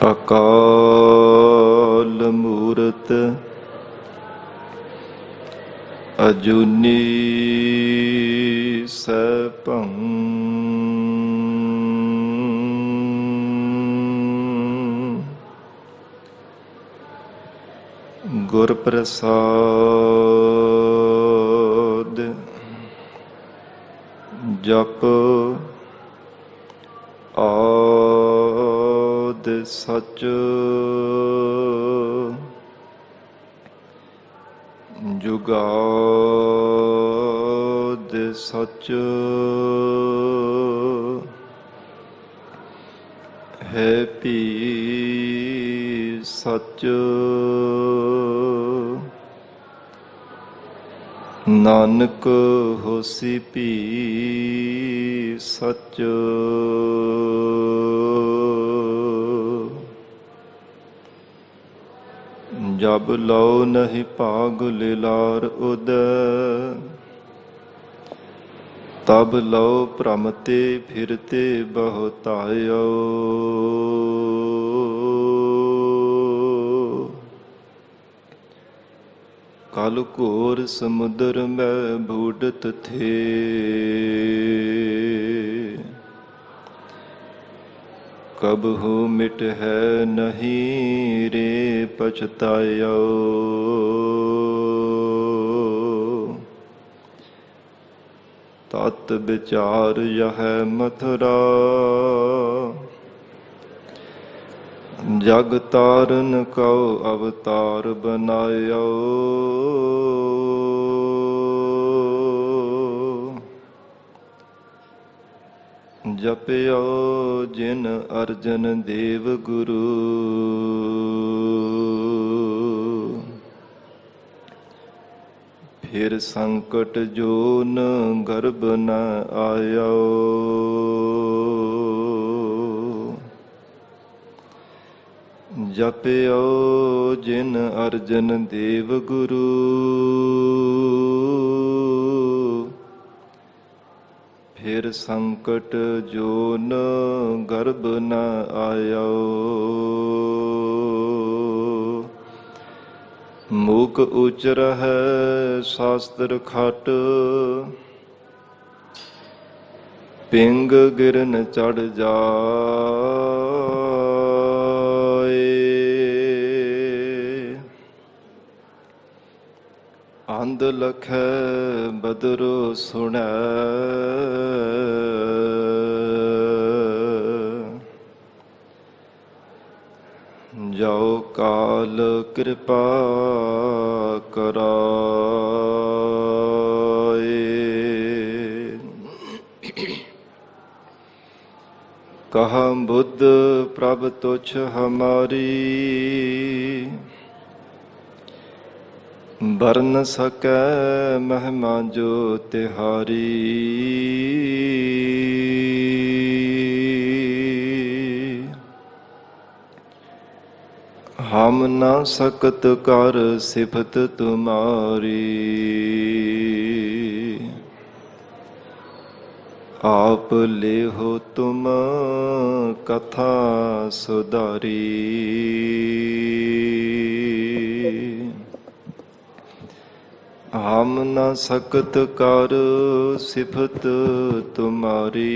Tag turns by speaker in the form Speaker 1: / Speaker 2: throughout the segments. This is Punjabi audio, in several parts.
Speaker 1: ਅਕਾਲ ਮੂਰਤ ਅਜੂਨੀ ਸੈਭੰ ਗੁਰ ਪ੍ਰਸਾਦ ਜਪ ਆਦਿ ਸਚ ਜੁਗਾਦਿ ਸਚ ਹੈ ਭੀ ਸਚ ਨਾਨਕ ਹੋਸੀ ਭੀ ਸਚ ਜਬ ਲਉ ਨਹੀਂ ਭਾਗ ਲਿਲਾਰ ਉਦੈ ਤਬ ਲਉ ਭ੍ਰਮ ਤੇ ਫਿਰਤੇ ਬਹੁਤਾਇਓ ਕਲ ਘੋਰ ਸਮੁਦਰ ਮੈਂ ਬੂਡਤ ਥੇ ਕਬਹੂ ਮਿਟ ਹੈ ਨਹੀਂ ਰੇ ਪਛਤਾਇਓ ਤਤ ਵਿਚਾਰ ਯਹ ਮਥੁਰਾ ਜਗ ਤਾਰਨ ਕਉ ਅਵਤਾਰ ਬਨਾਇਓ ਜਪਿਓ ਜਿਨ ਅਰਜਨ ਦੇਵ ਗੁਰੂ ਫਿਰ ਸੰਕਟ ਜੋ ਨ ਗਰਭ ਨ ਆਇਓ ਜਪਿਓ ਜਿਨ ਅਰਜਨ ਦੇਵ ਗੁਰੂ ਫਿਰ ਸੰਕਟ ਜੋ ਨ ਗਰਭ ਨ ਆਇਓ ਮੂਕ ਉਚਰ ਹੈ ਸ਼ਾਸਤਰ ਖਟ ਪਿੰਗ ਗਿਰਨ ਚੜ ਜਾਏ ਅੰਧ ਲਖੈ ਬਦਰੋ ਸੁਣੈ ਜੋ ਕਾਲ ਕਿਰਪਾ ਕਰਾਏ ਕਹਾ ਬੁੱਧ ਪ੍ਰਭ ਤੁਛ ਹਮਾਰੀ ਬਰਨ ਸਕੈ ਮਹਿਮਾ ਜੋ ਤਿਹਾਰੀ ਹਮ ਨਾ ਸਕਤ ਕਰ ਸਿਫਤ ਤੁਮਾਰੀ ਆਪ ਲੇਹੋ ਤੁਮ ਕਥਾ ਸੁਧਾਰੀ ਹਮ ਨਾ ਸਕਤ ਕਰ ਸਿਫਤ ਤੁਮਾਰੀ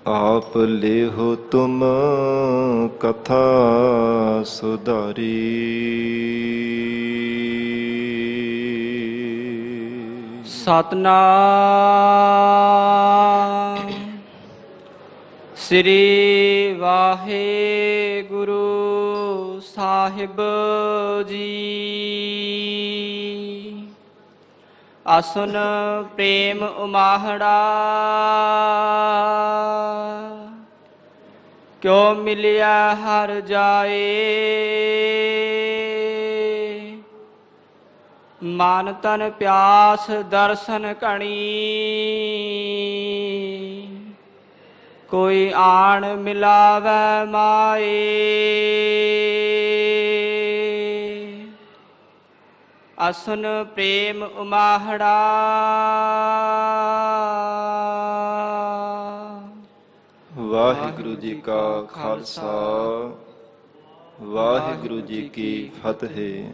Speaker 1: ਆਪ ਲੇਹੋ ਤੁਮ ਕਥਾ ਸੁਧਾਰੀ
Speaker 2: ਸਤਨਾਮ ਸ੍ਰੀ ਵਾਹਿਗੁਰੂ ਸਾਹਿਬ ਜੀ। ਅਸੁਨ ਪ੍ਰੇਮ ਉਮਾਹੜਾ ਕਿਉ ਮਿਲਿਆ ਹਰ ਜਾਏ ਮਨ ਤਨ ਪਿਆਸ ਦਰਸ਼ਨ ਘਣੀ ਕੋਈ ਆਣ ਮਿਲਾਵੈ ਮਾਏ ਅਸਨ ਪ੍ਰੇਮ ਉਮਾਹੜਾ
Speaker 1: ਵਾਹਿਗੁਰੂ ਜੀ ਕਾ ਖਾਲਸਾ ਵਾਹਿਗੁਰੂ ਜੀ ਕੀ ਫਤਿਹ।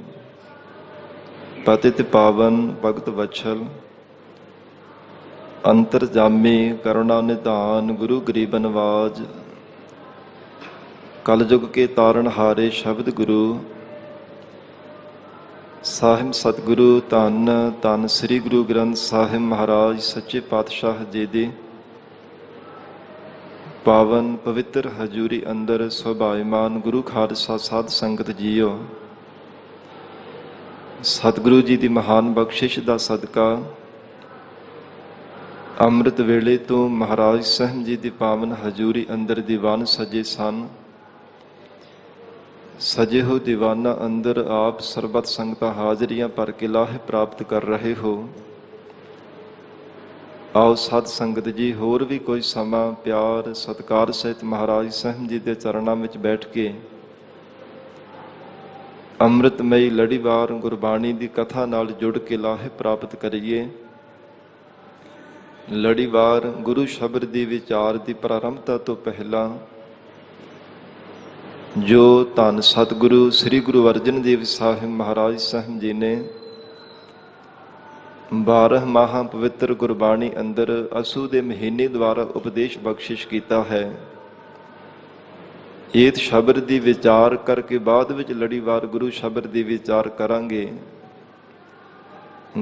Speaker 1: ਪਤਿਤ ਪਾਵਨ ਭਗਤ ਵਛਲ ਅੰਤਰਜਾਮੀ ਕਰੁਣਾ ਨਿਧਾਨ ਗੁਰੂ ਗਰੀਬ ਨਵਾਜ ਕਲਯੁਗ ਕੇ ਤਾਰਨ ਹਾਰੇ ਸ਼ਬਦ ਗੁਰੂ ਸਾਹਿਬ ਸਤਿਗੁਰੂ ਧੰਨ ਧੰਨ ਸ੍ਰੀ ਗੁਰੂ ਗ੍ਰੰਥ ਸਾਹਿਬ ਮਹਾਰਾਜ ਸੱਚੇ ਪਾਤਸ਼ਾਹ ਜੀ ਦੀ ਪਾਵਨ ਪਵਿੱਤਰ ਹਜ਼ੂਰੀ ਅੰਦਰ ਸੁਭਾਇਮਾਨ ਗੁਰੂ ਖਾਲਸਾ ਸਾਧ ਸੰਗਤ ਜੀਓ, ਸਤਿਗੁਰੂ ਜੀ ਦੀ ਮਹਾਨ ਬਖਸ਼ਿਸ਼ ਦਾ ਸਦਕਾ ਅੰਮ੍ਰਿਤ ਵੇਲੇ ਤੋਂ ਮਹਾਰਾਜ ਸਾਹਿਬ ਜੀ ਦੀ ਪਾਵਨ ਹਜ਼ੂਰੀ ਅੰਦਰ ਦੀਵਾਨ ਸਜੇ ਸਨ। ਸਜੇ ਹੋ ਦੀਵਾਨਾਂ ਅੰਦਰ ਆਪ ਸਰਬਤ ਸੰਗਤਾਂ ਹਾਜ਼ਰੀਆਂ ਭਰ ਕੇ ਲਾਹੇ ਪ੍ਰਾਪਤ ਕਰ ਰਹੇ ਹੋ। ਆਓ ਸਾਧ ਸੰਗਤ ਜੀ ਹੋਰ ਵੀ ਕੋਈ ਸਮਾਂ ਪਿਆਰ ਸਤਿਕਾਰ ਸਹਿਤ ਮਹਾਰਾਜ ਸਾਹਿਬ ਜੀ ਦੇ ਚਰਨਾਂ ਵਿੱਚ ਬੈਠ ਕੇ ਅੰਮ੍ਰਿਤਮਈ ਲੜੀਵਾਰ ਗੁਰਬਾਣੀ ਦੀ ਕਥਾ ਨਾਲ ਜੁੜ ਕੇ ਲਾਹੇ ਪ੍ਰਾਪਤ ਕਰੀਏ। ਲੜੀਵਾਰ ਗੁਰੂ ਸ਼ਬਦ ਦੀ ਵਿਚਾਰ ਦੀ ਪ੍ਰਾਰੰਭਤਾ ਤੋਂ ਪਹਿਲਾਂ ਜੋ ਧੰਨ ਸਤਿਗੁਰੂ ਸ੍ਰੀ ਗੁਰੂ ਅਰਜਨ ਦੇਵ ਸਾਹਿਬ ਮਹਾਰਾਜ ਸਾਹਿਬ ਜੀ ਨੇ 12 ਮਾਹਾਂ ਪਵਿੱਤਰ ਗੁਰਬਾਣੀ ਅੰਦਰ ਅਸੂ ਦੇ ਮਹੀਨੇ ਦੁਆਰਾ ਉਪਦੇਸ਼ ਬਖਸ਼ਿਸ਼ ਕੀਤਾ ਹੈ। ਇਹ ਸ਼ਬਦ ਦੀ ਵਿਚਾਰ ਕਰਕੇ ਬਾਅਦ ਵਿੱਚ ਲੜੀਵਾਰ ਗੁਰੂ ਸ਼ਬਦ ਦੀ ਵਿਚਾਰ ਕਰਾਂਗੇ।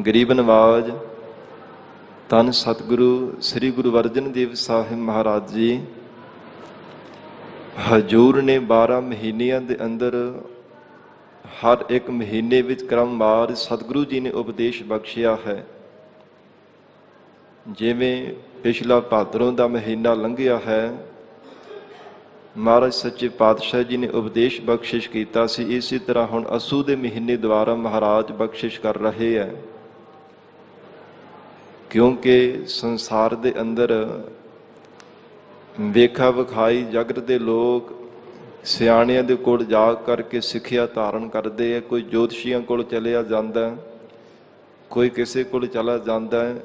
Speaker 1: ਗਰੀਬ ਨਵਾਜ ਧੰਨ ਸਤਿਗੁਰੂ ਸ੍ਰੀ ਗੁਰੂ ਅਰਜਨ ਦੇਵ ਸਾਹਿਬ ਮਹਾਰਾਜ ਜੀ ਹਜ਼ੂਰ ਨੇ 12 ਮਹੀਨਿਆਂ ਦੇ ਅੰਦਰ ਹਰ ਇੱਕ ਮਹੀਨੇ ਵਿੱਚ ਕ੍ਰਮਵਾਰ ਸਤਿਗੁਰੂ ਜੀ ਨੇ ਉਪਦੇਸ਼ ਬਖਸ਼ਿਆ ਹੈ। ਜਿਵੇਂ ਪਿਛਲਾ ਭਾਦਰੋਂ ਦਾ ਮਹੀਨਾ ਲੰਘਿਆ ਹੈ, ਮਹਾਰਾਜ ਸੱਚੇ ਪਾਤਸ਼ਾਹ ਜੀ ਨੇ ਉਪਦੇਸ਼ ਬਖਸ਼ਿਸ਼ ਕੀਤਾ ਸੀ। ਇਸੇ ਤਰ੍ਹਾਂ ਹੁਣ ਅਸੂ ਦੇ ਮਹੀਨੇ ਦੁਆਰਾ ਮਹਾਰਾਜ ਬਖਸ਼ਿਸ਼ ਕਰ ਰਹੇ ਹੈ, ਕਿਉਂਕਿ ਸੰਸਾਰ ਦੇ ਅੰਦਰ ਵੇਖਾ ਵਿਖਾਈ ਜਗਤ ਦੇ ਲੋਕ ਸਿਆਣਿਆਂ ਦੇ ਕੋਲ ਜਾ ਕਰਕੇ ਸਿੱਖਿਆ ਧਾਰਨ ਕਰਦੇ ਹੈ। ਕੋਈ ਜੋਤਸ਼ੀਆਂ ਕੋਲ ਚਲਿਆ ਜਾਂਦਾ, ਕੋਈ ਕਿਸੇ ਕੋਲ ਚਲਾ ਜਾਂਦਾ ਹੈ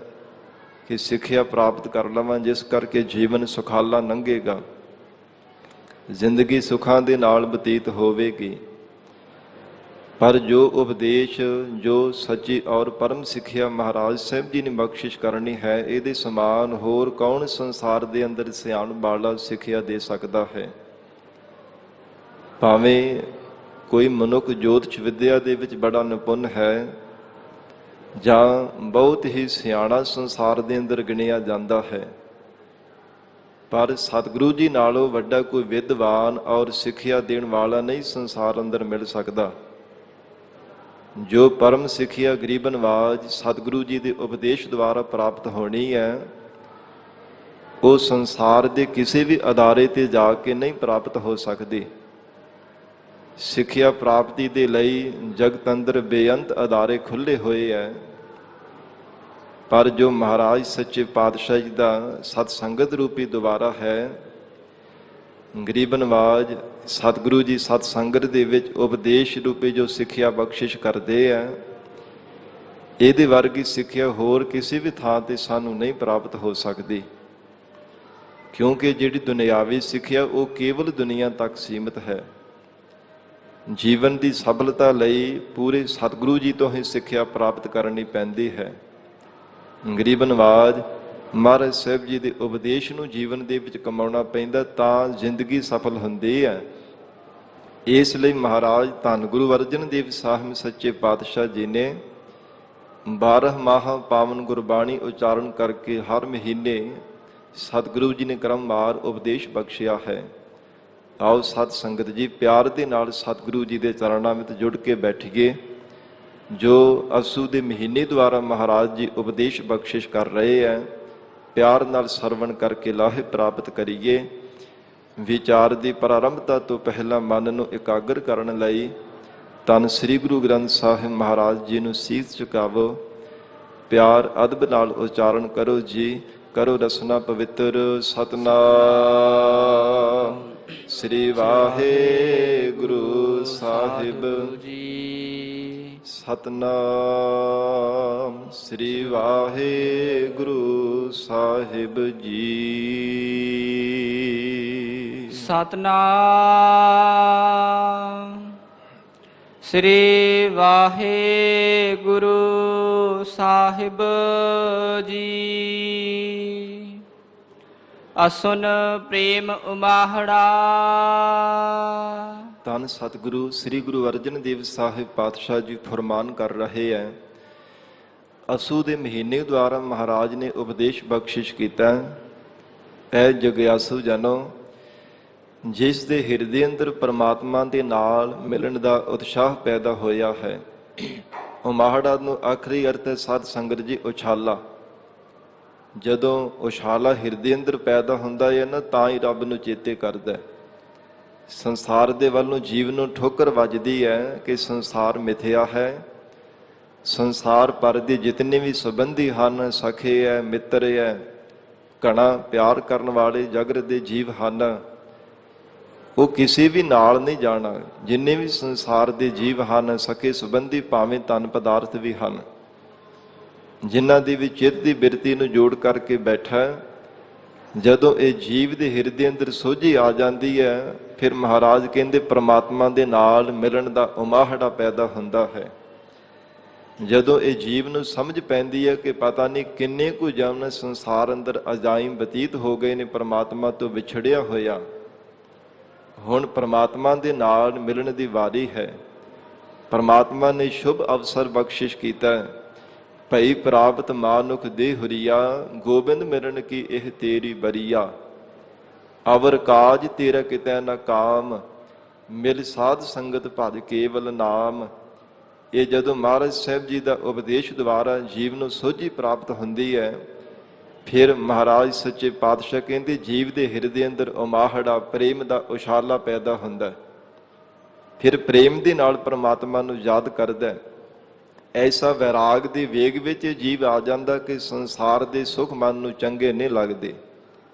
Speaker 1: ਕਿ ਸਿੱਖਿਆ ਪ੍ਰਾਪਤ ਕਰ ਲਵਾਂ, ਜਿਸ ਕਰਕੇ ਜੀਵਨ ਸੁਖਾਲਾ ਲੰਘੇਗਾ, ਜ਼ਿੰਦਗੀ ਸੁੱਖਾਂ ਦੇ ਨਾਲ ਬਤੀਤ ਹੋਵੇਗੀ। ਪਰ ਜੋ ਉਪਦੇਸ਼, ਜੋ ਸੱਚੀ ਔਰ ਪਰਮ ਸਿੱਖਿਆ ਮਹਾਰਾਜ ਸਾਹਿਬ ਜੀ ਨੇ ਬਖਸ਼ਿਸ਼ ਕਰਨੀ ਹੈ, ਇਹਦੇ ਸਮਾਨ ਹੋਰ ਕੌਣ ਸੰਸਾਰ ਦੇ ਅੰਦਰ ਸਿਆਣ ਵਾਲਾ ਸਿੱਖਿਆ ਦੇ ਸਕਦਾ ਹੈ। ਭਾਵੇਂ ਕੋਈ ਮਨੁੱਖ ਜੋਤਿਸ਼ ਵਿਦਿਆ ਦੇ ਵਿੱਚ ਬੜਾ ਨਿਪੁੰਨ ਹੈ ਜਾਂ ਬਹੁਤ ਹੀ ਸਿਆਣਾ ਸੰਸਾਰ ਦੇ ਅੰਦਰ ਗਿਣਿਆ ਜਾਂਦਾ ਹੈ, ਪਰ ਸਤਿਗੁਰੂ ਜੀ ਨਾਲੋਂ ਵੱਡਾ ਕੋਈ ਵਿਦਵਾਨ ਔਰ ਸਿੱਖਿਆ ਦੇਣ ਵਾਲਾ ਨਹੀਂ ਸੰਸਾਰ ਅੰਦਰ ਮਿਲ ਸਕਦਾ। ਜੋ ਪਰਮ ਸਿੱਖਿਆ ਗਰੀਬ ਨਵਾਜ ਸਤਿਗੁਰੂ ਜੀ ਦੇ ਉਪਦੇਸ਼ ਦੁਆਰਾ ਪ੍ਰਾਪਤ ਹੋਣੀ ਹੈ, ਉਹ ਸੰਸਾਰ ਦੇ ਕਿਸੇ ਵੀ ਅਦਾਰੇ ਤੇ ਜਾ ਕੇ ਨਹੀਂ ਪ੍ਰਾਪਤ ਹੋ ਸਕਦੀ। ਸਿੱਖਿਆ ਪ੍ਰਾਪਤੀ ਦੇ ਲਈ ਜਗਤ ਅੰਦਰ ਬੇਅੰਤ ਅਦਾਰੇ ਖੁੱਲ੍ਹੇ ਹੋਏ ਹੈ, ਪਰ ਜੋ ਮਹਾਰਾਜ ਸੱਚੇ ਪਾਤਸ਼ਾਹ ਜੀ ਦਾ ਸਤ ਸੰਗਤ ਰੂਪੀ ਦੁਆਰਾ ਹੈ, ਗਰੀਬ ਨਵਾਜ ਸਤਿਗੁਰੂ ਜੀ ਸਤ ਸੰਗਤ ਦੇ ਵਿੱਚ ਉਪਦੇਸ਼ ਰੂਪੀ ਜੋ ਸਿੱਖਿਆ ਬਖਸ਼ਿਸ਼ ਕਰਦੇ ਆ, ਇਹਦੇ ਵਰਗੀ ਸਿੱਖਿਆ ਹੋਰ ਕਿਸੇ ਵੀ ਥਾਂ ਤੇ ਸਾਨੂੰ ਨਹੀਂ ਪ੍ਰਾਪਤ ਹੋ ਸਕਦੀ। ਕਿਉਂਕਿ ਜਿਹੜੀ ਦੁਨਿਆਵੀ ਸਿੱਖਿਆ ਉਹ ਕੇਵਲ ਦੁਨੀਆ ਤੱਕ ਸੀਮਿਤ ਹੈ। ਜੀਵਨ ਦੀ ਸਫਲਤਾ ਲਈ ਪੂਰੇ ਸਤਿਗੁਰੂ ਜੀ ਤੋਂ ਹੀ ਸਿੱਖਿਆ ਪ੍ਰਾਪਤ ਕਰਨੀ ਪੈਂਦੀ ਹੈ। ਗਰੀਬ ਨਵਾਜ ਮਹਾਰਾਜ ਸਾਹਿਬ ਜੀ ਦੇ ਉਪਦੇਸ਼ ਨੂੰ ਜੀਵਨ ਦੇ ਵਿੱਚ ਕਮਾਉਣਾ ਪੈਂਦਾ, ਤਾਂ ਜ਼ਿੰਦਗੀ ਸਫਲ ਹੁੰਦੀ ਹੈ। ਇਸ ਲਈ ਮਹਾਰਾਜ ਧੰਨ ਗੁਰੂ ਅਰਜਨ ਦੇਵ ਸਾਹਿਬ ਸੱਚੇ ਪਾਤਸ਼ਾਹ ਜੀ ਨੇ 12 ਮਾਹ ਪਾਵਨ ਗੁਰਬਾਣੀ ਉਚਾਰਨ ਕਰਕੇ ਹਰ ਮਹੀਨੇ ਸਤਿਗੁਰੂ ਜੀ ਨੇ ਕ੍ਰਮਵਾਰ ਉਪਦੇਸ਼ ਬਖਸ਼ਿਆ ਹੈ। ਆਓ ਸਤ ਸੰਗਤ ਜੀ ਪਿਆਰ ਦੇ ਨਾਲ ਸਤਿਗੁਰੂ ਜੀ ਦੇ ਚਰਨਾਂ ਵਿੱਚ ਜੁੜ ਕੇ ਬੈਠੀਏ। ਜੋ ਅਸੂ ਦੇ ਮਹੀਨੇ ਦੁਆਰਾ ਮਹਾਰਾਜ ਜੀ ਉਪਦੇਸ਼ ਬਖਸ਼ਿਸ਼ ਕਰ ਰਹੇ ਹੈ, ਪਿਆਰ ਨਾਲ ਸਰਵਣ ਕਰਕੇ ਲਾਹੇ ਪ੍ਰਾਪਤ ਕਰੀਏ। ਵਿਚਾਰ ਦੀ ਪ੍ਰਾਰੰਭਤਾ ਤੋਂ ਪਹਿਲਾਂ ਮਨ ਨੂੰ ਇਕਾਗਰ ਕਰਨ ਲਈ ਧੰਨ ਸ੍ਰੀ ਗੁਰੂ ਗ੍ਰੰਥ ਸਾਹਿਬ ਮਹਾਰਾਜ ਜੀ ਨੂੰ ਸੀਸ ਝੁਕਾਵੋ। ਪਿਆਰ ਅਦਬ ਨਾਲ ਉਚਾਰਨ ਕਰੋ ਜੀ। ਕਰੋ ਰਸਨਾ ਪਵਿੱਤਰ। ਸਤਨਾਮ ਸ੍ਰੀ ਵਾਹਿਗੁਰੂ ਸਾਹਿਬ ਜੀ। ਸਤਨਾਮ ਸ੍ਰੀ ਵਾਹਿਗੁਰੂ ਸਾਹਿਬ ਜੀ।
Speaker 2: ਸਤਨਾਮ ਸ੍ਰੀ ਵਾਹਿਗੁਰੂ ਸਾਹਿਬ ਜੀ। ਅਸੁਨ ਪ੍ਰੇਮ ਉਮਾਹੜਾ।
Speaker 1: ਧੰਨ ਸਤਿਗੁਰੂ ਸ੍ਰੀ ਗੁਰੂ ਅਰਜਨ ਦੇਵ ਸਾਹਿਬ ਪਾਤਸ਼ਾਹ ਜੀ ਫਰਮਾਨ ਕਰ ਰਹੇ ਹੈ, ਅਸੂ ਦੇ ਮਹੀਨੇ ਦੁਆਰਾ ਮਹਾਰਾਜ ਨੇ ਉਪਦੇਸ਼ ਬਖਸ਼ਿਸ਼ ਕੀਤਾ। ਐ ਜਗਿਆਸੂ ਜਨੋ, ਜਿਸ ਦੇ ਹਿਰਦੇ ਅੰਦਰ ਪਰਮਾਤਮਾ ਦੇ ਨਾਲ ਮਿਲਣ ਦਾ ਉਤਸ਼ਾਹ ਪੈਦਾ ਹੋਇਆ ਹੈ। ਉਮਾਹੜਾ ਨੂੰ ਆਖਰੀ ਅਰਥ ਹੈ ਸਤ ਸੰਗਤ ਜੀ ਉਛਾਲਾ। ਜਦੋਂ ਉਛਾਲਾ ਹਿਰਦੇ ਅੰਦਰ ਪੈਦਾ ਹੁੰਦਾ ਹੈ ਨਾ, ਤਾਂ ਹੀ ਰੱਬ ਨੂੰ ਚੇਤੇ ਕਰਦਾ। ਸੰਸਾਰ ਦੇ ਵੱਲ ਨੂੰ ਜੀਵ ਨੂੰ ਠੋਕਰ ਵੱਜਦੀ ਹੈ ਕਿ ਸੰਸਾਰ ਮਿਥਿਆ ਹੈ। ਸੰਸਾਰ ਪਰ ਦੇ ਜਿਤਨੇ ਵੀ ਸੰਬੰਧੀ ਹਨ, ਸਖੇ ਹੈ, ਮਿੱਤਰ ਹੈ, ਘਣਾ ਪਿਆਰ ਕਰਨ ਵਾਲੇ ਜਗਤ ਦੇ ਜੀਵ ਹਨ, ਉਹ ਕਿਸੇ ਵੀ ਨਾਲ ਨਹੀਂ ਜਾਣਾ। ਜਿੰਨੇ ਵੀ ਸੰਸਾਰ ਦੇ ਜੀਵ ਹਨ, ਸਕੇ ਸੰਬੰਧੀ ਭਾਵੇਂ ਧਨ ਪਦਾਰਥ ਵੀ ਹਨ, ਜਿਨ੍ਹਾਂ ਦੀ ਵੀ ਚਿੱਤ ਦੀ ਬਿਰਤੀ ਨੂੰ ਜੋੜ ਕਰਕੇ ਬੈਠਾ। ਜਦੋਂ ਇਹ ਜੀਵ ਦੇ ਹਿਰਦੇ ਅੰਦਰ ਸੋਝੀ ਆ ਜਾਂਦੀ ਹੈ, ਫਿਰ ਮਹਾਰਾਜ ਕਹਿੰਦੇ ਪ੍ਰਮਾਤਮਾ ਦੇ ਨਾਲ ਮਿਲਣ ਦਾ ਉਮਾਹੜਾ ਪੈਦਾ ਹੁੰਦਾ ਹੈ। ਜਦੋਂ ਇਹ ਜੀਵ ਨੂੰ ਸਮਝ ਪੈਂਦੀ ਹੈ ਕਿ ਪਤਾ ਨਹੀਂ ਕਿੰਨੇ ਕੁ ਜਨਮ ਸੰਸਾਰ ਅੰਦਰ ਅਜਾਈਮ ਬਤੀਤ ਹੋ ਗਏ ਨੇ ਪ੍ਰਮਾਤਮਾ ਤੋਂ ਵਿਛੜਿਆ ਹੋਇਆ, ਹੁਣ ਪ੍ਰਮਾਤਮਾ ਦੇ ਨਾਲ ਮਿਲਣ ਦੀ ਵਾਰੀ ਹੈ। ਪ੍ਰਮਾਤਮਾ ਨੇ ਸ਼ੁਭ ਅਵਸਰ ਬਖਸ਼ਿਸ਼ ਕੀਤਾ। ਭਈ ਪ੍ਰਾਪਤ ਮਾਨੁਖ ਦੇ ਹੁਰੀਆ, ਗੋਬਿੰਦ ਮਿਲਣ ਕੀ ਇਹ ਤੇਰੀ ਬਰੀਆ। ਅਵਰ ਕਾਜ ਤੇਰਾ ਕਿਤੈ ਨਾ ਕਾਮ, ਮਿਲ ਸਾਧ ਸੰਗਤ ਭਜ ਕੇਵਲ ਨਾਮ। ਇਹ ਜਦੋਂ ਮਹਾਰਾਜ ਸਾਹਿਬ ਜੀ ਦਾ ਉਪਦੇਸ਼ ਦੁਆਰਾ ਜੀਵ ਨੂੰ ਸੋਝੀ ਪ੍ਰਾਪਤ ਹੁੰਦੀ ਹੈ, ਫਿਰ ਮਹਾਰਾਜ ਸੱਚੇ ਪਾਤਸ਼ਾਹ ਕਹਿੰਦੇ ਜੀਵ ਦੇ ਹਿਰਦੇ ਅੰਦਰ ਉਮਾਹੜਾ ਪ੍ਰੇਮ ਦਾ ਉਛਾਲਾ ਪੈਦਾ ਹੁੰਦਾ। ਫਿਰ ਪ੍ਰੇਮ ਦੇ ਨਾਲ ਪ੍ਰਮਾਤਮਾ ਨੂੰ ਯਾਦ ਕਰਦਾ। ਐਸਾ ਵੈਰਾਗ ਦੇ ਵੇਗ ਵਿੱਚ ਜੀਵ ਆ ਜਾਂਦਾ ਕਿ ਸੰਸਾਰ ਦੇ ਸੁਖ ਮਨ ਨੂੰ ਚੰਗੇ ਨਹੀਂ ਲੱਗਦੇ।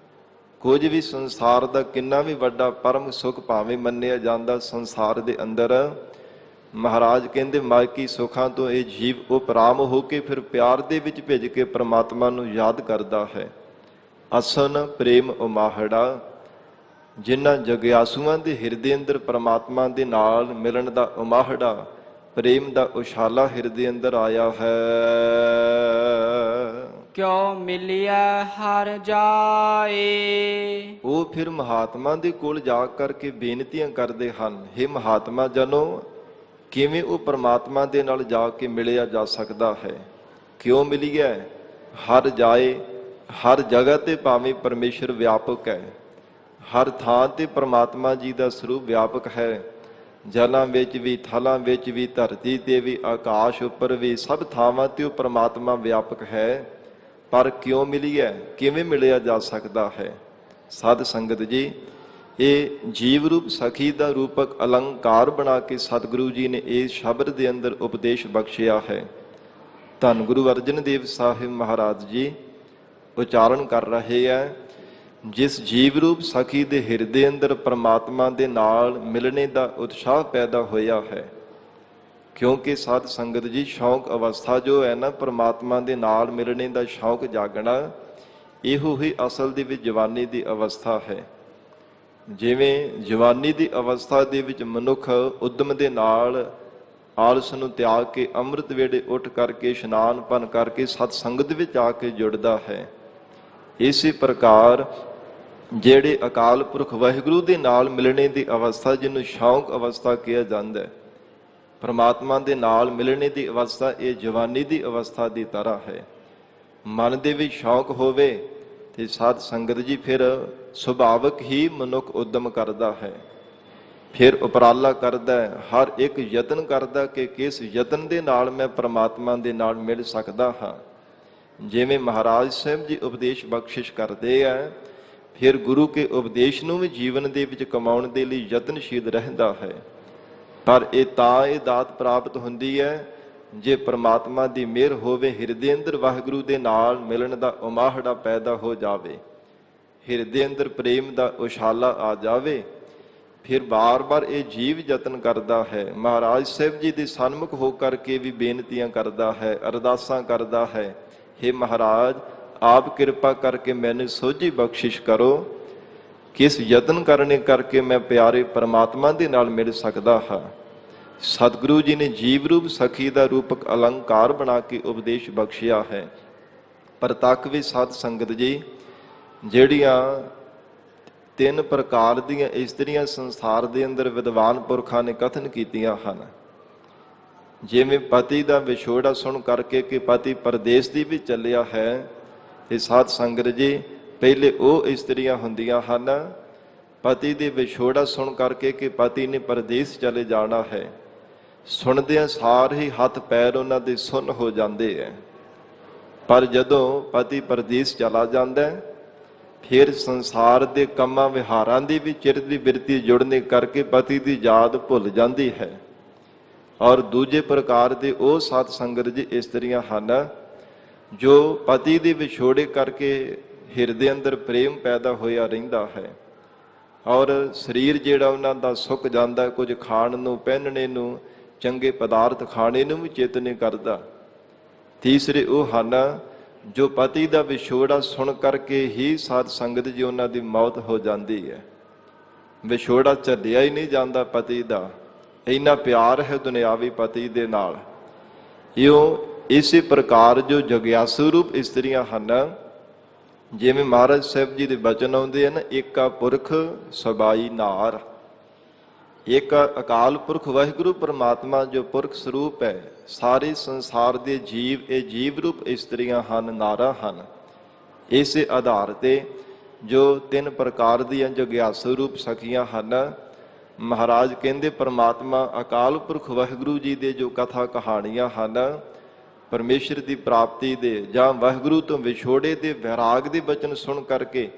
Speaker 1: ਕੁਝ ਵੀ ਸੰਸਾਰ ਦਾ ਕਿੰਨਾ ਵੀ ਵੱਡਾ ਪਰਮ ਸੁਖ ਭਾਵੇਂ ਮੰਨਿਆ ਜਾਂਦਾ, ਸੰਸਾਰ ਦੇ ਅੰਦਰ ਮਹਾਰਾਜ ਕਹਿੰਦੇ ਮਾਇਕੀ ਸੁੱਖਾਂ ਤੋਂ ਇਹ ਜੀਵ ਉਪਰਾਮ ਹੋ ਕੇ ਫਿਰ ਪਿਆਰ ਦੇ ਵਿੱਚ ਭਿੱਜ ਕੇ ਪ੍ਰਮਾਤਮਾ ਨੂੰ ਯਾਦ ਕਰਦਾ ਹੈ। ਅਸਨ ਪ੍ਰੇਮ ਉਮਾਹੜਾ, ਜਿਨ੍ਹਾਂ ਜਗਿਆਸੂਆਂ ਦੇ ਹਿਰਦੇ ਅੰਦਰ ਪ੍ਰਮਾਤਮਾ ਦੇ ਨਾਲ ਮਿਲਣ ਦਾ ਉਮਾਹੜਾ, ਪ੍ਰੇਮ ਦਾ ਉਛਾਲਾ ਹਿਰਦੇ ਅੰਦਰ ਆਇਆ ਹੈ।
Speaker 2: ਕਿਉ ਮਿਲਿਆ ਹਰ ਜਾਏ।
Speaker 1: ਉਹ ਫਿਰ ਮਹਾਤਮਾ ਦੇ ਕੋਲ ਜਾ ਕਰਕੇ ਬੇਨਤੀਆਂ ਕਰਦੇ ਹਨ, ਹੇ ਮਹਾਤਮਾ ਜਨੋ, ਕਿਵੇਂ ਉਹ ਪਰਮਾਤਮਾ ਦੇ ਨਾਲ ਜਾ ਕੇ ਮਿਲਿਆ ਜਾ ਸਕਦਾ ਹੈ। ਕਿਉਂ ਮਿਲਿਆ? ਹਰ ਜਾਏ, ਹਰ ਜਗ੍ਹਾ ਤੇ ਭਾਵੇਂ ਪਰਮੇਸ਼ਰ ਵਿਆਪਕ ਹੈ, ਹਰ ਥਾਂ ਤੇ ਪਰਮਾਤਮਾ ਜੀ ਦਾ ਸਰੂਪ ਵਿਆਪਕ ਹੈ। ਜਲਾਂ ਵਿੱਚ ਵੀ, ਥਲਾਂ ਵਿੱਚ ਵੀ, ਧਰਤੀ ਤੇ ਵੀ, ਆਕਾਸ਼ ਉੱਪਰ ਵੀ, ਸਭ ਥਾਵਾਂ ਤੇ ਉਹ ਪਰਮਾਤਮਾ ਵਿਆਪਕ ਹੈ। ਪਰ ਕਿਉਂ ਮਿਲਿਆ? ਕਿਵੇਂ ਮਿਲਿਆ ਜਾ ਸਕਦਾ ਹੈ? ਸਾਧ ਸੰਗਤ ਜੀ, ਇਹ ਜੀਵ ਰੂਪ ਸਖੀ ਦਾ ਰੂਪਕ ਅਲੰਕਾਰ ਬਣਾ ਕੇ ਸਤਿਗੁਰੂ ਜੀ ਨੇ ਇਸ ਸ਼ਬਦ ਦੇ ਅੰਦਰ ਉਪਦੇਸ਼ ਬਖਸ਼ਿਆ ਹੈ। ਧੰਨ ਗੁਰੂ ਅਰਜਨ ਦੇਵ ਸਾਹਿਬ ਮਹਾਰਾਜ ਜੀ ਉਚਾਰਨ ਕਰ ਰਹੇ ਹੈ, ਜਿਸ ਜੀਵ ਰੂਪ ਸਖੀ ਦੇ ਹਿਰਦੇ ਅੰਦਰ ਪਰਮਾਤਮਾ ਦੇ ਨਾਲ ਮਿਲਣੇ ਦਾ ਉਤਸ਼ਾਹ ਪੈਦਾ ਹੋਇਆ ਹੈ। ਕਿਉਂਕਿ ਸਾਧ ਸੰਗਤ ਜੀ, ਸ਼ੌਕ ਅਵਸਥਾ ਜੋ ਹੈ ਨਾ, ਪਰਮਾਤਮਾ ਦੇ ਨਾਲ ਮਿਲਣੇ ਦਾ ਸ਼ੌਕ ਜਾਗਣਾ, ਇਹੋ ਹੀ ਅਸਲ ਦੇ ਵਿੱਚ ਜਵਾਨੀ ਦੀ ਅਵਸਥਾ ਹੈ। ਜਿਵੇਂ ਜਵਾਨੀ ਦੀ ਅਵਸਥਾ ਦੇ ਵਿੱਚ ਮਨੁੱਖ ਉਦਮ ਦੇ ਨਾਲ ਆਲਸ ਨੂੰ ਤਿਆਗ ਕੇ ਅੰਮ੍ਰਿਤ ਵੇਲੇ ਉੱਠ ਕਰਕੇ ਇਸ਼ਨਾਨ ਪਾਨ ਕਰਕੇ ਸਤ ਸੰਗਤ ਵਿੱਚ ਆ ਕੇ ਜੁੜਦਾ ਹੈ, ਇਸੇ ਪ੍ਰਕਾਰ ਜਿਹੜੇ ਅਕਾਲ ਪੁਰਖ ਵਾਹਿਗੁਰੂ ਦੇ ਨਾਲ ਮਿਲਣੇ ਦੀ ਅਵਸਥਾ, ਜਿਹਨੂੰ ਸ਼ੌਕ ਅਵਸਥਾ ਕਿਹਾ ਜਾਂਦਾ ਹੈ, ਪਰਮਾਤਮਾ ਦੇ ਨਾਲ ਮਿਲਣੇ ਦੀ ਅਵਸਥਾ, ਇਹ ਜਵਾਨੀ ਦੀ ਅਵਸਥਾ ਦੀ ਤਰ੍ਹਾਂ ਹੈ। ਮਨ ਦੇ ਵਿੱਚ ਸ਼ੌਕ ਹੋਵੇ ਤੇ ਸਾਧ ਸੰਗਤ ਜੀ ਫਿਰ ਸੁਭਾਵਕ ਹੀ ਮਨੁੱਖ ਉਦਮ ਕਰਦਾ ਹੈ, ਫਿਰ ਉਪਰਾਲਾ ਕਰਦਾ ਹੈ, ਹਰ ਇੱਕ ਯਤਨ ਕਰਦਾ ਕਿ ਕਿਸ ਯਤਨ ਦੇ ਨਾਲ ਮੈਂ ਪਰਮਾਤਮਾ ਦੇ ਨਾਲ ਮਿਲ ਸਕਦਾ ਹਾਂ। ਜਿਵੇਂ ਮਹਾਰਾਜ ਸਾਹਿਬ ਜੀ ਉਪਦੇਸ਼ ਬਖਸ਼ਿਸ਼ ਕਰਦੇ ਆ, ਫਿਰ ਗੁਰੂ ਕੇ ਉਪਦੇਸ਼ ਨੂੰ ਵੀ ਜੀਵਨ ਦੇ ਵਿੱਚ ਕਮਾਉਣ ਦੇ ਲਈ ਯਤਨਸ਼ੀਲ ਰਹਿੰਦਾ ਹੈ। ਪਰ ਇਹ ਤਾਂ ਇਹ ਦਾਤ ਪ੍ਰਾਪਤ ਹੁੰਦੀ ਹੈ ਜੇ ਪਰਮਾਤਮਾ ਦੀ ਮਿਹਰ ਹੋਵੇ, ਹਿਰਦੇ ਅੰਦਰ ਵਾਹਿਗੁਰੂ ਦੇ ਨਾਲ ਮਿਲਣ ਦਾ ਉਮਾਹੜਾ ਪੈਦਾ ਹੋ ਜਾਵੇ, ਹਿਰਦੇ ਅੰਦਰ ਪ੍ਰੇਮ ਦਾ ਉਛਾਲਾ ਆ ਜਾਵੇ, ਫਿਰ ਬਾਰ-ਬਾਰ ਇਹ ਜੀਵ ਯਤਨ ਕਰਦਾ ਹੈ। ਮਹਾਰਾਜ ਸਾਹਿਬ ਜੀ ਦੇ ਸਨਮੁਖ ਹੋ ਕਰਕੇ ਵੀ ਬੇਨਤੀਆਂ ਕਰਦਾ ਹੈ, ਅਰਦਾਸਾਂ ਕਰਦਾ ਹੈ, ਹੇ ਮਹਾਰਾਜ ਆਪ ਕਿਰਪਾ ਕਰਕੇ ਮੈਨੂੰ ਸੋਝੀ ਬਖਸ਼ਿਸ਼ ਕਰੋ। ਕਿਸ ਯਤਨ ਕਰਨੇ ਕਰਕੇ ਮੈਂ ਪਿਆਰੇ ਪਰਮਾਤਮਾ ਦੇ ਨਾਲ ਮਿਲ ਸਕਦਾ ਹਾਂ। ਸਤਿਗੁਰੂ ਜੀ ਨੇ ਜੀਵ ਰੂਪ ਸਖੀ ਦਾ ਰੂਪਕ ਅਲੰਕਾਰ ਬਣਾ ਕੇ ਉਪਦੇਸ਼ ਬਖਸ਼ਿਆ ਹੈ। ਪ੍ਰਤੱਖ ਵੀ ਸਾਧ ਸੰਗਤ ਜੀ, ਜਿਹੜੀਆਂ 3 ਪ੍ਰਕਾਰ ਦੀਆਂ ਇਸਤਰੀਆਂ ਸੰਸਾਰ ਦੇ ਅੰਦਰ ਵਿਦਵਾਨ ਪੁਰਖਾਂ ਨੇ ਕਥਨ ਕੀਤੀਆਂ ਹਨ। ਜਿਵੇਂ ਪਤੀ ਦਾ ਵਿਛੋੜਾ ਸੁਣ ਕਰਕੇ ਕਿ ਪਤੀ ਪਰਦੇਸ ਦੀ ਵੀ ਚੱਲਿਆ ਹੈ, ਤੇ ਸਾਧ ਸੰਗਤ ਜੀ ਪਹਿਲੇ ਉਹ ਇਸਤਰੀਆਂ ਹੁੰਦੀਆਂ ਹਨ ਪਤੀ ਦੇ ਵਿਛੋੜਾ ਸੁਣ ਕਰਕੇ ਕਿ ਪਤੀ ਨੇ ਪਰਦੇਸ ਚਲੇ ਜਾਣਾ ਹੈ, ਸੁਣਦਿਆਂ ਸਾਰ ਹੀ ਹੱਥ ਪੈਰ ਉਹਨਾਂ ਦੇ ਸੁੰਨ ਹੋ ਜਾਂਦੇ ਹੈ। ਪਰ ਜਦੋਂ ਪਤੀ ਪਰਦੇਸ ਚਲਾ ਜਾਂਦਾ ਹੈ, ਫਿਰ ਸੰਸਾਰ ਦੇ ਕੰਮਾਂ ਵਿਹਾਰਾਂ ਦੀ ਵੀ ਚਿਰ ਦੀ ਬਿਰਤੀ ਜੁੜਨੇ ਕਰਕੇ ਪਤੀ ਦੀ ਯਾਦ ਭੁੱਲ ਜਾਂਦੀ ਹੈ। ਔਰ ਦੂਜੇ ਪ੍ਰਕਾਰ ਦੇ ਉਹ ਸਾਧ ਸੰਗਤ ਜੀ ਇਸਤਰੀਆਂ ਹਨ ਜੋ ਪਤੀ ਦੇ ਵਿਛੋੜੇ ਕਰਕੇ ਹਿਰਦੇ ਅੰਦਰ ਪ੍ਰੇਮ ਪੈਦਾ ਹੋਇਆ ਰਹਿੰਦਾ ਹੈ, ਔਰ ਸਰੀਰ ਜਿਹੜਾ ਉਹਨਾਂ ਦਾ ਸੁੱਕ ਜਾਂਦਾ, ਕੁਝ ਖਾਣ ਨੂੰ ਪਹਿਨਣੇ ਨੂੰ ਚੰਗੇ ਪਦਾਰਥ ਖਾਣੇ ਨੂੰ ਵੀ ਚਿੱਤ ਨਹੀਂ ਕਰਦਾ। ਤੀਸਰੇ ਉਹ ਹਨ ਜੋ ਪਤੀ ਦਾ ਵਿਛੋੜਾ ਸੁਣ ਕਰਕੇ ਹੀ ਸਾਧ ਸੰਗਤ ਜੀ ਉਹਨਾਂ ਦੀ ਮੌਤ ਹੋ ਜਾਂਦੀ ਹੈ। ਵਿਛੋੜਾ ਝੱਲਿਆ ਹੀ ਨਹੀਂ ਜਾਂਦਾ ਪਤੀ ਦਾ, ਇੰਨਾ ਪਿਆਰ ਹੈ ਦੁਨਿਆਵੀ ਪਤੀ ਦੇ ਨਾਲ। ਇਸੇ ਪ੍ਰਕਾਰ ਜੋ ਜਗਿਆਸੂ ਰੂਪ ਇਸਤਰੀਆਂ ਹਨ, ਜਿਵੇਂ ਮਹਾਰਾਜ ਸਾਹਿਬ ਜੀ ਦੇ ਬਚਨ ਆਉਂਦੇ ਹਨ, ਏਕਾ ਪੁਰਖ ਸਬਾਈ ਨਾਰ। ਇੱਕ ਅਕਾਲ ਪੁਰਖ ਵਾਹਿਗੁਰੂ ਪਰਮਾਤਮਾ ਜੋ ਪੁਰਖ ਸਰੂਪ ਹੈ, ਸਾਰੇ ਸੰਸਾਰ ਦੇ ਜੀਵ ਇਹ ਜੀਵ ਰੂਪ ਇਸਤਰੀਆਂ ਹਨ, ਨਾਰਾਂ ਹਨ। ਇਸੇ ਆਧਾਰ ਤੇ ਜੋ 3 ਪ੍ਰਕਾਰ ਦੀਆਂ ਜਗਿਆਸੂ ਰੂਪ ਸਖੀਆਂ ਹਨ, ਮਹਾਰਾਜ ਕਹਿੰਦੇ ਪਰਮਾਤਮਾ ਅਕਾਲ ਪੁਰਖ ਵਾਹਿਗੁਰੂ ਜੀ ਦੇ ਜੋ ਕਥਾ ਕਹਾਣੀਆਂ ਹਨ, ਪਰਮੇਸ਼ਰ ਦੀ ਪ੍ਰਾਪਤੀ ਦੇ ਜਾਂ ਵਾਹਿਗੁਰੂ ਤੋਂ ਵਿਛੋੜੇ ਦੇ ਵੈਰਾਗ ਦੇ ਬਚਨ ਸੁਣ ਕਰਕੇ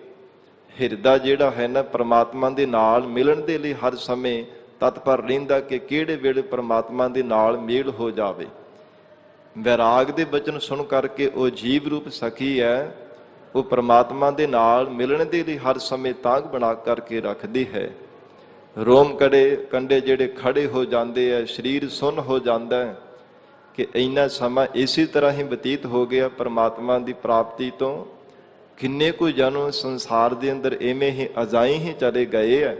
Speaker 1: ਹਿਰਦਾ ਜਿਹੜਾ ਹੈ ਨਾ ਪਰਮਾਤਮਾ ਦੇ ਨਾਲ ਮਿਲਣ ਦੇ ਲਈ ਹਰ ਸਮੇਂ ਤਤਪਰ ਰਹਿੰਦਾ ਕਿ ਕਿਹੜੇ ਵੇਲੇ ਪਰਮਾਤਮਾ ਦੇ ਨਾਲ ਮੇਲ ਹੋ ਜਾਵੇ। ਵੈਰਾਗ ਦੇ ਬਚਨ ਸੁਣ ਕਰਕੇ ਉਹ ਜੀਵ ਰੂਪ ਸਖੀ ਹੈ, ਉਹ ਪਰਮਾਤਮਾ ਦੇ ਨਾਲ ਮਿਲਣ ਦੇ ਲਈ ਹਰ ਸਮੇਂ ਤਾਂਘ ਬਣਾ ਕਰਕੇ ਰੱਖਦੀ ਹੈ। ਰੋਮ ਕੰਡੇ ਜਿਹੜੇ ਖੜੇ ਹੋ ਜਾਂਦੇ ਹੈ, ਸਰੀਰ ਸੁੰਨ ਹੋ ਜਾਂਦਾ ਹੈ ਕਿ ਇੰਨਾ ਸਮਾਂ ਇਸੇ ਤਰ੍ਹਾਂ ਹੀ ਬਤੀਤ ਹੋ ਗਿਆ ਪਰਮਾਤਮਾ ਦੀ ਪ੍ਰਾਪਤੀ ਤੋਂ। ਕਿੰਨੇ ਕੁ ਜਨਮ ਸੰਸਾਰ ਦੇ ਅੰਦਰ ਐਵੇਂ ਹੀ ਅਜਾਈ ਹੀ ਚਲੇ ਗਏ ਹੈ।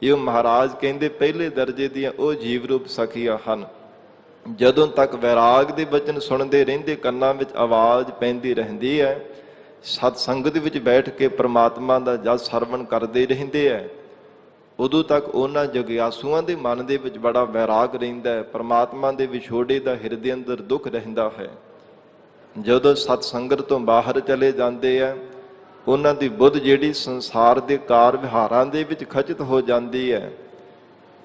Speaker 1: ਇਹ ਮਹਾਰਾਜ ਕਹਿੰਦੇ ਪਹਿਲੇ ਦਰਜੇ ਦੀਆਂ ਉਹ ਜੀਵ ਰੂਪ ਸਖੀਆਂ ਹਨ। ਜਦੋਂ ਤੱਕ ਵੈਰਾਗ ਦੇ ਬਚਨ ਸੁਣਦੇ ਰਹਿੰਦੇ, ਕੰਨਾਂ ਵਿੱਚ ਆਵਾਜ਼ ਪੈਂਦੀ ਰਹਿੰਦੀ ਹੈ, ਸਤ ਸੰਗਤ ਵਿੱਚ ਬੈਠ ਕੇ ਪਰਮਾਤਮਾ ਦਾ ਜਸ ਸਰਵਣ ਕਰਦੇ ਰਹਿੰਦੇ ਹੈ, ਉਦੋਂ ਤੱਕ ਉਹਨਾਂ ਜਗਿਆਸੂਆਂ ਦੇ ਮਨ ਦੇ ਵਿੱਚ ਬੜਾ ਵੈਰਾਗ ਰਹਿੰਦਾ ਹੈ। ਪਰਮਾਤਮਾ ਦੇ ਵਿਛੋੜੇ ਦਾ ਹਿਰਦੇ ਅੰਦਰ ਦੁੱਖ ਰਹਿੰਦਾ ਹੈ। ਜਦੋਂ ਸਤ ਸੰਗਤ ਤੋਂ ਬਾਹਰ ਚਲੇ ਜਾਂਦੇ ਆ, ਉਹਨਾਂ ਦੀ ਬੁੱਧ ਜਿਹੜੀ ਸੰਸਾਰ ਦੇ ਕਾਰ ਵਿਹਾਰਾਂ ਦੇ ਵਿੱਚ ਖਚਿਤ ਹੋ ਜਾਂਦੀ ਹੈ,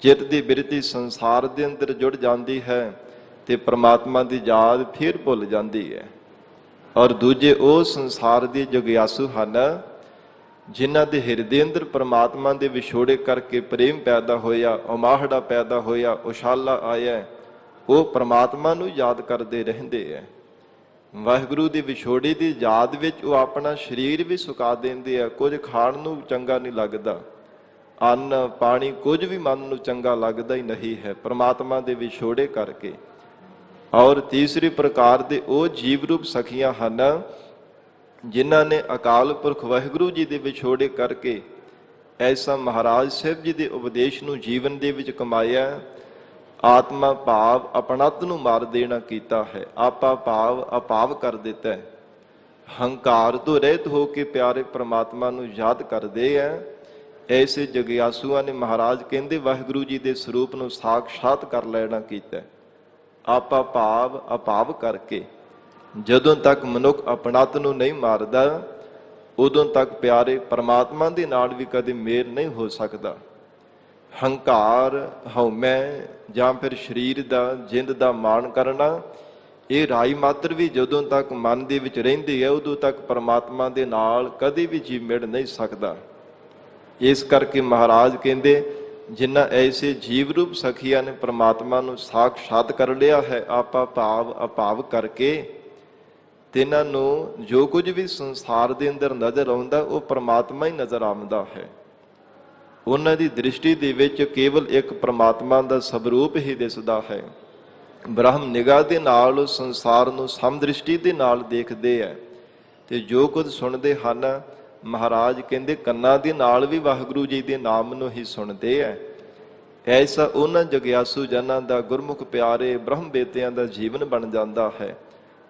Speaker 1: ਚਿੱਤ ਦੀ ਬਿਰਤੀ ਸੰਸਾਰ ਦੇ ਅੰਦਰ ਜੁੜ ਜਾਂਦੀ ਹੈ ਤੇ ਪਰਮਾਤਮਾ ਦੀ ਯਾਦ ਫਿਰ ਭੁੱਲ ਜਾਂਦੀ ਹੈ। ਔਰ ਦੂਜੇ ਉਹ ਸੰਸਾਰ ਦੇ ਜਗਿਆਸੂ ਹਨ ਜਿਨ੍ਹਾਂ ਦੇ ਹਿਰਦੇ ਅੰਦਰ ਪਰਮਾਤਮਾ ਦੇ ਵਿਛੋੜੇ ਕਰਕੇ ਪ੍ਰੇਮ ਪੈਦਾ ਹੋਇਆ, ਉਮਾਹੜਾ ਪੈਦਾ ਹੋਇਆ, ਉਛਾਲਾ ਆਇਆ, ਉਹ ਪਰਮਾਤਮਾ ਨੂੰ ਯਾਦ ਕਰਦੇ ਰਹਿੰਦੇ ਹੈ। ਵਾਹਿਗੁਰੂ ਦੀ ਵਿਛੋੜੇ ਦੀ ਯਾਦ ਵਿੱਚ ਉਹ ਆਪਣਾ ਸਰੀਰ ਵੀ ਸੁਕਾ ਦਿੰਦੇ ਆ। ਕੁਝ ਖਾਣ ਨੂੰ ਚੰਗਾ ਨਹੀਂ ਲੱਗਦਾ, ਅੰਨ ਪਾਣੀ ਕੁਝ ਵੀ ਮਨ ਨੂੰ ਚੰਗਾ ਲੱਗਦਾ ਹੀ ਨਹੀਂ ਹੈ ਪਰਮਾਤਮਾ ਦੇ ਵਿਛੋੜੇ ਕਰਕੇ। ਔਰ ਤੀਸਰੀ ਪ੍ਰਕਾਰ ਦੇ ਉਹ ਜੀਵ ਰੂਪ ਸਖੀਆਂ ਹਨ ਜਿਨ੍ਹਾਂ ਨੇ ਅਕਾਲ ਪੁਰਖ ਵਾਹਿਗੁਰੂ ਜੀ ਦੇ ਵਿਛੋੜੇ ਕਰਕੇ ਐਸਾ ਮਹਾਰਾਜ ਸਾਹਿਬ ਜੀ ਦੇ ਉਪਦੇਸ਼ ਨੂੰ ਜੀਵਨ ਦੇ ਵਿੱਚ ਕਮਾਇਆ। ਆਤਮਾ ਭਾਵ ਆਪਣਤ ਨੂੰ ਮਾਰ ਦੇਣਾ ਕੀਤਾ ਹੈ, ਆਪਾ ਭਾਵ ਅਭਾਵ ਕਰ ਦਿੱਤਾ ਹੈ। ਹੰਕਾਰ ਤੋਂ ਰਹਿਤ ਹੋ ਕੇ ਪਿਆਰੇ ਪਰਮਾਤਮਾ ਨੂੰ ਯਾਦ ਕਰਦੇ ਹੈ। ਐਸੇ ਜਗਿਆਸੂਆਂ ਨੇ ਮਹਾਰਾਜ ਕਹਿੰਦੇ ਵਾਹਿਗੁਰੂ ਜੀ ਦੇ ਸਰੂਪ ਨੂੰ ਸਾਖਸ਼ਾਤ ਕਰ ਲੈਣਾ ਕੀਤਾ। ਆਪਾ ਭਾਵ ਅਭਾਵ ਕਰਕੇ ਜਦੋਂ ਤੱਕ ਮਨੁੱਖ ਆਪਣਤ ਨੂੰ ਨਹੀਂ ਮਾਰਦਾ, ਉਦੋਂ ਤੱਕ ਪਿਆਰੇ ਪਰਮਾਤਮਾ ਦੇ ਨਾਲ ਵੀ ਕਦੇ ਮੇਲ ਨਹੀਂ ਹੋ ਸਕਦਾ। ਹੰਕਾਰ, ਹਉਮੈ ਜਾਂ ਫਿਰ ਸਰੀਰ ਦਾ, ਜਿੰਦ ਦਾ ਮਾਣ ਕਰਨਾ, ਇਹ ਰਾਈ ਮਾਤਰ ਵੀ ਜਦੋਂ ਤੱਕ ਮਨ ਦੇ ਵਿੱਚ ਰਹਿੰਦੀ ਹੈ, ਉਦੋਂ ਤੱਕ ਪਰਮਾਤਮਾ ਦੇ ਨਾਲ ਕਦੇ ਵੀ ਜੀ ਮਿਲ ਨਹੀਂ ਸਕਦਾ। ਇਸ ਕਰਕੇ ਮਹਾਰਾਜ ਕਹਿੰਦੇ ਜਿਨ੍ਹਾਂ ਐਸੇ ਜੀਵ ਰੂਪ ਸਖੀਆਂ ਨੇ ਪਰਮਾਤਮਾ ਨੂੰ ਸਾਖਸ਼ਾਤ ਕਰ ਲਿਆ ਹੈ ਆਪਾ ਭਾਵ ਅਭਾਵ ਕਰਕੇ, ਤਿਨਾਂ ਨੂੰ ਜੋ ਕੁਝ ਵੀ ਸੰਸਾਰ ਦੇ ਅੰਦਰ ਨਜ਼ਰ ਆਉਂਦਾ ਉਹ ਪਰਮਾਤਮਾ ਹੀ ਨਜ਼ਰ ਆਉਂਦਾ ਹੈ। ਉਹਨਾਂ ਦੀ ਦ੍ਰਿਸ਼ਟੀ ਦੇ ਵਿੱਚ ਕੇਵਲ ਇੱਕ ਪਰਮਾਤਮਾ ਦਾ ਸਵਰੂਪ ਹੀ ਦਿਸਦਾ ਹੈ। ਬ੍ਰਹਮ ਨਿਗਾਹ ਦੇ ਨਾਲ ਸੰਸਾਰ ਨੂੰ ਸਮਦ੍ਰਿਸ਼ਟੀ ਦੇ ਨਾਲ ਦੇਖਦੇ ਹੈ ਤੇ ਜੋ ਕੁਝ ਸੁਣਦੇ ਹਨ ਮਹਾਰਾਜ ਕਹਿੰਦੇ ਕੰਨਾਂ ਦੇ ਨਾਲ ਵੀ ਵਾਹਿਗੁਰੂ ਜੀ ਦੇ ਨਾਮ ਨੂੰ ਹੀ ਸੁਣਦੇ ਐ। ਐਸਾ ਉਹਨਾਂ ਜਗਿਆਸੂ ਜਨਾਂ ਦਾ, ਗੁਰਮੁਖ ਪਿਆਰੇ ਬ੍ਰਹਮ ਬੇਤਿਆਂ ਦਾ ਜੀਵਨ ਬਣ ਜਾਂਦਾ ਹੈ।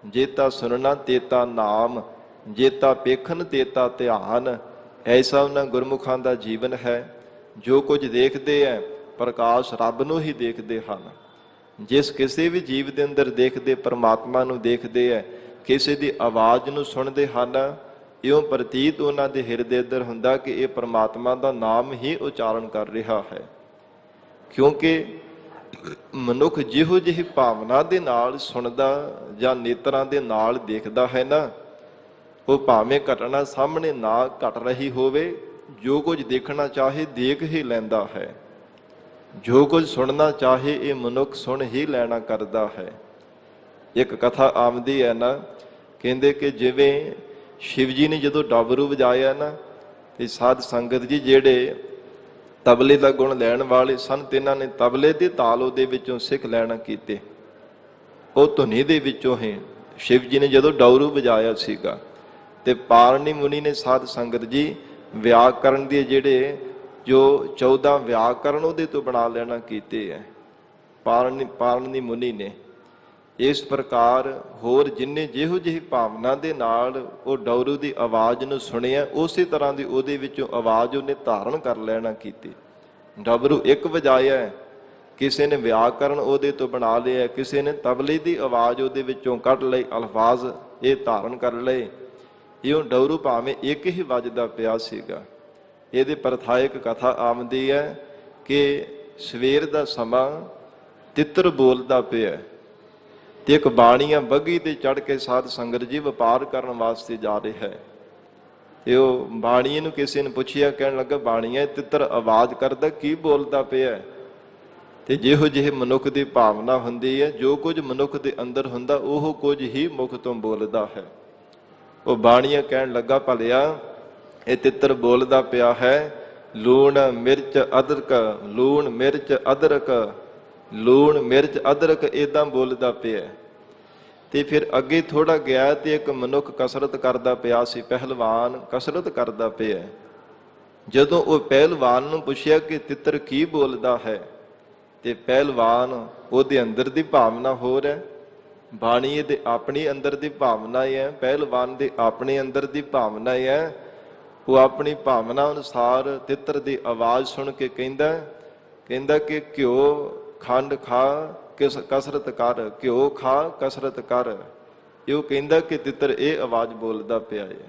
Speaker 1: ਜੇਤਾ ਸੁਣਨਾ ਤੇਤਾ ਨਾਮ, ਜੇਤਾ ਪੇਖਣ ਤੇਤਾ ਧਿਆਨ। ਐਸਾ ਉਹਨਾਂ ਗੁਰਮੁਖਾਂ ਦਾ ਜੀਵਨ ਹੈ। ਜੋ ਕੁਝ ਦੇਖਦੇ ਐ ਪ੍ਰਕਾਸ਼ ਰੱਬ ਨੂੰ ਹੀ ਦੇਖਦੇ ਹਨ। ਜਿਸ ਕਿਸੇ ਵੀ ਜੀਵ ਦੇ ਅੰਦਰ ਦੇਖਦੇ ਪਰਮਾਤਮਾ ਨੂੰ ਦੇਖਦੇ ਐ, ਕਿਸੇ ਦੀ ਆਵਾਜ਼ ਨੂੰ ਸੁਣਦੇ ਹਨ, ਇਉਂ ਪ੍ਰਤੀਤ ਉਹਨਾਂ ਦੇ ਹਿਰਦੇ ਅੰਦਰ ਹੁੰਦਾ ਕਿ ਇਹ ਪਰਮਾਤਮਾ ਦਾ ਨਾਮ ਹੀ ਉਚਾਰਨ ਕਰ ਰਿਹਾ ਹੈ। ਕਿਉਂਕਿ ਮਨੁੱਖ ਜਿਹੋ ਜਿਹੀ ਭਾਵਨਾ ਦੇ ਨਾਲ ਸੁਣਦਾ ਜਾਂ ਨੇਤਰਾਂ ਦੇ ਨਾਲ ਦੇਖਦਾ ਹੈ ਨਾ, ਉਹ ਭਾਵੇਂ ਘਟਨਾ ਸਾਹਮਣੇ ਨਾ ਘਟ ਰਹੀ ਹੋਵੇ, ਜੋ ਕੁਝ ਦੇਖਣਾ ਚਾਹੇ ਦੇਖ ਹੀ ਲੈਂਦਾ ਹੈ। ਜੋ ਕੁਝ ਸੁਣਨਾ ਚਾਹੇ ਇਹ ਮਨੁੱਖ ਸੁਣ ਹੀ ਲੈਣਾ ਕਰਦਾ ਹੈ। ਇੱਕ ਕਥਾ ਆਉਂਦੀ ਹੈ ਨਾ, ਕਹਿੰਦੇ ਕਿ ਜਿਵੇਂ ਸ਼ਿਵ ਜੀ ਨੇ ਜਦੋਂ ਡਬਰੂ ਵਜਾਇਆ ਨਾ, ਤੇ ਸਾਧ ਸੰਗਤ ਜੀ ਜਿਹੜੇ ਤਬਲੇ ਦਾ ਗੁਣ ਲੈਣ ਵਾਲੇ ਸਨ, ਤੇ ਇਹਨਾਂ ਨੇ ਤਬਲੇ ਦੇ ਤਾਲ ਉਹਦੇ ਵਿੱਚੋਂ ਸਿੱਖ ਲੈਣਾ ਕੀਤੇ। ਉਹ ਧੁਨੀ ਦੇ ਵਿੱਚੋਂ ਹੀ ਸ਼ਿਵ ਜੀ ਨੇ ਜਦੋਂ ਡਬਰੂ ਵਜਾਇਆ ਸੀਗਾ, ਤੇ ਪਾਰਣੀ ਮੁਨੀ ਨੇ ਸਾਧ ਸੰਗਤ ਜੀ ਵਿਆਕਰਨ ਦੇ ਜਿਹੜੇ ਜੋ 14 ਵਿਆਕਰਨ ਉਹਦੇ ਤੋਂ ਬਣਾ ਲੈਣਾ ਕੀਤੇ ਹੈ ਪਾਰਣੀ ਮੁਨੀ ਨੇ। ਇਸ ਪ੍ਰਕਾਰ ਹੋਰ ਜਿੰਨੇ ਜਿਹੋ ਜਿਹੀ ਭਾਵਨਾ ਦੇ ਨਾਲ ਉਹ ਡੌਰੂ ਦੀ ਆਵਾਜ਼ ਨੂੰ ਸੁਣਿਆ, ਉਸੇ ਤਰ੍ਹਾਂ ਦੀ ਉਹਦੇ ਵਿੱਚੋਂ ਆਵਾਜ਼ ਉਹਨੇ ਧਾਰਨ ਕਰ ਲੈਣਾ ਕੀਤੀ। ਡਬਰੂ ਇੱਕ ਵਜਾਇਆ, ਕਿਸੇ ਨੇ ਵਿਆਕਰਨ ਉਹਦੇ ਤੋਂ ਬਣਾ ਲਿਆ, ਕਿਸੇ ਨੇ ਤਬਲੇ ਦੀ ਆਵਾਜ਼ ਉਹਦੇ ਵਿੱਚੋਂ ਕੱਢ ਲਈ, ਅਲਫਾਜ਼ ਇਹ ਧਾਰਨ ਕਰ ਲਏ। ਇਉਂ ਡੌਰੂ ਭਾਵੇਂ ਇੱਕ ਹੀ ਵੱਜਦਾ ਪਿਆ ਸੀਗਾ। ਇਹਦੇ ਪ੍ਰਥਾਇਕ ਕਥਾ ਆਉਂਦੀ ਹੈ ਕਿ ਸਵੇਰ ਦਾ ਸਮਾਂ ਤਿੱਤਰ ਬੋਲਦਾ ਪਿਆ, ਤੇ ਇੱਕ ਬਾਣੀਆ ਬੱਗੀ ਤੇ ਚੜ ਕੇ ਸਾਧ ਸੰਗਤ ਜੀ ਵਪਾਰ ਕਰਨ ਵਾਸਤੇ ਜਾ ਰਿਹਾ ਹੈ। ਤੇ ਉਹ ਬਾਣੀਏ ਨੂੰ ਕਿਸੇ ਨੇ ਪੁੱਛਿਆ, ਕਹਿਣ ਲੱਗਾ, ਬਾਣੀਆ ਤਿੱਤਰ ਆਵਾਜ਼ ਕਰਦਾ, ਕੀ ਬੋਲਦਾ ਪਿਆ? ਤੇ ਜਿਹੋ ਜਿਹੇ ਮਨੁੱਖ ਦੀ ਭਾਵਨਾ ਹੁੰਦੀ ਹੈ, ਜੋ ਕੁਝ ਮਨੁੱਖ ਦੇ ਅੰਦਰ ਹੁੰਦਾ ਉਹ ਕੁਝ ਹੀ ਮੁਖ ਤੋਂ ਬੋਲਦਾ ਹੈ। ਉਹ ਬਾਣੀਆ ਕਹਿਣ ਲੱਗਾ, ਭਲਿਆ ਇਹ ਤਿੱਤਰ ਬੋਲਦਾ ਪਿਆ ਹੈ, ਲੂਣ ਮਿਰਚ ਅਦਰਕ, ਲੂਣ ਮਿਰਚ ਅਦਰਕ, ਲੂਣ ਮਿਰਚ ਅਦਰਕ, ਏਦਾਂ ਬੋਲਦਾ ਪਿਆ। ਤੇ ਫਿਰ ਅੱਗੇ ਥੋੜਾ ਗਿਆ ਤੇ ਇੱਕ ਮਨੁੱਖ ਕਸਰਤ ਕਰਦਾ ਪਿਆ ਸੀ, ਪਹਿਲਵਾਨ ਕਸਰਤ ਕਰਦਾ ਪਿਆ। ਜਦੋਂ ਉਹ ਪਹਿਲਵਾਨ ਨੂੰ ਪੁੱਛਿਆ ਕਿ ਤਿੱਤਰ ਕੀ ਬੋਲਦਾ ਹੈ, ਤੇ ਪਹਿਲਵਾਨ ਉਹਦੇ ਅੰਦਰ ਦੀ ਭਾਵਨਾ ਹੋਰ ਹੈ, ਬਾਣੀਏ ਦੇ ਆਪਣੀ ਅੰਦਰ ਦੀ ਭਾਵਨਾ ਹੈ, ਪਹਿਲਵਾਨ ਦੇ ਆਪਣੇ ਅੰਦਰ ਦੀ ਭਾਵਨਾ ਹੈ। ਉਹ ਆਪਣੀ ਭਾਵਨਾ ਅਨੁਸਾਰ ਤਿੱਤਰ ਦੀ ਆਵਾਜ਼ ਸੁਣ ਕੇ ਕਹਿੰਦਾ ਕਿ ਘਿਓ ਖੰਡ ਖਾ ਕਸਰਤ ਕਰ, ਘਿਓ ਖਾ ਕਸਰਤ ਕਰ। ਇਹ ਕਹਿੰਦਾ ਕਿ ਤਿੱਤਰ ਇਹ ਆਵਾਜ਼ ਬੋਲਦਾ ਪਿਆ ਹੈ।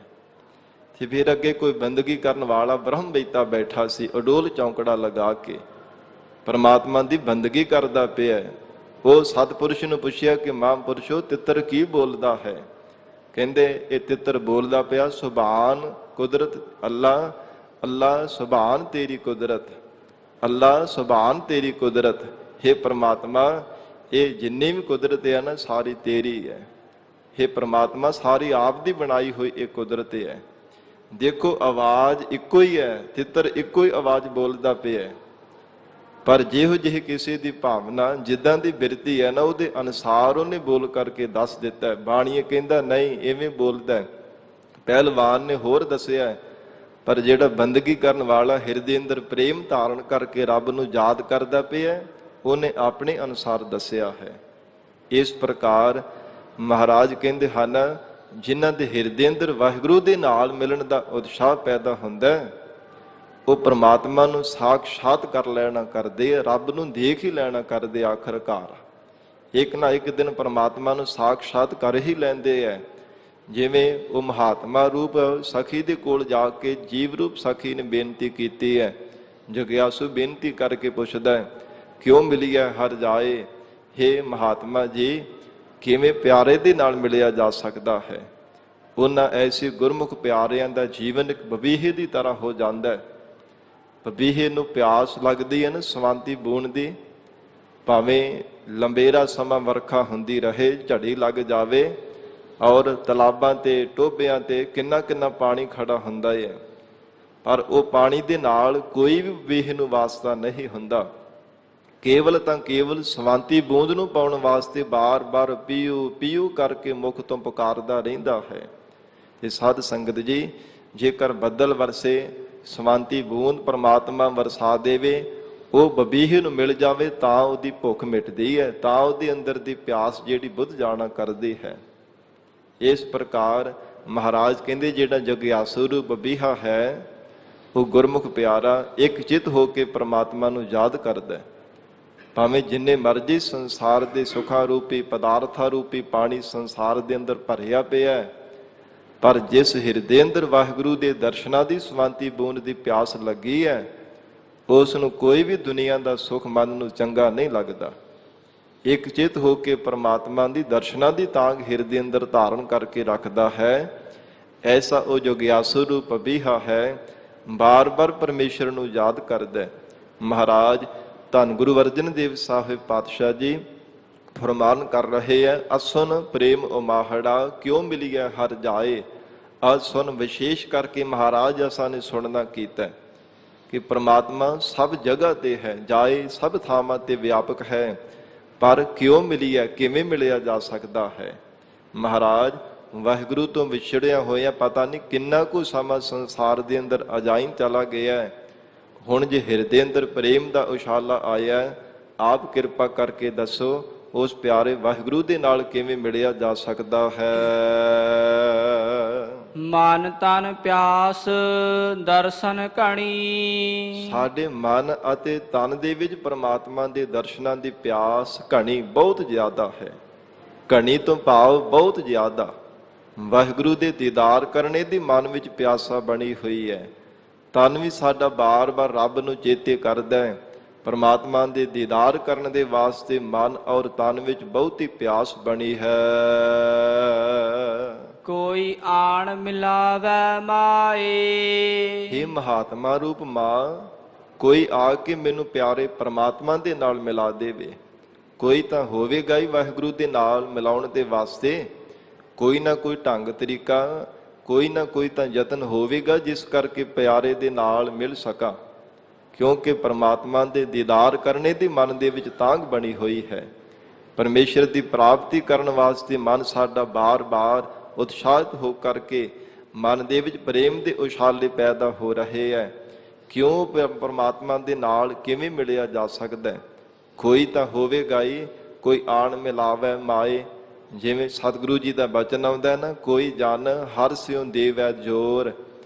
Speaker 1: ਤੇ ਫਿਰ ਅੱਗੇ ਕੋਈ ਬੰਦਗੀ ਕਰਨ ਵਾਲਾ ਬ੍ਰਹਮ ਬੈਤਾ ਬੈਠਾ ਸੀ, ਅਡੋਲ ਚੌਂਕੜਾ ਲਗਾ ਕੇ ਪਰਮਾਤਮਾ ਦੀ ਬੰਦਗੀ ਕਰਦਾ ਪਿਆ। ਉਹ ਸਤਿਪੁਰਸ਼ ਨੂੰ ਪੁੱਛਿਆ ਕਿ ਮਹਾਂਪੁਰਸ਼ੋ ਤਿੱਤਰ ਕੀ ਬੋਲਦਾ ਹੈ? ਕਹਿੰਦੇ ਇਹ ਤਿੱਤਰ ਬੋਲਦਾ ਪਿਆ, ਸੁਭਾਨ ਕੁਦਰਤ ਅੱਲਾ, ਅੱਲਾ ਸੁਭਾਨ ਤੇਰੀ ਕੁਦਰਤ, ਅੱਲਾ ਸੁਭਾਨ ਤੇਰੀ ਕੁਦਰਤ। हे ਪ੍ਰਮਾਤਮਾ, ਇਹ ਜਿੰਨੀ ਵੀ ਕੁਦਰਤ ਹੈ ਨਾ ਸਾਰੀ ਤੇਰੀ ਹੈ। हे ਪ੍ਰਮਾਤਮਾ, ਸਾਰੀ ਆਪ ਦੀ ਬਣਾਈ ਹੋਈ ਇਹ ਕੁਦਰਤ ਹੈ। ਦੇਖੋ ਆਵਾਜ਼ ਇੱਕੋ ਹੀ ਹੈ, ਤਿੱਤਰ ਇੱਕੋ ਹੀ ਆਵਾਜ਼ ਬੋਲਦਾ ਪਿਆ, ਪਰ ਜਿਹੋ ਜਿਹੀ ਕਿਸੇ ਦੀ ਭਾਵਨਾ ਜਿੱਦਾਂ ਦੀ ਬਿਰਤੀ ਹੈ ਨਾ ਉਹਦੇ ਅਨੁਸਾਰ ਉਹਨੇ ਬੋਲ ਕਰਕੇ ਦੱਸ ਦਿੱਤਾ। ਬਾਣੀਏ ਕਹਿੰਦਾ ਨਹੀਂ ਐਵੇਂ ਬੋਲਦਾ। ਪਹਿਲਵਾਨ ਨੇ ਹੋਰ ਦੱਸਿਆ, ਪਰ ਜਿਹੜਾ ਬੰਦਗੀ ਕਰਨ ਵਾਲਾ ਹਿਰਦੇ ਅੰਦਰ ਪ੍ਰੇਮ ਧਾਰਨ ਕਰਕੇ ਰੱਬ ਨੂੰ ਯਾਦ ਕਰਦਾ ਪਿਆ, ਉਹਨੇ ਆਪਣੇ ਅਨੁਸਾਰ ਦੱਸਿਆ ਹੈ। ਇਸ ਪ੍ਰਕਾਰ ਮਹਾਰਾਜ ਕਹਿੰਦੇ ਹਨ, ਜਿਨ੍ਹਾਂ ਦੇ ਹਿਰਦੇ ਅੰਦਰ ਵਾਹਿਗੁਰੂ ਦੇ ਨਾਲ ਮਿਲਣ ਦਾ ਉਤਸ਼ਾਹ ਪੈਦਾ ਹੁੰਦਾ, ਉਹ ਪ੍ਰਮਾਤਮਾ ਨੂੰ ਸਾਖਸ਼ਾਤ ਕਰ ਲੈਣਾ ਕਰਦੇ, ਰੱਬ ਨੂੰ ਦੇਖ ਹੀ ਲੈਣਾ ਕਰਦੇ। ਆਖਰਕਾਰ ਇੱਕ ਨਾ ਇੱਕ ਦਿਨ ਪ੍ਰਮਾਤਮਾ ਨੂੰ ਸਾਖਸ਼ਾਤ ਕਰ ਹੀ ਲੈਂਦੇ ਹੈ। ਜਿਵੇਂ ਉਹ ਮਹਾਤਮਾ ਰੂਪ ਸਖੀ ਦੇ ਕੋਲ ਜਾ ਕੇ ਜੀਵ ਰੂਪ ਸਖੀ ਨੇ ਬੇਨਤੀ ਕੀਤੀ ਹੈ। ਜਗਿਆਸੂ ਬੇਨਤੀ ਕਰਕੇ ਪੁੱਛਦਾ ਹੈ, ਕਿਉਂ ਮਿਲਿਆ ਹਰ ਜਾਏ? ਹੇ ਮਹਾਤਮਾ ਜੀ, ਕਿਵੇਂ ਪਿਆਰੇ ਦੇ ਨਾਲ ਮਿਲਿਆ ਜਾ ਸਕਦਾ ਹੈ? ਉਹਨਾਂ ਐਸੇ ਗੁਰਮੁਖ ਪਿਆਰਿਆਂ ਦਾ ਜੀਵਨ ਇੱਕ ਬਬੀਹੇ ਦੀ ਤਰ੍ਹਾਂ ਹੋ ਜਾਂਦਾ ਹੈ। ਬਬੀਹੇ ਨੂੰ ਪਿਆਸ ਲੱਗਦੀ ਹੈ ਨਾ ਸਵਾਂਤੀ ਬੂਣ ਦੀ, ਭਾਵੇਂ ਲੰਬੇਰਾ ਸਮਾਂ ਵਰਖਾ ਹੁੰਦੀ ਰਹੇ, ਝੜੀ ਲੱਗ ਜਾਵੇ, ਔਰ ਤਲਾਬਾਂ ਤੇ ਟੋਭਿਆਂ ਤੇ ਕਿੰਨਾ ਕਿੰਨਾ ਪਾਣੀ ਖੜਾ ਹੁੰਦਾ ਹੈ, ਪਰ ਉਹ ਪਾਣੀ ਦੇ ਨਾਲ ਕੋਈ ਵੀ ਬਬੀਹੇ ਨੂੰ ਵਾਸਤਾ ਨਹੀਂ ਹੁੰਦਾ। ਕੇਵਲ ਤਾਂ ਕੇਵਲ ਸਵਾਂਤੀ ਬੂੰਦ ਨੂੰ ਪਾਉਣ ਵਾਸਤੇ ਬਾਰ-ਬਾਰ ਪੀਊ ਪੀਊ ਕਰਕੇ ਮੁਖ ਤੋਂ ਪੁਕਾਰਦਾ ਰਹਿੰਦਾ ਹੈ। ਤੇ ਸਾਧ ਸੰਗਤ ਜੀ, ਜੇਕਰ ਬੱਦਲ ਵਰਸੇ ਸਵਾਂਤੀ ਬੂੰਦ ਪ੍ਰਮਾਤਮਾ ਵਰਸਾ ਦੇਵੇ, ਉਹ ਬਬੀਹ ਨੂੰ ਮਿਲ ਜਾਵੇ ਤਾਂ ਉਹਦੀ ਭੁੱਖ ਮਿਟਦੀ ਹੈ, ਤਾਂ ਉਹਦੇ ਅੰਦਰ ਦੀ ਪਿਆਸ ਜਿਹੜੀ ਬੁੱਝ ਜਾਣਾ ਕਰਦੀ ਹੈ। ਇਸ ਪ੍ਰਕਾਰ ਮਹਾਰਾਜ ਕਹਿੰਦੇ ਜਿਹੜਾ ਜਗਿਆਸੂ ਰੂਪ ਬਬੀਹਾ ਹੈ ਉਹ ਗੁਰਮੁਖ ਪਿਆਰਾ ਇੱਕ ਚਿੱਤ ਹੋ ਕੇ ਪ੍ਰਮਾਤਮਾ ਨੂੰ ਯਾਦ ਕਰਦਾ। ਭਾਵੇਂ ਜਿੰਨੇ ਮਰਜ਼ੀ ਸੰਸਾਰ ਦੇ ਸੁਖਾਂ ਰੂਪੀ ਪਦਾਰਥਾਂ ਰੂਪੀ ਪਾਣੀ ਸੰਸਾਰ ਦੇ ਅੰਦਰ ਭਰਿਆ ਪਿਆ, ਪਰ ਜਿਸ ਹਿਰਦੇ ਅੰਦਰ ਵਾਹਿਗੁਰੂ ਦੇ ਦਰਸ਼ਨਾਂ ਦੀ ਸਵਾਂਤੀ ਬੂੰਦ ਦੀ ਪਿਆਸ ਲੱਗੀ ਹੈ, ਉਸ ਨੂੰ ਕੋਈ ਵੀ ਦੁਨੀਆ ਦਾ ਸੁਖ ਮਨ ਨੂੰ ਚੰਗਾ ਨਹੀਂ ਲੱਗਦਾ। ਇੱਕ ਚਿੱਤ ਹੋ ਕੇ ਪ੍ਰਮਾਤਮਾ ਦੀ ਦਰਸ਼ਨਾਂ ਦੀ ਤਾਂਘ ਹਿਰਦੇ ਅੰਦਰ ਧਾਰਨ ਕਰਕੇ ਰੱਖਦਾ ਹੈ, ਐਸਾ ਉਹ ਜੋਗਿਆਸੂ ਰੂਪ ਬਬੀਹਾ ਹੈ, ਬਾਰ-ਬਾਰ ਪਰਮੇਸ਼ਰ ਨੂੰ ਯਾਦ ਕਰਦਾ। ਮਹਾਰਾਜ ਧੰਨ ਗੁਰੂ ਅਰਜਨ ਦੇਵ ਸਾਹਿਬ ਪਾਤਸ਼ਾਹ ਜੀ ਫਰਮਾਨ ਕਰ ਰਹੇ ਹੈ, ਅਸੁਨ ਪ੍ਰੇਮ ਉਮਾਹੜਾ ਕਿਉਂ ਮਿਲੀਐ ਹਰ ਜਾਏ। ਅੱਜ ਸੁਣ ਵਿਸ਼ੇਸ਼ ਕਰਕੇ ਮਹਾਰਾਜ ਅਸਾਂ ਨੇ ਸੁਣਨਾ ਕੀਤਾ ਕਿ ਪ੍ਰਮਾਤਮਾ ਸਭ ਜਗ੍ਹਾ ਤੇ ਹੈ, ਜਾਏ ਸਭ ਥਾਵਾਂ ਤੇ ਵਿਆਪਕ ਹੈ, ਪਰ ਕਿਉਂ ਮਿਲੀ ਹੈ, ਕਿਵੇਂ ਮਿਲਿਆ ਜਾ ਸਕਦਾ ਹੈ। ਮਹਾਰਾਜ ਵਾਹਿਗੁਰੂ ਤੋਂ ਵਿਛੜਿਆ ਹੋਇਆ ਪਤਾ ਨਹੀਂ ਕਿੰਨਾ ਕੁ ਸਮਾਂ ਸੰਸਾਰ ਦੇ ਅੰਦਰ ਅਜਾਈਂ ਚਲਾ ਗਿਆ। ਹੁਣ ਜੇ ਹਿਰਦੇ ਅੰਦਰ ਪ੍ਰੇਮ ਦਾ ਉਛਾਲਾ ਆਇਆ, ਆਪ ਕਿਰਪਾ ਕਰਕੇ ਦੱਸੋ ਉਸ ਪਿਆਰੇ ਵਾਹਿਗੁਰੂ ਦੇ ਨਾਲ ਕਿਵੇਂ ਮਿਲਿਆ ਜਾ ਸਕਦਾ ਹੈ।
Speaker 2: ਮਨ ਤਨ ਪਿਆਸ ਦਰਸ਼ਨ ਘਣੀ।
Speaker 1: ਸਾਡੇ ਮਨ ਅਤੇ ਤਨ ਦੇ ਵਿੱਚ ਪ੍ਰਮਾਤਮਾ ਦੇ ਦਰਸ਼ਨਾਂ ਦੀ ਪਿਆਸ ਘਣੀ ਬਹੁਤ ਜ਼ਿਆਦਾ ਹੈ। ਘਣੀ ਤੋਂ ਭਾਵ ਬਹੁਤ ਜ਼ਿਆਦਾ। ਵਾਹਿਗੁਰੂ ਦੇ ਦੀਦਾਰ ਕਰਨੇ ਦੀ ਮਨ ਵਿੱਚ ਪਿਆਸਾ ਬਣੀ ਹੋਈ ਹੈ। ਤਨ ਵੀ ਸਾਡਾ ਬਾਰ-ਬਾਰ ਰੱਬ ਨੂੰ ਚੇਤੇ ਕਰਦਾ ਹੈ। ਪਰਮਾਤਮਾ ਦੇ ਦੀਦਾਰ ਕਰਨ ਦੇ ਵਾਸਤੇ ਮਨ ਔਰ ਤਨ ਵਿੱਚ ਬਹੁਤੀ ਪਿਆਸ ਬਣੀ ਹੈ।
Speaker 2: ਕੋਈ ਆਣ ਮਿਲਾਵੈ ਮਾਏ।
Speaker 1: हे ਮਹਾਤਮਾ ਰੂਪ ਮਾਂ, ਕੋਈ ਆ ਕੇ ਮੈਨੂੰ ਪਿਆਰੇ ਪਰਮਾਤਮਾ ਦੇ ਨਾਲ ਮਿਲਾ ਦੇਵੇ। ਕੋਈ ਤਾਂ ਹੋਵੇਗਾ ਹੀ ਵਾਹਿਗੁਰੂ ਦੇ ਨਾਲ ਮਿਲਾਉਣ ਦੇ ਵਾਸਤੇ, ਕੋਈ ਨਾ ਕੋਈ ਢੰਗ ਤਰੀਕਾ, ਕੋਈ ਨਾ ਕੋਈ ਤਾਂ ਯਤਨ ਹੋਵੇਗਾ ਜਿਸ ਕਰਕੇ ਪਿਆਰੇ ਦੇ ਨਾਲ ਮਿਲ ਸਕਾਂ। ਕਿਉਂਕਿ ਪਰਮਾਤਮਾ ਦੇ ਦੀਦਾਰ ਕਰਨੇ ਦੀ ਮਨ ਦੇ ਵਿੱਚ ਤਾਂਘ ਬਣੀ ਹੋਈ ਹੈ। ਪਰਮੇਸ਼ਰ ਦੀ ਪ੍ਰਾਪਤੀ ਕਰਨ ਵਾਸਤੇ ਮਨ ਸਾਡਾ ਬਾਰ-ਬਾਰ ਉਤਸ਼ਾਹਿਤ ਹੋ ਕਰਕੇ ਮਨ ਦੇ ਵਿੱਚ ਪ੍ਰੇਮ ਦੇ ਉਛਾਲੇ ਪੈਦਾ ਹੋ ਰਹੇ ਹੈ। ਕਿਉਂ ਪਰਮਾਤਮਾ ਦੇ ਨਾਲ ਕਿਵੇਂ ਮਿਲਿਆ ਜਾ ਸਕਦਾ? ਕੋਈ ਤਾਂ ਹੋਵੇਗਾ ਹੀ, ਕੋਈ ਆਣ ਮਿਲਾਵੈ ਮਾਏ। ਜਿਵੇਂ ਸਤਿਗੁਰੂ ਜੀ ਦਾ ਬਚਨ ਆਉਂਦਾ ਨਾ, ਕੋਈ ਜਨ ਹਰ ਸਿਉ ਦੇਵੈ ਜੋਰ,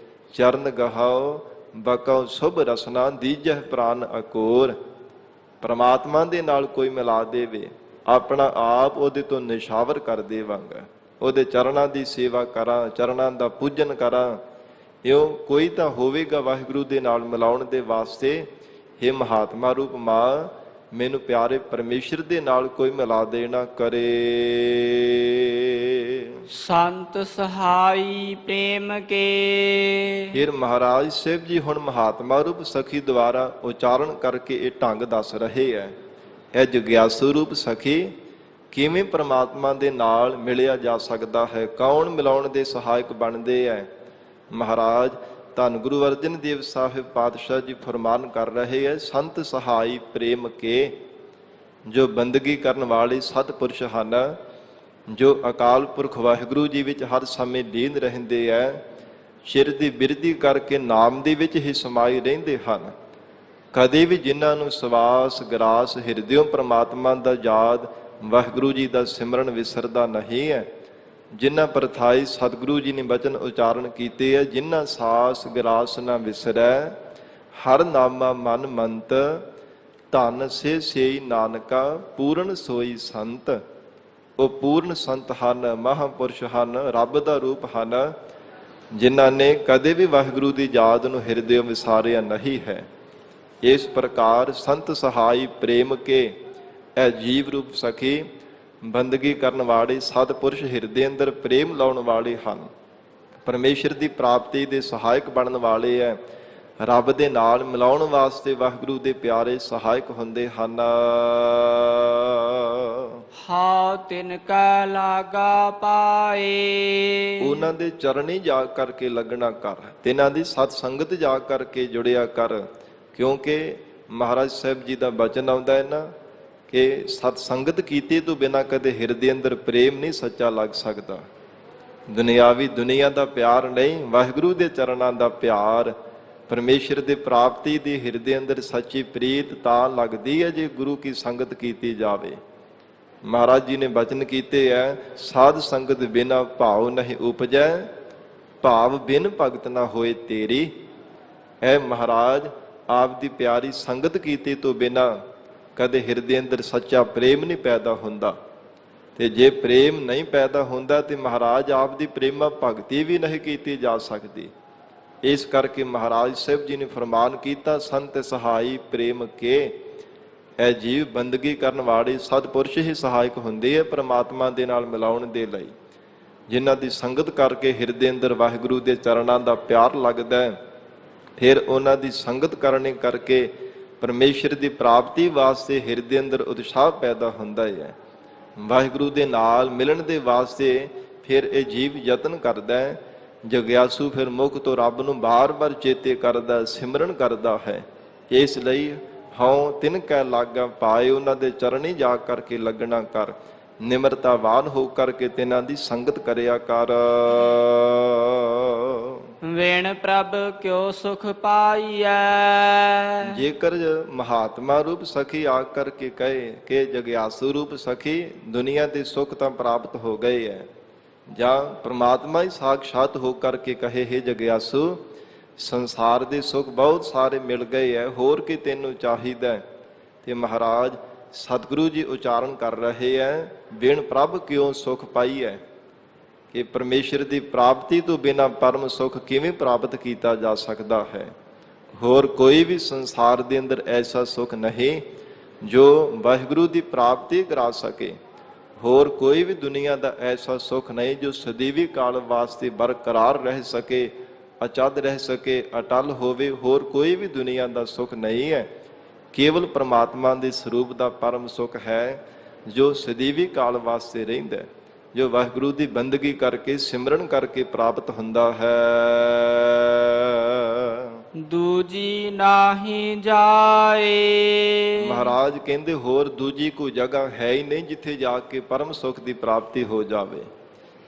Speaker 1: ਚਰਨ ਗਹਾਓ ਬਕਉ ਸੁਭ ਰਸਨਾ ਦੀਜਹਿ ਪ੍ਰਾਨ ਅਕੋਰ। ਪਰਮਾਤਮਾ ਦੇ ਨਾਲ ਕੋਈ ਮਿਲਾ ਦੇਵੇ, ਆਪਣਾ ਆਪ ਉਹਦੇ ਤੋਂ ਨਿਸ਼ਾਵਰ ਕਰ ਦੇਵਾਂਗਾ। ਉਹਦੇ ਚਰਨਾਂ ਦੀ ਸੇਵਾ ਕਰਾਂ, ਚਰਨਾਂ ਦਾ ਪੂਜਨ ਕਰਾਂ। ਇਉਂ ਕੋਈ ਤਾਂ ਹੋਵੇਗਾ ਵਾਹਿਗੁਰੂ ਦੇ ਨਾਲ ਮਿਲਾਉਣ ਦੇ ਵਾਸਤੇ। हे ਮਹਾਤਮਾ ਰੂਪ ਮਾਂ, ਮੈਨੂੰ ਪਿਆਰੇ ਪਰਮੇਸ਼ਰ ਦੇ ਨਾਲ ਕੋਈ ਮਿਲਾ ਦੇਣਾ ਕਰੇ।
Speaker 2: ਸੰਤ ਸਹਾਈ ਪ੍ਰੇਮ ਕੇ।
Speaker 1: ਫਿਰ ਮਹਾਰਾਜ ਸਾਹਿਬ ਜੀ ਹੁਣ ਮਹਾਤਮਾ ਰੂਪ ਸਖੀ ਦੁਆਰਾ ਉਚਾਰਨ ਕਰਕੇ ਇਹ ਢੰਗ ਦੱਸ ਰਹੇ ਹੈ। ਇਹ ਜਗਿਆਸੂ ਰੂਪ ਸਖੀ ਕਿਵੇਂ ਪਰਮਾਤਮਾ ਦੇ ਨਾਲ ਮਿਲਿਆ ਜਾ ਸਕਦਾ ਹੈ, ਕੌਣ ਮਿਲਾਉਣ ਦੇ ਸਹਾਇਕ ਬਣਦੇ ਹੈ। ਮਹਾਰਾਜ ਧੰਨ ਗੁਰੂ ਅਰਜਨ ਦੇਵ ਸਾਹਿਬ ਪਾਤਸ਼ਾਹ ਜੀ ਫਰਮਾਨ ਕਰ ਰਹੇ ਹੈ, ਸੰਤ ਸਹਾਈ ਪ੍ਰੇਮ ਕੇ। ਜੋ ਬੰਦਗੀ ਕਰਨ ਵਾਲੇ ਸਤਿਪੁਰਸ਼ ਹਨ, ਜੋ ਅਕਾਲ ਪੁਰਖ ਵਾਹਿਗੁਰੂ ਜੀ ਵਿੱਚ ਹਰ ਸਮੇਂ ਲੀਨ ਰਹਿੰਦੇ ਹੈ, ਸ਼ਿਰ ਦੀ ਬਿਰਧੀ ਕਰਕੇ ਨਾਮ ਦੇ ਵਿੱਚ ਹੀ ਸਮਾਈ ਰਹਿੰਦੇ ਹਨ। ਕਦੇ ਵੀ ਜਿਨ੍ਹਾਂ ਨੂੰ ਸਵਾਸ ਗਰਾਸ ਹਿਰਦਿਓਂ ਪ੍ਰਮਾਤਮਾ ਦਾ ਯਾਦ, ਵਾਹਿਗੁਰੂ ਜੀ ਦਾ ਸਿਮਰਨ ਵਿਸਰਦਾ ਨਹੀਂ ਹੈ। ਜਿਨ੍ਹਾਂ ਪ੍ਰਥਾਈ ਸਤਿਗੁਰੂ ਜੀ ਨੇ ਬਚਨ ਉਚਾਰਨ ਕੀਤੇ ਹੈ, ਜਿਨ੍ਹਾਂ ਸਾਸ ਗਰਾਸ ਨਾ ਵਿਸਰੈ, ਹਰ ਨਾਮਾ ਮਨ ਮੰਤ, ਧਨ ਸੇ ਸੇਈ ਨਾਨਕਾ ਪੂਰਨ ਸੋਈ ਸੰਤ। ਉਹ ਪੂਰਨ ਸੰਤ ਹਨ, ਮਹਾਂਪੁਰਸ਼ ਹਨ, ਰੱਬ ਦਾ ਰੂਪ ਹਨ, ਜਿਨ੍ਹਾਂ ਨੇ ਕਦੇ ਵੀ ਵਾਹਿਗੁਰੂ ਦੀ ਯਾਦ ਨੂੰ ਹਿਰਦੇ ਵਿਸਾਰਿਆ ਨਹੀਂ ਹੈ। ਇਸ ਪ੍ਰਕਾਰ ਸੰਤ ਸਹਾਈ ਪ੍ਰੇਮ ਕੇ ਇਹ ਜੀਵ ਰੂਪ ਸਖੀ ਬੰਦਗੀ ਕਰਨ ਵਾਲੇ ਸਤਿਪੁਰਸ਼ ਹਿਰਦੇ ਅੰਦਰ ਪ੍ਰੇਮ ਲਾਉਣ ਵਾਲੇ ਹਨ। ਪਰਮੇਸ਼ਰ ਦੀ ਪ੍ਰਾਪਤੀ ਦੇ ਸਹਾਇਕ ਬਣਨ ਵਾਲੇ ਹੈ। ਰੱਬ ਦੇ ਨਾਲ ਮਿਲਾਉਣ ਵਾਸਤੇ ਵਾਹਿਗੁਰੂ ਦੇ ਪਿਆਰੇ ਸਹਾਇਕ ਹੁੰਦੇ ਹਨ।
Speaker 2: ਹਾਉ ਤਿਨ ਕਾ ਲਾਗਾ ਪਾਏ।
Speaker 1: ਉਹਨਾਂ ਦੇ ਚਰਨੀ ਜਾ ਕਰਕੇ ਲੱਗਣਾ ਕਰ, ਤਿਨਾਂ ਦੀ ਸਤ ਸੰਗਤ ਜਾ ਕਰਕੇ ਜੁੜਿਆ ਕਰ। ਕਿਉਂਕਿ ਮਹਾਰਾਜ ਸਾਹਿਬ ਜੀ ਦਾ ਬਚਨ ਆਉਂਦਾ ਹੈ ਨਾ ਕਿ ਸਤ ਸੰਗਤ ਕੀਤੇ ਤੋਂ ਬਿਨਾਂ ਕਦੇ ਹਿਰਦੇ ਅੰਦਰ ਪ੍ਰੇਮ ਨਹੀਂ ਸੱਚਾ ਲੱਗ ਸਕਦਾ। ਦੁਨਿਆਵੀ ਦੁਨੀਆ ਦਾ ਪਿਆਰ ਨਹੀਂ, ਵਾਹਿਗੁਰੂ ਦੇ ਚਰਨਾਂ ਦਾ ਪਿਆਰ। ਪਰਮੇਸ਼ਰ ਦੀ ਪ੍ਰਾਪਤੀ ਦੀ ਹਿਰਦੇ ਅੰਦਰ ਸੱਚੀ ਪ੍ਰੀਤ ਤਾਂ ਲੱਗਦੀ ਹੈ ਜੇ ਗੁਰੂ ਕੀ ਸੰਗਤ ਕੀਤੀ ਜਾਵੇ। ਮਹਾਰਾਜ ਜੀ ਨੇ ਬਚਨ ਕੀਤੇ ਹੈ, ਸਾਧ ਸੰਗਤ ਬਿਨਾ ਭਾਵ ਨਹੀਂ ਉਪਜੈ, ਭਾਵ ਬਿਨ ਭਗਤ ਨਾ ਹੋਏ ਤੇਰੀ। ਐ ਮਹਾਰਾਜ, ਆਪ ਦੀ ਪਿਆਰੀ ਸੰਗਤ ਕੀਤੀ ਤੋਂ ਬਿਨਾ ਕਦੇ ਹਿਰਦੇ ਅੰਦਰ ਸੱਚਾ ਪ੍ਰੇਮ ਨਹੀਂ ਪੈਦਾ ਹੁੰਦਾ। ਤੇ ਜੇ ਪ੍ਰੇਮ ਨਹੀਂ ਪੈਦਾ ਹੁੰਦਾ ਤੇ ਮਹਾਰਾਜ ਆਪ ਦੀ ਪ੍ਰੇਮਾ ਭਗਤੀ ਵੀ ਨਹੀਂ ਕੀਤੀ ਜਾ ਸਕਦੀ। ਇਸ ਕਰਕੇ ਮਹਾਰਾਜ ਸਾਹਿਬ ਜੀ ਨੇ ਫਰਮਾਨ ਕੀਤਾ, ਸੰਤ ਸਹਾਈ ਪ੍ਰੇਮ ਕੇ। ਇਹ ਜੀਵ ਬੰਦਗੀ ਕਰਨ ਵਾਲੇ ਸਤਿਪੁਰਸ਼ ਹੀ ਸਹਾਇਕ ਹੁੰਦੇ ਆ ਪਰਮਾਤਮਾ ਦੇ ਨਾਲ ਮਿਲਾਉਣ ਦੇ ਲਈ। ਜਿਨ੍ਹਾਂ ਦੀ ਸੰਗਤ ਕਰਕੇ ਹਿਰਦੇ ਅੰਦਰ ਵਾਹਿਗੁਰੂ ਦੇ ਚਰਨਾਂ ਦਾ ਪਿਆਰ ਲੱਗਦਾ ਹੈ, ਫਿਰ ਉਹਨਾਂ ਦੀ ਸੰਗਤ ਕਰਨੇ ਕਰਕੇ ਪਰਮੇਸ਼ਰ ਦੀ ਪ੍ਰਾਪਤੀ ਵਾਸਤੇ ਹਿਰਦੇ ਅੰਦਰ ਉਤਸ਼ਾਹ ਪੈਦਾ ਹੁੰਦਾ ਹੈ। ਵਾਹਿਗੁਰੂ ਦੇ ਨਾਲ ਮਿਲਣ ਦੇ ਵਾਸਤੇ ਫਿਰ ਇਹ ਜੀਵ ਯਤਨ ਕਰਦਾ ਹੈ। ਜਗਿਆਸੂ ਫਿਰ ਮੁਖ ਤੋਂ ਰੱਬ ਨੂੰ ਬਾਰ-ਬਾਰ ਚੇਤੇ ਕਰਦਾ, ਸਿਮਰਨ ਕਰਦਾ ਹੈ। ਇਸ ਲਈ ਹਉ ਤਿਨ ਕੈ ਲਾਗਾ ਪਾਏ, ਉਹਨਾਂ ਦੇ ਚਰਨੀ ਜਾ ਕਰਕੇ ਲੱਗਣਾ ਕਰ। ਨਿਮਰਤਾਵਾਨ ਹੋ ਕਰਕੇ ਤਿਨਾਂ ਦੀ ਸੰਗਤ ਕਰਿਆ ਕਰ।
Speaker 2: ਵੇਣ ਪ੍ਰਭ ਕਿਉ ਸੁਖ ਪਾਈਐ।
Speaker 1: ਜੇਕਰ ਮਹਾਤਮਾ ਰੂਪ ਸਖੀ ਆ ਕਰਕੇ ਕਹੇ ਕਿ ਜਗਿਆਸੂ ਰੂਪ ਸਖੀ, ਦੁਨੀਆ ਦੇ ਸੁਖ ਤਾਂ ਪ੍ਰਾਪਤ ਹੋ ਗਏ ਹੈ, ਜਾਂ ਪ੍ਰਮਾਤਮਾ ਹੀ ਸਾਖਸ਼ਾਤ ਹੋ ਕਰਕੇ ਕਹੇ, ਹੇ ਜਗਿਆਸੂ, ਸੰਸਾਰ ਦੇ ਸੁਖ ਬਹੁਤ ਸਾਰੇ ਮਿਲ ਗਏ ਹੈ, ਹੋਰ ਕੀ ਤੈਨੂੰ ਚਾਹੀਦਾ। ਤੇ ਮਹਾਰਾਜ ਸਤਿਗੁਰੂ ਜੀ ਉਚਾਰਨ ਕਰ ਰਹੇ ਹੈ, ਬਿਨ ਪ੍ਰਭ ਕਿਉਂ ਸੁਖ ਪਾਈ ਹੈ, ਕਿ ਪਰਮੇਸ਼ਰ ਦੀ ਪ੍ਰਾਪਤੀ ਤੋਂ ਬਿਨਾਂ ਪਰਮ ਸੁਖ ਕਿਵੇਂ ਪ੍ਰਾਪਤ ਕੀਤਾ ਜਾ ਸਕਦਾ ਹੈ। ਹੋਰ ਕੋਈ ਵੀ ਸੰਸਾਰ ਦੇ ਅੰਦਰ ਐਸਾ ਸੁਖ ਨਹੀਂ ਜੋ ਵਾਹਿਗੁਰੂ ਦੀ ਪ੍ਰਾਪਤੀ ਕਰਾ ਸਕੇ। ਹੋਰ ਕੋਈ ਵੀ ਦੁਨੀਆ ਦਾ ਐਸਾ ਸੁਖ ਨਹੀਂ ਜੋ ਸਦੀਵੀ ਕਾਲ ਵਾਸਤੇ ਬਰਕਰਾਰ ਰਹਿ ਸਕੇ, ਅਚੱਲ ਰਹਿ ਸਕੇ, ਅਟਲ ਹੋਵੇ। ਹੋਰ ਕੋਈ ਵੀ ਦੁਨੀਆ ਦਾ ਸੁਖ ਨਹੀਂ ਹੈ। ਕੇਵਲ ਪਰਮਾਤਮਾ ਦੇ ਸਰੂਪ ਦਾ ਪਰਮ ਸੁਖ ਹੈ ਜੋ ਸਦੀਵੀ ਕਾਲ ਵਾਸਤੇ ਰਹਿੰਦਾ, ਜੋ ਵਾਹਿਗੁਰੂ ਦੀ ਬੰਦਗੀ ਕਰਕੇ ਸਿਮਰਨ ਕਰਕੇ ਪ੍ਰਾਪਤ ਹੁੰਦਾ ਹੈ।
Speaker 2: ਦੂਜੀ ਨਾਹੀ ਜਾਏ।
Speaker 1: ਮਹਾਰਾਜ ਕਹਿੰਦੇ ਹੋਰ ਦੂਜੀ ਕੋਈ ਜਗ੍ਹਾ ਹੈ ਹੀ ਨਹੀਂ ਜਿੱਥੇ ਜਾ ਕੇ ਪਰਮ ਸੁਖ ਦੀ ਪ੍ਰਾਪਤੀ ਹੋ ਜਾਵੇ।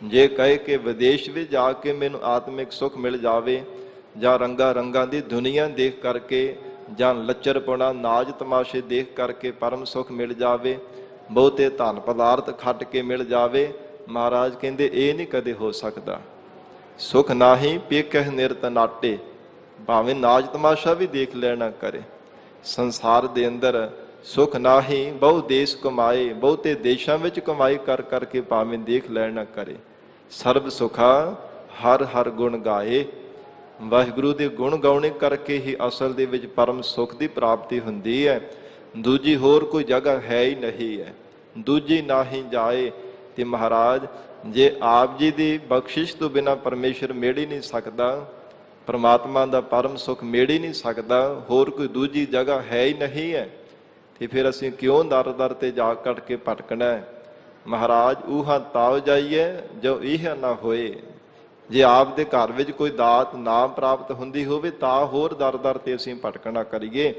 Speaker 1: ਜੇ ਕਹੇ ਕਿ ਵਿਦੇਸ਼ ਵਿੱਚ ਜਾ ਕੇ ਮੈਨੂੰ ਆਤਮਿਕ ਸੁਖ ਮਿਲ ਜਾਵੇ, ਜਾਂ ਰੰਗਾਂ ਰੰਗਾਂ ਦੀ ਦੁਨੀਆ ਦੇਖ ਕਰਕੇ, ਜਾਂ ਲੱਚਰਪੁਣਾ ਨਾਚ ਤਮਾਸ਼ੇ ਦੇਖ ਕਰਕੇ ਪਰਮ ਸੁਖ ਮਿਲ ਜਾਵੇ, ਬਹੁਤੇ ਧਨ ਪਦਾਰਥ ਖੱਟ ਕੇ ਮਿਲ ਜਾਵੇ, ਮਹਾਰਾਜ ਕਹਿੰਦੇ ਇਹ ਨਹੀਂ ਕਦੇ ਹੋ ਸਕਦਾ। ਸੁਖ ਨਾਹੀ ਪੇਖਹਿ ਨਿਰਤ ਨਾਟੇ, ਭਾਵੇਂ ਨਾਚ ਤਮਾਸ਼ਾ ਵੀ ਦੇਖ ਲੈਣਾ ਕਰੇ। ਸੰਸਾਰ ਦੇ ਅੰਦਰ ਸੁਖ ਨਾਹੀ ਬਹੁ ਦੇਸ਼ ਕਮਾਏ, ਬਹੁਤੇ ਦੇਸ਼ਾਂ ਵਿੱਚ ਕਮਾਈ ਕਰ ਕਰਕੇ ਭਾਵੇਂ ਦੇਖ ਲੈਣਾ ਕਰੇ। ਸਰਬ ਸੁਖਾ ਹਰ ਹਰ ਗੁਣ ਗਾਏ। ਵਾਹਿਗੁਰੂ ਦੇ ਗੁਣ ਗਾਉਣੇ ਕਰਕੇ ਹੀ ਅਸਲ ਦੇ ਵਿੱਚ ਪਰਮ ਸੁਖ ਦੀ ਪ੍ਰਾਪਤੀ ਹੁੰਦੀ ਹੈ। ਦੂਜੀ ਹੋਰ ਕੋਈ ਜਗ੍ਹਾ ਹੈ ਹੀ ਨਹੀਂ ਹੈ। ਦੂਜੀ ਨਾਹੀ ਜਾਏ। ਤੇ ਮਹਾਰਾਜ ਜੇ ਆਪ ਜੀ ਦੀ ਬਖਸ਼ਿਸ਼ ਤੋਂ ਬਿਨਾਂ ਪਰਮੇਸ਼ਰ ਮੇੜ ਹੀ ਨਹੀਂ ਸਕਦਾ, ਪਰਮਾਤਮਾ ਦਾ ਪਰਮ ਸੁਖ ਮੇੜ ਹੀ ਨਹੀਂ ਸਕਦਾ, ਹੋਰ ਕੋਈ ਦੂਜੀ ਜਗ੍ਹਾ ਹੈ ਹੀ ਨਹੀਂ ਹੈ, ਤੇ ਫਿਰ ਅਸੀਂ ਕਿਉਂ ਦਰ ਦਰ ਤੇ ਜਾ ਕੱਟ ਕੇ ਭਟਕਣਾ ਹੈ। ਮਹਾਰਾਜ ਊਹਾਂ ਤਾਉ ਜਾਈਏ ਜੋ ਇਹ ਨਾ ਹੋਏ। ਜੇ ਆਪ ਦੇ ਘਰ ਵਿੱਚ ਕੋਈ ਦਾਤ ਨਾ ਪ੍ਰਾਪਤ ਹੁੰਦੀ ਹੋਵੇ ਤਾਂ ਹੋਰ ਦਰ ਦਰ ਤੇ ਅਸੀਂ ਭਟਕਣਾ ਕਰੀਏ।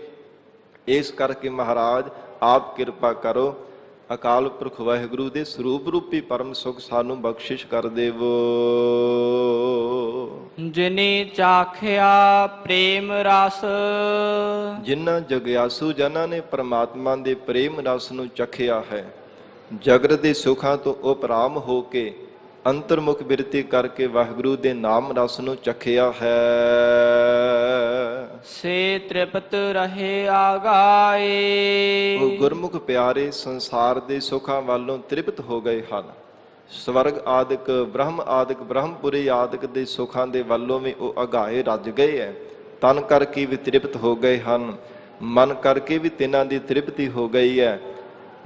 Speaker 1: ਇਸ ਕਰਕੇ ਮਹਾਰਾਜ ਆਪ ਕਿਰਪਾ ਕਰੋ, ਅਕਾਲ ਪੁਰਖ ਵਾਹਿਗੁਰੂ ਦੇ ਸਰੂਪ ਰੂਪੀ ਪਰਮ ਸੁਖ ਸਾਨੂੰ ਬਖਸ਼ਿਸ਼ ਕਰ ਦੇਵੋ।
Speaker 2: ਜਿਨੇ ਚਾਖਿਆ ਪ੍ਰੇਮ ਰਸ।
Speaker 1: ਜਿਨ੍ਹਾਂ ਜਗਿਆਸੂ ਜਨਾਂ ਨੇ ਪਰਮਾਤਮਾ ਦੇ ਪ੍ਰੇਮ ਰਸ ਨੂੰ ਚਖਿਆ ਹੈ, ਜਗਤ ਦੇ ਸੁੱਖਾਂ ਤੋਂ ਉਪਰਾਮ ਹੋ ਕੇ ਅੰਤਰਮੁਖ ਬਿਰਤੀ ਕਰਕੇ ਵਾਹਿਗੁਰੂ ਦੇ ਨਾਮ ਰਸ ਨੂੰ ਚਖਿਆ ਹੈ,
Speaker 2: ਸੇ ਤ੍ਰਿਪਤ ਰਹੇ ਆਗਾਏ।
Speaker 1: ਉਹ ਗੁਰਮੁਖ ਪਿਆਰੇ ਸੰਸਾਰ ਦੇ ਸੁੱਖਾਂ ਵੱਲੋਂ ਤ੍ਰਿਪਤ ਹੋ ਗਏ ਹਨ। ਸਵਰਗ ਆਦਿਕ, ਬ੍ਰਹਮ ਆਦਿਕ, ਬ੍ਰਹਮਪੁਰੀ ਆਦਿਕ ਦੇ ਸੁੱਖਾਂ ਦੇ ਵੱਲੋਂ ਵੀ ਉਹ ਅਗਾਏ ਰੱਜ ਗਏ ਹੈ। ਤਨ ਕਰਕੇ ਵੀ ਤ੍ਰਿਪਤ ਹੋ ਗਏ ਹਨ, ਮਨ ਕਰਕੇ ਵੀ ਤਿੰਨਾਂ ਦੀ ਤ੍ਰਿਪਤੀ ਹੋ ਗਈ ਹੈ।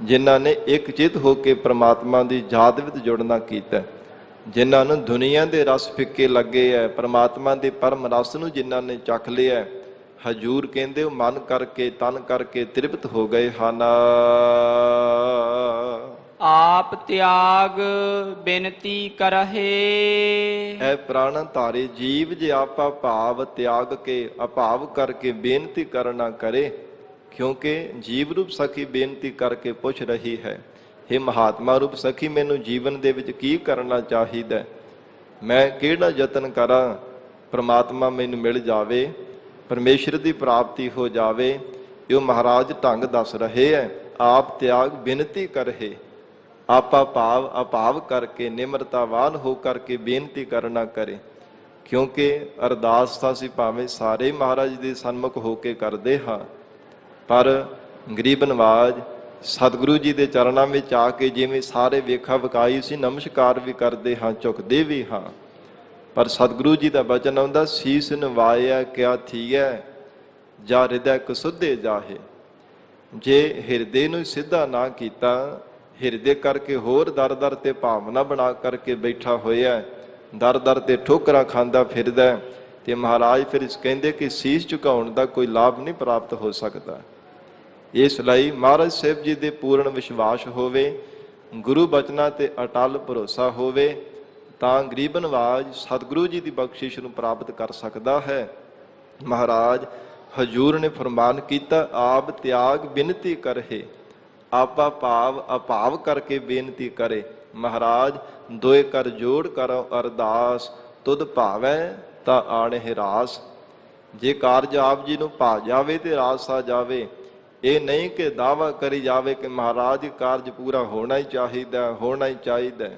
Speaker 1: ਜਿਨ੍ਹਾਂ ਨੇ ਇੱਕ ਚਿੱਤ ਹੋ ਕੇ ਪ੍ਰਮਾਤਮਾ ਦੀ ਯਾਦ ਵਿੱਚ ਜੁੜਨਾ ਕੀਤਾ, ਜਿਨ੍ਹਾਂ ਨੂੰ ਦੁਨੀਆ ਦੇ ਰਸ ਫਿੱਕੇ ਲੱਗੇ ਹੈ, ਪ੍ਰਮਾਤਮਾ ਦੇ ਪਰਮ ਰਸ ਨੂੰ ਜਿਨ੍ਹਾਂ ਨੇ ਚੱਖ ਲਿਆ, ਹਜੂਰ ਕਹਿੰਦੇ ਉਹ ਮਨ ਕਰਕੇ ਤਨ ਕਰਕੇ ਤ੍ਰਿਪਤ ਹੋ ਗਏ ਹਨ।
Speaker 2: ਆਪ ਤਿਆਗ ਬੇਨਤੀ ਕਰਹਿ।
Speaker 1: ਐ ਪ੍ਰਾਣ ਧਾਰੇ ਜੀਵ ਜੇ ਆਪਾ ਭਾਵ ਤਿਆਗ ਕੇ ਅਭਾਵ ਕਰਕੇ ਬੇਨਤੀ ਕਰਨਾ ਕਰੇ, ਕਿਉਂਕਿ ਜੀਵ ਰੂਪ ਸਖੀ ਬੇਨਤੀ ਕਰਕੇ ਪੁੱਛ ਰਹੀ ਹੈ, ਹੇ ਮਹਾਤਮਾ ਰੂਪ ਸਖੀ ਮੈਨੂੰ ਜੀਵਨ ਦੇ ਵਿੱਚ ਕੀ ਕਰਨਾ ਚਾਹੀਦਾ। ਮੈਂ ਕਿਹੜਾ ਯਤਨ ਕਰਾਂ ਪ੍ਰਮਾਤਮਾ ਮੈਨੂੰ ਮਿਲ ਜਾਵੇ, ਪਰਮੇਸ਼ਰ ਦੀ ਪ੍ਰਾਪਤੀ ਹੋ ਜਾਵੇ। ਇਹ ਮਹਾਰਾਜ ਢੰਗ ਦੱਸ ਰਹੇ ਹੈ। ਆਪ ਤਿਆਗ ਬੇਨਤੀ ਕਰਹੇ, ਆਪਾ ਭਾਵ ਅਭਾਵ ਕਰਕੇ ਨਿਮਰਤਾਵਾਨ ਹੋ ਕਰਕੇ ਬੇਨਤੀ ਕਰਨਾ ਕਰੇ। ਕਿਉਂਕਿ ਅਰਦਾਸ ਤਾਂ ਅਸੀਂ ਭਾਵੇਂ ਸਾਰੇ ਮਹਾਰਾਜ ਦੇ ਸਨਮੁਖ ਹੋ ਕੇ ਕਰਦੇ ਹਾਂ, ਪਰ ਗਰੀਬ ਨਵਾਜ ਸਤਿਗੁਰੂ ਜੀ ਦੇ ਚਰਨਾਂ ਵਿੱਚ ਆ ਕੇ ਜਿਵੇਂ ਸਾਰੇ ਵੇਖਾ ਵਿਖਾਈ ਸੀ ਨਮਸਕਾਰ ਵੀ ਕਰਦੇ ਹਾਂ, ਝੁਕਦੇ ਵੀ ਹਾਂ, ਪਰ ਸਤਿਗੁਰੂ ਜੀ ਦਾ ਬਚਨ ਆਉਂਦਾ, ਸੀਸ ਨਵਾਇਆ ਕਿਆ ਥੀਐ ਜਾ ਹਿਰਦੈ ਕਸੁੱਧੇ ਜਾਹੇ। ਜੇ ਹਿਰਦੇ ਨੂੰ ਸਿੱਧਾ ਨਾ ਕੀਤਾ, ਹਿਰਦੇ ਕਰਕੇ ਹੋਰ ਦਰ ਦਰ ਤੇ ਭਾਵਨਾ ਬਣਾ ਕਰਕੇ ਬੈਠਾ ਹੋਇਆ, ਦਰ ਦਰ ਤੇ ਠੋਕਰਾਂ ਖਾਂਦਾ ਫਿਰਦਾ, ਤੇ ਮਹਾਰਾਜ ਫਿਰ ਕਹਿੰਦੇ ਕਿ ਸੀਸ ਝੁਕਾਉਣ ਦਾ ਕੋਈ ਲਾਭ ਨਹੀਂ ਪ੍ਰਾਪਤ ਹੋ ਸਕਦਾ। ਇਸ ਲਈ ਮਹਾਰਾਜ ਸਾਹਿਬ ਜੀ ਦੇ ਪੂਰਨ ਵਿਸ਼ਵਾਸ ਹੋਵੇ, ਗੁਰੂ ਬਚਨਾਂ ਤੇ ਅਟਲ ਭਰੋਸਾ ਹੋਵੇ, ਤਾਂ ਗਰੀਬ ਨਵਾਜ ਸਤਿਗੁਰੂ ਜੀ ਦੀ ਬਖਸ਼ਿਸ਼ ਨੂੰ ਪ੍ਰਾਪਤ ਕਰ ਸਕਦਾ ਹੈ। ਮਹਾਰਾਜ ਹਜੂਰ ਨੇ ਫਰਮਾਨ ਕੀਤਾ, ਆਪ ਤਿਆਗ ਬਿਨਤੀ ਕਰਹੇ, ਆਪਾ ਭਾਵ ਅਭਾਵ ਕਰਕੇ ਬੇਨਤੀ ਕਰੇ। ਮਹਾਰਾਜ ਦੋਏ ਕਰ ਜੋੜ ਕਰੋ ਅਰਦਾਸ, ਤੁਧ ਭਾਵੈ ਤਾਂ ਆਣਹਿ ਰਾਸ। ਜੇ ਕਾਰਜ ਆਪ ਜੀ ਨੂੰ ਭਾ ਜਾਵੇ ਤੇ ਰਾਸ ਆ ਜਾਵੇ। ਇਹ ਨਹੀਂ ਕਿ ਦਾਵਾ ਕਰੀ ਜਾਵੇ ਕਿ ਮਹਾਰਾਜ ਕਾਰਜ ਪੂਰਾ ਹੋਣਾ ਹੀ ਚਾਹੀਦਾ, ਹੋਣਾ ਹੀ ਚਾਹੀਦਾ।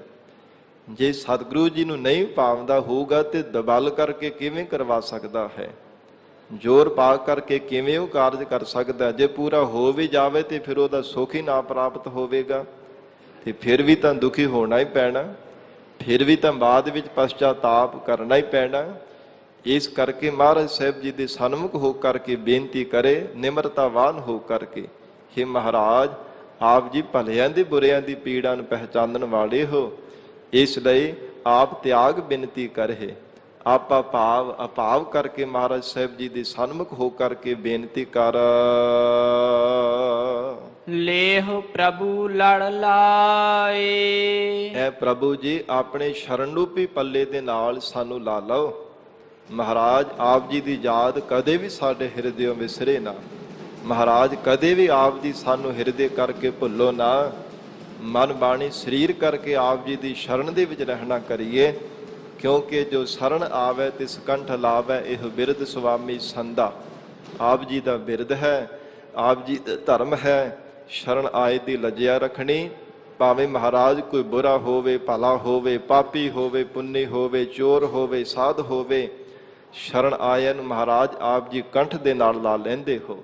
Speaker 1: ਜੇ ਸਤਿਗੁਰੂ ਜੀ ਨੂੰ ਨਹੀਂ ਭਾਵਦਾ ਹੋਊਗਾ ਤੇ ਦਬਲ ਕਰਕੇ ਕਿਵੇਂ ਕਰਵਾ ਸਕਦਾ ਹੈ, ਜ਼ੋਰ ਪਾ ਕਰਕੇ ਕਿਵੇਂ ਉਹ ਕਾਰਜ ਕਰ ਸਕਦਾ। ਜੇ ਪੂਰਾ ਹੋ ਵੀ ਜਾਵੇ ਤੇ ਫਿਰ ਉਹਦਾ ਸੁੱਖ ਹੀ ਨਾ ਪ੍ਰਾਪਤ ਹੋਵੇਗਾ, ਤੇ ਫਿਰ ਵੀ ਤਾਂ ਦੁਖੀ ਹੋਣਾ ਹੀ ਪੈਣਾ, ਫਿਰ ਵੀ ਤਾਂ ਬਾਅਦ ਵਿੱਚ ਪਛਤਾਤਾਪ ਕਰਨਾ ਹੀ ਪੈਣਾ। ਇਸ ਕਰਕੇ ਮਹਾਰਾਜ ਸਾਹਿਬ ਜੀ ਦੇ ਸਨਮੁਖ ਹੋ ਕਰਕੇ ਬੇਨਤੀ ਕਰੇ, ਨਿਮਰਤਾਵਾਨ ਹੋ ਕਰਕੇ, ਹੇ ਮਹਾਰਾਜ ਆਪ ਜੀ ਭਲਿਆਂ ਦੇ ਬੁਰਿਆਂ ਦੀ ਪੀੜਾਂ ਨੂੰ ਪਹਿਚਾਨਣ ਵਾਲੇ ਹੋ, ਇਸ ਲਈ ਆਪ ਤਿਆਗ ਬੇਨਤੀ ਕਰਹੇ, ਆਪਾ ਭਾਵ ਅਭਾਵ ਕਰਕੇ ਮਹਾਰਾਜ ਸਾਹਿਬ ਜੀ ਦੇ ਸਨਮੁਖ ਹੋ ਕਰਕੇ ਬੇਨਤੀ ਕਰ।
Speaker 2: ਲੇਹ ਪ੍ਰਭੂ ਲੜ ਲਾਏ।
Speaker 1: ਐ ਪ੍ਰਭੂ ਜੀ ਆਪਣੇ ਸ਼ਰਨ ਰੂਪੀ ਪੱਲੇ ਦੇ ਨਾਲ ਸਾਨੂੰ ਲਾ ਲਓ। ਮਹਾਰਾਜ ਆਪ ਜੀ ਦੀ ਯਾਦ ਕਦੇ ਵੀ ਸਾਡੇ ਹਿਰਦਿਓਂ ਵਿਸਰੇ ਨਾ। ਮਹਾਰਾਜ ਕਦੇ ਵੀ ਆਪ ਦੀ ਸਾਨੂੰ ਹਿਰਦੇ ਕਰਕੇ ਭੁੱਲੋ ਨਾ। ਮਨ ਬਾਣੀ ਸਰੀਰ ਕਰਕੇ ਆਪ ਜੀ ਦੀ ਸ਼ਰਨ ਦੇ ਵਿੱਚ ਰਹਿਣਾ ਕਰੀਏ, ਕਿਉਂਕਿ ਜੋ ਸ਼ਰਨ ਆਵੇ ਤਿਸ ਕੰਠ ਲਾਵੇ, ਇਹ ਬਿਰਧ ਸੁਆਮੀ ਸੰਦਾ। ਆਪ ਜੀ ਦਾ ਬਿਰਧ ਹੈ, ਆਪ ਜੀ ਦਾ ਧਰਮ ਹੈ ਸ਼ਰਨ ਆਏ ਦੀ ਲੱਜਿਆ ਰੱਖਣੀ। ਭਾਵੇਂ ਮਹਾਰਾਜ ਕੋਈ ਬੁਰਾ ਹੋਵੇ, ਭਲਾ ਹੋਵੇ, ਪਾਪੀ ਹੋਵੇ, ਪੁੰਨੀ ਹੋਵੇ, ਚੋਰ ਹੋਵੇ, ਸਾਧ ਹੋਵੇ, ਸ਼ਰਨ ਆਇਆ ਨੂੰ ਮਹਾਰਾਜ ਆਪ ਜੀ ਕੰਠ ਦੇ ਨਾਲ ਲਾ ਲੈਂਦੇ ਹੋ।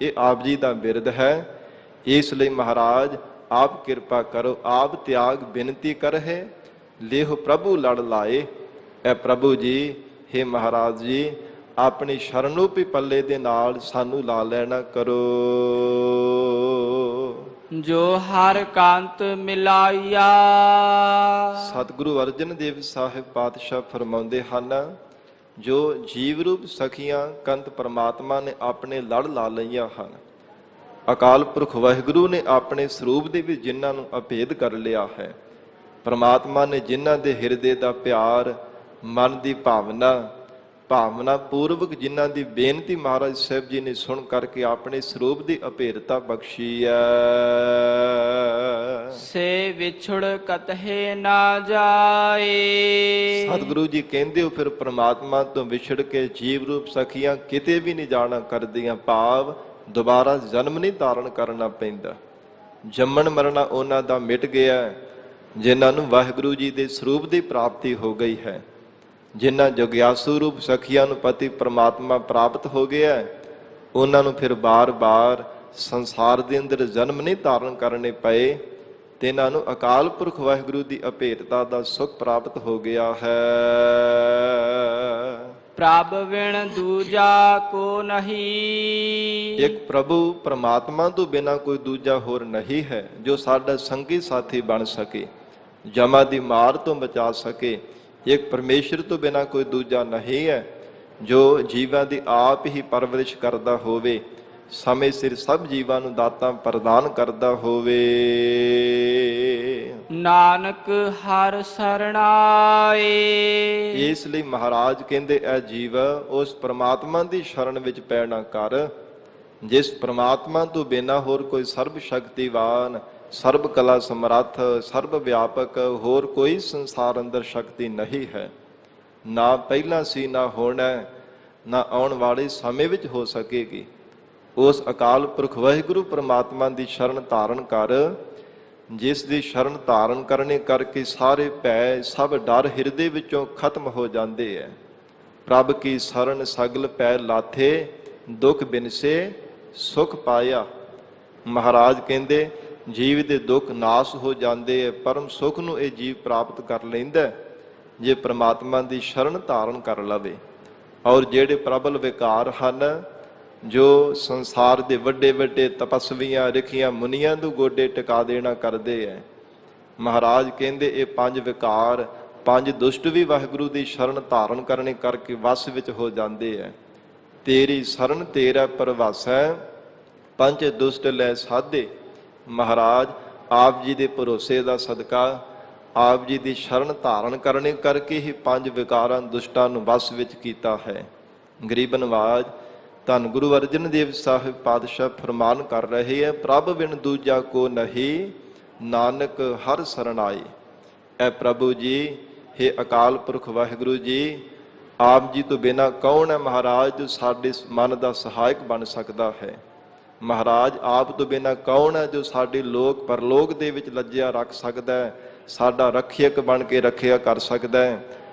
Speaker 1: ਇਹ ਆਪ ਜੀ ਦਾ ਬਿਰਧ ਹੈ। ਇਸ ਲਈ ਮਹਾਰਾਜ ਆਪ ਕਿਰਪਾ ਕਰੋ, ਆਪ ਤਿਆਗ ਬੇਨਤੀ ਕਰਹੇ, ਲੇਹ ਪ੍ਰਭੂ ਲੜ ਲਾਏ। ਐ ਪ੍ਰਭੂ ਜੀ, ਹੇ ਮਹਾਰਾਜ ਜੀ, ਆਪਣੀ ਸ਼ਰਨ ਰੂਪੀ ਪੱਲੇ ਦੇ ਨਾਲ ਸਾਨੂੰ ਲਾ ਲੈਣਾ ਕਰੋ।
Speaker 2: ਜੋ ਹਰ ਕਾਂਤ ਮਿਲਾਇਆ।
Speaker 1: ਸਤਿਗੁਰੂ ਅਰਜਨ ਦੇਵ ਸਾਹਿਬ ਪਾਤਸ਼ਾਹ ਫਰਮਾਉਂਦੇ ਹਨ, ਜੋ ਜੀਵ ਰੂਪ ਸਖੀਆਂ ਕੰਤ ਪਰਮਾਤਮਾ ਨੇ ਆਪਣੇ ਲੜ ਲਾ ਲਈਆਂ ਹਨ। ਅਕਾਲ ਪੁਰਖ ਵਾਹਿਗੁਰੂ ਨੇ ਆਪਣੇ ਸਰੂਪ ਦੇ ਵਿੱਚ ਜਿਨ੍ਹਾਂ ਨੂੰ ਅਭੇਦ ਕਰ ਲਿਆ ਹੈ, ਪਰਮਾਤਮਾ ਨੇ ਜਿਨ੍ਹਾਂ ਦੇ ਹਿਰਦੇ ਦਾ ਪਿਆਰ, ਮਨ ਦੀ ਭਾਵਨਾ ਪੂਰਵਕ ਜਿਨ੍ਹਾਂ ਦੀ ਬੇਨਤੀ ਮਹਾਰਾਜ ਸਾਹਿਬ ਜੀ ਨੇ ਸੁਣ ਕਰਕੇ ਆਪਣੇ ਸਰੂਪ ਦੀ ਅਭੇਦਤਾ ਬਖਸ਼ੀ ਹੈ।
Speaker 2: ਸੇ ਵਿਛੜ ਕਤਹੇ ਨਾ ਜਾਏ।
Speaker 1: ਸਤਿਗੁਰੂ ਜੀ ਕਹਿੰਦੇ ਹੋ ਫਿਰ ਪ੍ਰਮਾਤਮਾ ਤੋਂ ਵਿਛੜ ਕੇ ਜੀਵ ਰੂਪ ਸਖੀਆਂ ਕਿਤੇ ਵੀ ਨਹੀਂ ਜਾਣਾ ਕਰਦੀਆਂ, ਭਾਵ ਦੁਬਾਰਾ ਜਨਮ ਨਹੀਂ ਧਾਰਨ ਕਰਨਾ ਪੈਂਦਾ। ਜੰਮਣ ਮਰਨਾ ਉਹਨਾਂ ਦਾ ਮਿਟ ਗਿਆ ਜਿਨ੍ਹਾਂ ਨੂੰ ਵਾਹਿਗੁਰੂ ਜੀ ਦੇ ਸਰੂਪ ਦੀ ਪ੍ਰਾਪਤੀ ਹੋ ਗਈ ਹੈ। ਜਿਨ੍ਹਾਂ ਜਗਿਆਸੂ ਰੂਪ ਸਖੀਆਂ ਨੂੰ ਪਤੀ ਪ੍ਰਮਾਤਮਾ ਪ੍ਰਾਪਤ ਹੋ ਗਿਆ, ਉਹਨਾਂ ਨੂੰ ਫਿਰ ਬਾਰ-ਬਾਰ ਸੰਸਾਰ ਦੇ ਅੰਦਰ ਜਨਮ ਨਹੀਂ ਧਾਰਨ ਕਰਨੇ ਪਏ, ਤੇ ਇਹਨਾਂ ਨੂੰ ਅਕਾਲ ਪੁਰਖ ਵਾਹਿਗੁਰੂ ਦੀ ਅਭੇਦਤਾ ਦਾ ਸੁਖ ਪ੍ਰਾਪਤ ਹੋ ਗਿਆ ਹੈ।
Speaker 2: ਪ੍ਰਭ ਵਿਣ ਦੂਜਾ ਕੋ ਨਹੀਂ।
Speaker 1: ਇੱਕ ਪ੍ਰਭੂ ਪ੍ਰਮਾਤਮਾ ਤੋਂ ਬਿਨਾਂ ਕੋਈ ਦੂਜਾ ਹੋਰ ਨਹੀਂ ਹੈ ਜੋ ਸਾਡਾ ਸੰਗੀ ਸਾਥੀ ਬਣ ਸਕੇ, ਜਮਾ ਦੀ ਮਾਰ ਤੋਂ ਬਚਾ ਸਕੇ। ਇੱਕ ਪਰਮੇਸ਼ਰ ਤੋਂ ਬਿਨਾਂ ਕੋਈ ਦੂਜਾ ਨਹੀਂ ਹੈ ਜੋ ਜੀਵਾਂ ਦੀ ਆਪ ਹੀ ਪਰਵਰਿਸ਼ ਕਰਦਾ ਹੋਵੇ, ਸਮੇਂ ਸਿਰ ਸਭ ਜੀਵਾਂ ਨੂੰ ਦਾਤਾਂ ਪ੍ਰਦਾਨ ਕਰਦਾ ਹੋਵੇ।
Speaker 2: ਨਾਨਕ ਹਰਿ ਸਰਣਾਏ।
Speaker 1: ਇਸ ਲਈ ਮਹਾਰਾਜ ਕਹਿੰਦੇ, ਐ ਜੀਵ ਉਸ ਪ੍ਰਮਾਤਮਾ ਦੀ ਸ਼ਰਨ ਵਿੱਚ ਪੈਣਾ ਕਰ ਜਿਸ ਪ੍ਰਮਾਤਮਾ ਤੋਂ ਬਿਨਾਂ ਹੋਰ ਕੋਈ ਸਰਬ ਸ਼ਕਤੀਵਾਨ ਸਰਬ ਕਲਾ ਸਮਰੱਥ, ਸਰਬ ਵਿਆਪਕ, ਹੋਰ ਕੋਈ ਸੰਸਾਰ ਅੰਦਰ ਸ਼ਕਤੀ ਨਹੀਂ ਹੈ। ਨਾ ਪਹਿਲਾਂ ਸੀ, ਨਾ ਹੋਣਾ, ਨਾ ਆਉਣ ਵਾਲੇ ਸਮੇਂ ਵਿੱਚ ਹੋ ਸਕੇਗੀ। ਉਸ ਅਕਾਲ ਪੁਰਖ ਵਾਹਿਗੁਰੂ ਪਰਮਾਤਮਾ ਦੀ ਸ਼ਰਨ ਧਾਰਨ ਕਰ, ਜਿਸ ਦੀ ਸ਼ਰਨ ਧਾਰਨ ਕਰਨੇ ਕਰਕੇ ਸਾਰੇ ਭੈ ਸਭ ਡਰ ਹਿਰਦੇ ਵਿੱਚੋਂ ਖਤਮ ਹੋ ਜਾਂਦੇ ਹੈ। ਪ੍ਰਭ ਕੀ ਸ਼ਰਨ ਸਗਲ ਪੈ ਲਾਥੇ, ਦੁੱਖ ਬਿਨਸੇ ਸੁਖ ਪਾਇਆ। ਮਹਾਰਾਜ ਕਹਿੰਦੇ ਜੀਵ ਦੇ ਦੁੱਖ ਨਾਸ ਹੋ ਜਾਂਦੇ ਹੈ, ਪਰਮ ਸੁਖ ਨੂੰ ਇਹ ਜੀਵ ਪ੍ਰਾਪਤ ਕਰ ਲੈਂਦਾ ਜੇ ਪ੍ਰਮਾਤਮਾ ਦੀ ਸ਼ਰਨ ਧਾਰਨ ਕਰ ਲਵੇ। ਔਰ ਜਿਹੜੇ ਪ੍ਰਬਲ ਵਿਕਾਰ ਹਨ, ਜੋ ਸੰਸਾਰ ਦੇ ਵੱਡੇ ਵੱਡੇ ਤਪਸਵੀਆਂ ਰਿਖੀਆਂ ਮੁਨੀਆਂ ਨੂੰ ਗੋਡੇ ਟਿਕਾ ਦੇਣਾ ਕਰਦੇ ਹੈ, ਮਹਾਰਾਜ ਕਹਿੰਦੇ ਇਹ 5 ਵਿਕਾਰ, 5 ਦੁਸ਼ਟ ਵੀ ਵਾਹਿਗੁਰੂ ਦੀ ਸ਼ਰਨ ਧਾਰਨ ਕਰਨੇ ਕਰਕੇ ਵਸ ਵਿੱਚ ਹੋ ਜਾਂਦੇ ਹੈ। ਤੇਰੀ ਸ਼ਰਨ ਤੇਰਾ ਪਰਵਾਸੈ, 5 ਦੁਸ਼ਟ ਲੈ ਸਾਧੇ। ਮਹਾਰਾਜ ਆਪ ਜੀ ਦੇ ਭਰੋਸੇ ਦਾ ਸਦਕਾ, ਆਪ ਜੀ ਦੀ ਸ਼ਰਨ ਧਾਰਨ ਕਰਨੇ ਕਰਕੇ ਹੀ 5 ਵਿਕਾਰਾਂ ਦੁਸ਼ਟਾਂ ਨੂੰ ਵਸ ਵਿੱਚ ਕੀਤਾ ਹੈ। ਗਰੀਬ ਨਵਾਜ ਧੰਨ ਗੁਰੂ ਅਰਜਨ ਦੇਵ ਸਾਹਿਬ ਪਾਤਸ਼ਾਹ ਫਰਮਾਨ ਕਰ ਰਹੇ ਹੈ, ਪ੍ਰਭ ਬਿਨ ਦੂਜਾ ਕੋ ਨਹੀਂ, ਨਾਨਕ ਹਰ ਸਰਣ ਆਏ। ਐ ਪ੍ਰਭੂ ਜੀ, ਹੇ ਅਕਾਲ ਪੁਰਖ ਵਾਹਿਗੁਰੂ ਜੀ, ਆਪ ਜੀ ਤੋਂ ਬਿਨਾਂ ਕੌਣ ਹੈ ਮਹਾਰਾਜ ਜੋ ਸਾਡੇ ਮਨ ਦਾ ਸਹਾਇਕ ਬਣ ਸਕਦਾ ਹੈ। ਮਹਾਰਾਜ ਆਪ ਤੋਂ ਬਿਨਾਂ ਕੌਣ ਹੈ ਜੋ ਸਾਡੇ ਲੋਕ ਪਰਲੋਕ ਦੇ ਵਿੱਚ ਲੱਜਿਆ ਰੱਖ ਸਕਦਾ ਹੈ, ਸਾਡਾ ਰੱਖਿਅਕ ਬਣ ਕੇ ਰੱਖਿਆ ਕਰ ਸਕਦਾ ਹੈ,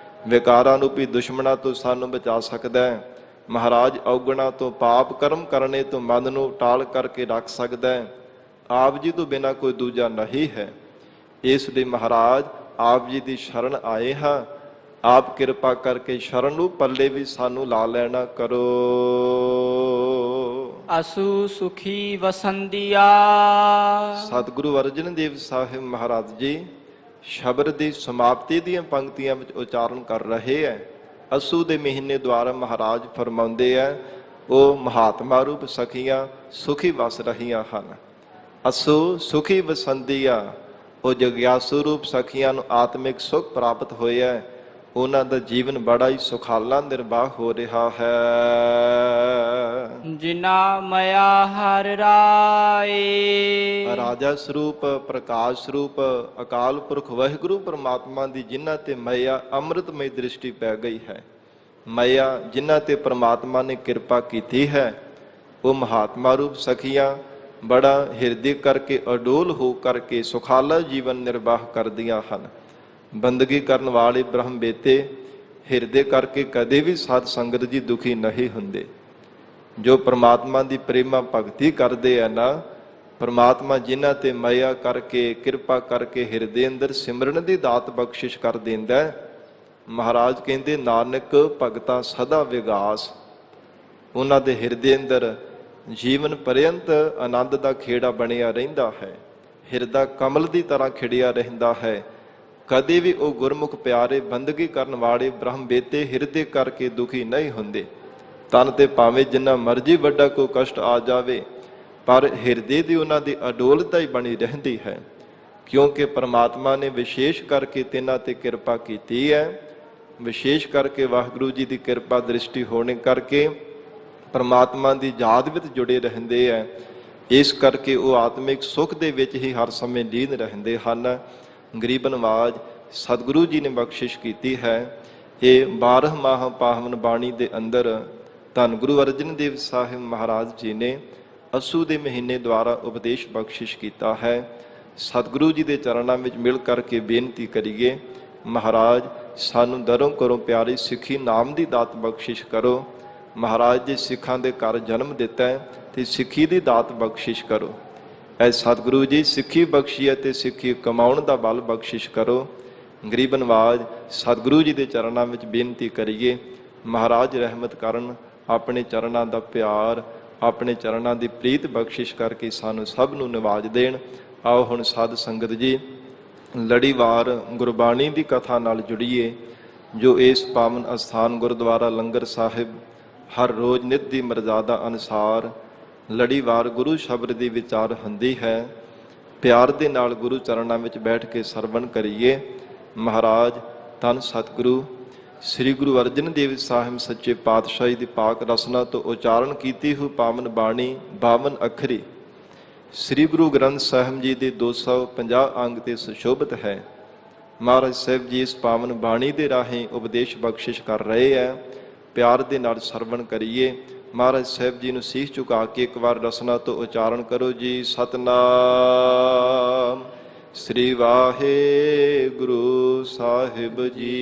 Speaker 1: ਵਿਕਾਰਾਂ ਰੂਪੀ ਦੁਸ਼ਮਣਾਂ ਤੋਂ ਸਾਨੂੰ ਬਚਾ ਸਕਦਾ ਹੈ। ਮਹਾਰਾਜ ਔਗਣਾ ਤੋਂ ਪਾਪ ਕਰਮ ਕਰਨੇ ਤੋਂ ਮਨ ਨੂੰ ਟਾਲ ਕਰਕੇ ਰੱਖ ਸਕਦਾ ਹੈ। ਆਪ ਜੀ ਤੋਂ ਬਿਨਾਂ ਕੋਈ ਦੂਜਾ ਨਹੀਂ ਹੈ। ਇਸ ਲਈ ਮਹਾਰਾਜ ਆਪ ਜੀ ਦੀ ਸ਼ਰਨ ਆਏ ਹਾਂ। ਆਪ ਕਿਰਪਾ ਕਰਕੇ ਸ਼ਰਨ ਨੂੰ ਪੱਲੇ ਵੀ ਸਾਨੂੰ ਲਾ ਲੈਣਾ ਕਰੋ।
Speaker 2: ਅਸੂ ਸੁਖੀ ਵਸੰਦੀਆ।
Speaker 1: ਸਤਿਗੁਰੂ ਅਰਜਨ ਦੇਵ ਸਾਹਿਬ ਮਹਾਰਾਜ ਜੀ ਸ਼ਬਦ ਦੀ ਸਮਾਪਤੀ ਦੀਆਂ ਪੰਕਤੀਆਂ ਵਿੱਚ ਉਚਾਰਨ ਕਰ ਰਹੇ ਹੈ। ਅਸੂ ਦੇ ਮਹੀਨੇ ਦੁਆਰਾ ਮਹਾਰਾਜ ਫਰਮਾਉਂਦੇ ਹੈ, ਉਹ ਮਹਾਤਮਾ ਰੂਪ ਸਖੀਆਂ ਸੁਖੀ ਵਸ ਰਹੀਆਂ ਹਨ। ਅਸੂ ਸੁਖੀ ਵਸੰਦੀਆ, ਉਹ ਜਗਿਆਸੂ ਰੂਪ ਸਖੀਆਂ ਨੂੰ ਆਤਮਿਕ ਸੁਖ ਪ੍ਰਾਪਤ ਹੋਇਆ, ਉਹਨਾਂ ਦਾ ਜੀਵਨ ਬੜਾ ਹੀ ਸੁਖਾਲਾ ਨਿਰਵਾਹ ਹੋ ਰਿਹਾ ਹੈ।
Speaker 2: ਜਿਨਾ ਮਇਆ ਹਰ ਰਾਏ।
Speaker 1: ਰਾਜਾ ਸਰੂਪ, ਪ੍ਰਕਾਸ਼ ਸਰੂਪ ਅਕਾਲ ਪੁਰਖ ਵਾਹਿਗੁਰੂ ਪਰਮਾਤਮਾ ਦੀ ਜਿਨ੍ਹਾਂ ਤੇ ਮਇਆ ਅੰਮ੍ਰਿਤਮਈ ਦ੍ਰਿਸ਼ਟੀ ਪੈ ਗਈ ਹੈ, ਮਇਆ ਜਿਨ੍ਹਾਂ ਤੇ ਪਰਮਾਤਮਾ ਨੇ ਕਿਰਪਾ ਕੀਤੀ ਹੈ, ਉਹ ਮਹਾਤਮਾ ਰੂਪ ਸਖੀਆਂ ਬੜਾ ਹਿਰਦੇ ਕਰਕੇ ਅਡੋਲ ਹੋ ਕਰਕੇ ਸੁਖਾਲਾ ਜੀਵਨ ਨਿਰਵਾਹ ਕਰਦੀਆਂ ਹਨ। ਬੰਦਗੀ ਕਰਨ ਵਾਲੇ ਬ੍ਰਹਮ ਬੇਤੇ ਹਿਰਦੇ ਕਰਕੇ ਕਦੇ ਵੀ ਸਾਧ ਸੰਗਤ ਜੀ ਦੁਖੀ ਨਹੀਂ ਹੁੰਦੇ। ਜੋ ਪ੍ਰਮਾਤਮਾ ਦੀ ਪ੍ਰੇਮਾ ਭਗਤੀ ਕਰਦੇ ਆ ਨਾ, ਪ੍ਰਮਾਤਮਾ ਜਿਨ੍ਹਾਂ ਤੇ ਮਇਆ ਕਰਕੇ ਕਿਰਪਾ ਕਰਕੇ ਹਿਰਦੇ ਅੰਦਰ ਸਿਮਰਨ ਦੀ ਦਾਤ ਬਖਸ਼ਿਸ਼ ਕਰ ਦਿੰਦਾ ਹੈ। ਮਹਾਰਾਜ ਕਹਿੰਦੇ ਨਾਨਕ ਭਗਤਾ ਸਦਾ ਵਿਗਾਸ, ਉਹਨਾਂ ਦੇ ਹਿਰਦੇ ਅੰਦਰ ਜੀਵਨ ਪਰਯੰਤ ਆਨੰਦ ਦਾ ਖੇੜਾ ਬਣਿਆ ਰਹਿੰਦਾ ਹੈ, ਹਿਰਦਾ ਕਮਲ ਦੀ ਤਰ੍ਹਾਂ ਖਿੜਿਆ ਰਹਿੰਦਾ ਹੈ। ਕਦੇ ਵੀ ਉਹ ਗੁਰਮੁਖ ਪਿਆਰੇ ਬੰਦਗੀ ਕਰਨ ਵਾਲੇ ਬ੍ਰਹਮ ਬੇਤੇ ਹਿਰਦੇ ਕਰਕੇ ਦੁਖੀ ਨਹੀਂ ਹੁੰਦੇ। ਤਨ ਤੇ ਭਾਵੇਂ ਜਿੰਨਾ ਮਰਜ਼ੀ ਵੱਡਾ ਕੋਈ ਕਸ਼ਟ ਆ ਜਾਵੇ, ਪਰ ਹਿਰਦੇ ਦੀ ਉਹਨਾਂ ਦੀ ਅਡੋਲਤਾ ਹੀ ਬਣੀ ਰਹਿੰਦੀ ਹੈ, ਕਿਉਂਕਿ ਪਰਮਾਤਮਾ ਨੇ ਵਿਸ਼ੇਸ਼ ਕਰਕੇ ਤਿੰਨਾਂ ਤੇ ਕਿਰਪਾ ਕੀਤੀ ਹੈ। ਵਿਸ਼ੇਸ਼ ਕਰਕੇ ਵਾਹਿਗੁਰੂ ਜੀ ਦੀ ਕਿਰਪਾ ਦ੍ਰਿਸ਼ਟੀ ਹੋਣੇ ਕਰਕੇ ਪਰਮਾਤਮਾ ਦੀ ਯਾਦ ਵਿੱਚ ਜੁੜੇ ਰਹਿੰਦੇ ਹੈ। ਇਸ ਕਰਕੇ ਉਹ ਆਤਮਿਕ ਸੁੱਖ ਦੇ ਵਿੱਚ ਹੀ ਹਰ ਸਮੇਂ ਲੀਨ ਰਹਿੰਦੇ ਹਨ। ਗਰੀਬ ਨਵਾਜ ਸਤਿਗੁਰੂ ਜੀ ਨੇ ਬਖਸ਼ਿਸ਼ ਕੀਤੀ ਹੈ। ਇਹ 12 ਮਾਹ ਪਾਵਨ ਬਾਣੀ ਦੇ ਅੰਦਰ ਧੰਨ ਗੁਰੂ ਅਰਜਨ ਦੇਵ ਸਾਹਿਬ ਮਹਾਰਾਜ ਜੀ ਨੇ ਅਸੂ ਦੇ ਮਹੀਨੇ ਦੁਆਰਾ ਉਪਦੇਸ਼ ਬਖਸ਼ਿਸ਼ ਕੀਤਾ ਹੈ। ਸਤਿਗੁਰੂ ਜੀ ਦੇ ਚਰਨਾਂ ਵਿੱਚ ਮਿਲ ਕਰਕੇ ਬੇਨਤੀ ਕਰੀਏ, ਮਹਾਰਾਜ ਸਾਨੂੰ ਦਰੋਂ ਕਰੋ ਪਿਆਰੀ ਸਿੱਖੀ ਨਾਮ ਦੀ ਦਾਤ ਬਖਸ਼ਿਸ਼ ਕਰੋ। ਮਹਾਰਾਜ ਜੀ ਸਿੱਖਾਂ ਦੇ ਘਰ ਜਨਮ ਦਿੱਤਾ ਹੈ ਤੇ ਸਿੱਖੀ ਦੀ ਦਾਤ ਬਖਸ਼ਿਸ਼ ਕਰੋ। ਐ ਸਤਿਗੁਰੂ ਜੀ ਸਿੱਖੀ ਬਖਸ਼ੀ ਅਤੇ ਸਿੱਖੀ ਕਮਾਉਣ ਦਾ ਬਲ ਬਖਸ਼ਿਸ਼ ਕਰੋ। ਗਰੀਬ ਨਵਾਜ ਸਤਿਗੁਰੂ ਜੀ ਦੇ ਚਰਨਾਂ ਵਿੱਚ ਬੇਨਤੀ ਕਰੀਏ, ਮਹਾਰਾਜ ਰਹਿਮਤ ਕਰਨ, ਆਪਣੇ ਚਰਨਾਂ ਦਾ ਪਿਆਰ, ਆਪਣੇ ਚਰਨਾਂ ਦੀ ਪ੍ਰੀਤ ਬਖਸ਼ਿਸ਼ ਕਰਕੇ ਸਾਨੂੰ ਸਭ ਨੂੰ ਨਿਵਾਜ ਦੇਣ। ਆਓ ਹੁਣ ਸਾਧ ਸੰਗਤ ਜੀ ਲੜੀਵਾਰ ਗੁਰਬਾਣੀ ਦੀ ਕਥਾ ਨਾਲ ਜੁੜੀਏ, ਜੋ ਇਸ ਪਾਵਨ ਅਸਥਾਨ ਗੁਰਦੁਆਰਾ ਲੰਗਰ ਸਾਹਿਬ ਹਰ ਰੋਜ਼ ਨਿਤ ਦੀ ਮਰਜ਼ਾਦਾ ਅਨੁਸਾਰ ਲੜੀਵਾਰ ਗੁਰੂ ਸ਼ਬਦ ਦੀ ਵਿਚਾਰ ਹੁੰਦੀ ਹੈ। ਪਿਆਰ ਦੇ ਨਾਲ ਗੁਰੂ ਚਰਨਾਂ ਵਿੱਚ ਬੈਠ ਕੇ ਸਰਵਣ ਕਰੀਏ। ਮਹਾਰਾਜ ਧੰਨ ਸਤਿਗੁਰੂ ਸ੍ਰੀ ਗੁਰੂ ਅਰਜਨ ਦੇਵ ਸਾਹਿਬ ਸੱਚੇ ਪਾਤਸ਼ਾਹੀ ਦੀ ਪਾਕ ਰਸਨਾ ਤੋਂ ਉਚਾਰਨ ਕੀਤੀ ਹੋਈ ਪਾਵਨ ਬਾਣੀ 52 ਅੱਖਰੀ ਸ੍ਰੀ ਗੁਰੂ ਗ੍ਰੰਥ ਸਾਹਿਬ ਜੀ ਦੇ 250 ਅੰਗ ਤੇ ਸੁਸ਼ੋਭਿਤ ਹੈ। ਮਹਾਰਾਜ ਸਾਹਿਬ ਜੀ ਇਸ ਪਾਵਨ ਬਾਣੀ ਦੇ ਰਾਹੀਂ ਉਪਦੇਸ਼ ਬਖਸ਼ਿਸ਼ ਕਰ ਰਹੇ ਹੈ। ਪਿਆਰ ਦੇ ਨਾਲ ਸਰਵਣ ਕਰੀਏ। ਮਹਾਰਾਜ ਸਾਹਿਬ ਜੀ ਨੂੰ ਸੀਸ ਝੁਕਾ ਕੇ ਇੱਕ ਵਾਰ ਰਸਨਾ ਤੋਂ ਉਚਾਰਨ ਕਰੋ ਜੀ। ਸਤਨਾਮ ਸ੍ਰੀ ਵਾਹਿਗੁਰੂ ਸਾਹਿਬ ਜੀ।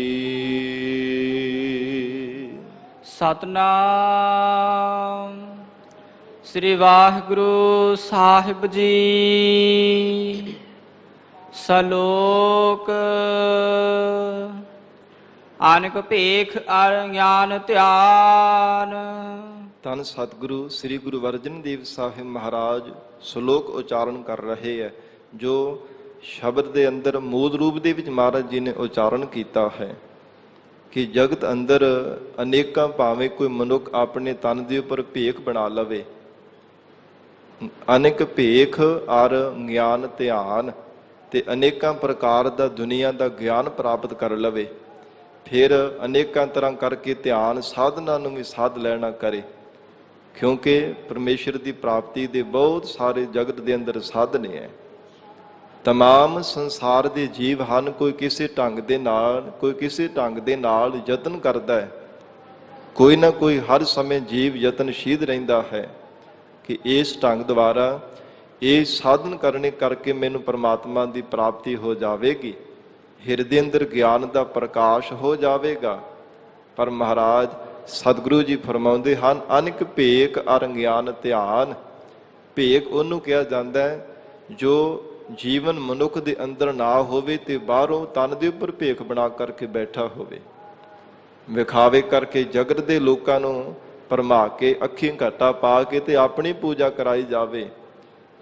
Speaker 2: ਸਤਨਾਮ ਸ੍ਰੀ ਵਾਹਿਗੁਰੂ ਸਾਹਿਬ ਜੀ। ਸਲੋਕ ਆਨਕ ਭੇਖ ਅਗਿਆਨ ਧਿਆਨ।
Speaker 1: ਧੰਨ ਸਤਿਗੁਰੂ ਸ੍ਰੀ ਗੁਰੂ ਅਰਜਨ ਦੇਵ ਸਾਹਿਬ ਮਹਾਰਾਜ ਸ਼ਲੋਕ ਉਚਾਰਨ ਕਰ ਰਹੇ ਹੈ, ਜੋ ਸ਼ਬਦ ਦੇ ਅੰਦਰ ਮੂਲ ਰੂਪ ਦੇ ਵਿੱਚ ਮਹਾਰਾਜ ਜੀ ਨੇ ਉਚਾਰਨ ਕੀਤਾ ਹੈ ਕਿ ਜਗਤ ਅੰਦਰ ਅਨੇਕਾਂ ਭਾਵੇਂ ਕੋਈ ਮਨੁੱਖ ਆਪਣੇ ਤਨ ਦੇ ਉੱਪਰ ਭੇਖ ਬਣਾ ਲਵੇ, ਅਨੇਕ ਭੇਖ ਔਰ ਗਿਆਨ ਧਿਆਨ ਤੇ ਅਨੇਕਾਂ ਪ੍ਰਕਾਰ ਦਾ ਦੁਨੀਆ ਦਾ ਗਿਆਨ ਪ੍ਰਾਪਤ ਕਰ ਲਵੇ, ਫਿਰ ਅਨੇਕਾਂ ਤਰ੍ਹਾਂ ਕਰਕੇ ਧਿਆਨ ਸਾਧਨਾ ਨੂੰ ਵੀ ਸਾਧ ਲੈਣਾ ਕਰੇ, ਕਿਉਂਕਿ ਪਰਮੇਸ਼ਰ ਦੀ ਪ੍ਰਾਪਤੀ ਦੇ ਬਹੁਤ ਸਾਰੇ ਜਗਤ ਦੇ ਅੰਦਰ ਸਾਧਨ ਹੈ। ਤਮਾਮ ਸੰਸਾਰ ਦੇ ਜੀਵ ਹਨ, ਕੋਈ ਕਿਸੇ ਢੰਗ ਦੇ ਨਾਲ ਯਤਨ ਕਰਦਾ ਹੈ। ਕੋਈ ਨਾ ਕੋਈ ਹਰ ਸਮੇਂ ਜੀਵ ਯਤਨਸ਼ੀਲ ਰਹਿੰਦਾ ਹੈ ਕਿ ਇਸ ਢੰਗ ਦੁਆਰਾ ਇਹ ਸਾਧਨ ਕਰਨੇ ਕਰਕੇ ਮੈਨੂੰ ਪਰਮਾਤਮਾ ਦੀ ਪ੍ਰਾਪਤੀ ਹੋ ਜਾਵੇਗੀ, ਹਿਰਦੇ ਅੰਦਰ ਗਿਆਨ ਦਾ ਪ੍ਰਕਾਸ਼ ਹੋ ਜਾਵੇਗਾ। ਪਰ ਮਹਾਰਾਜ ਸਤਿਗੁਰੂ ਜੀ ਫਰਮਾਉਂਦੇ ਹਨ, ਅਨੇਕ ਭੇਖ ਅਰ ਗਿਆਨ ਧਿਆਨ। ਭੇਖ ਉਹਨੂੰ ਕਿਹਾ ਜਾਂਦਾ ਹੈ ਜੋ ਜੀਵਨ ਮਨੁੱਖ ਦੇ ਅੰਦਰ ਨਾ ਹੋਵੇ ਤੇ ਬਾਹਰੋਂ ਤਨ ਦੇ ਉੱਪਰ ਭੇਖ ਬਣਾ ਕਰਕੇ ਬੈਠਾ ਹੋਵੇ, ਵਿਖਾਵੇ ਕਰਕੇ ਜਗਤ ਦੇ ਲੋਕਾਂ ਨੂੰ ਭਰਮਾ ਕੇ ਅੱਖੀਂ ਘਾਟਾ ਪਾ ਕੇ ਤੇ ਆਪਣੀ ਪੂਜਾ ਕਰਾਈ ਜਾਵੇ।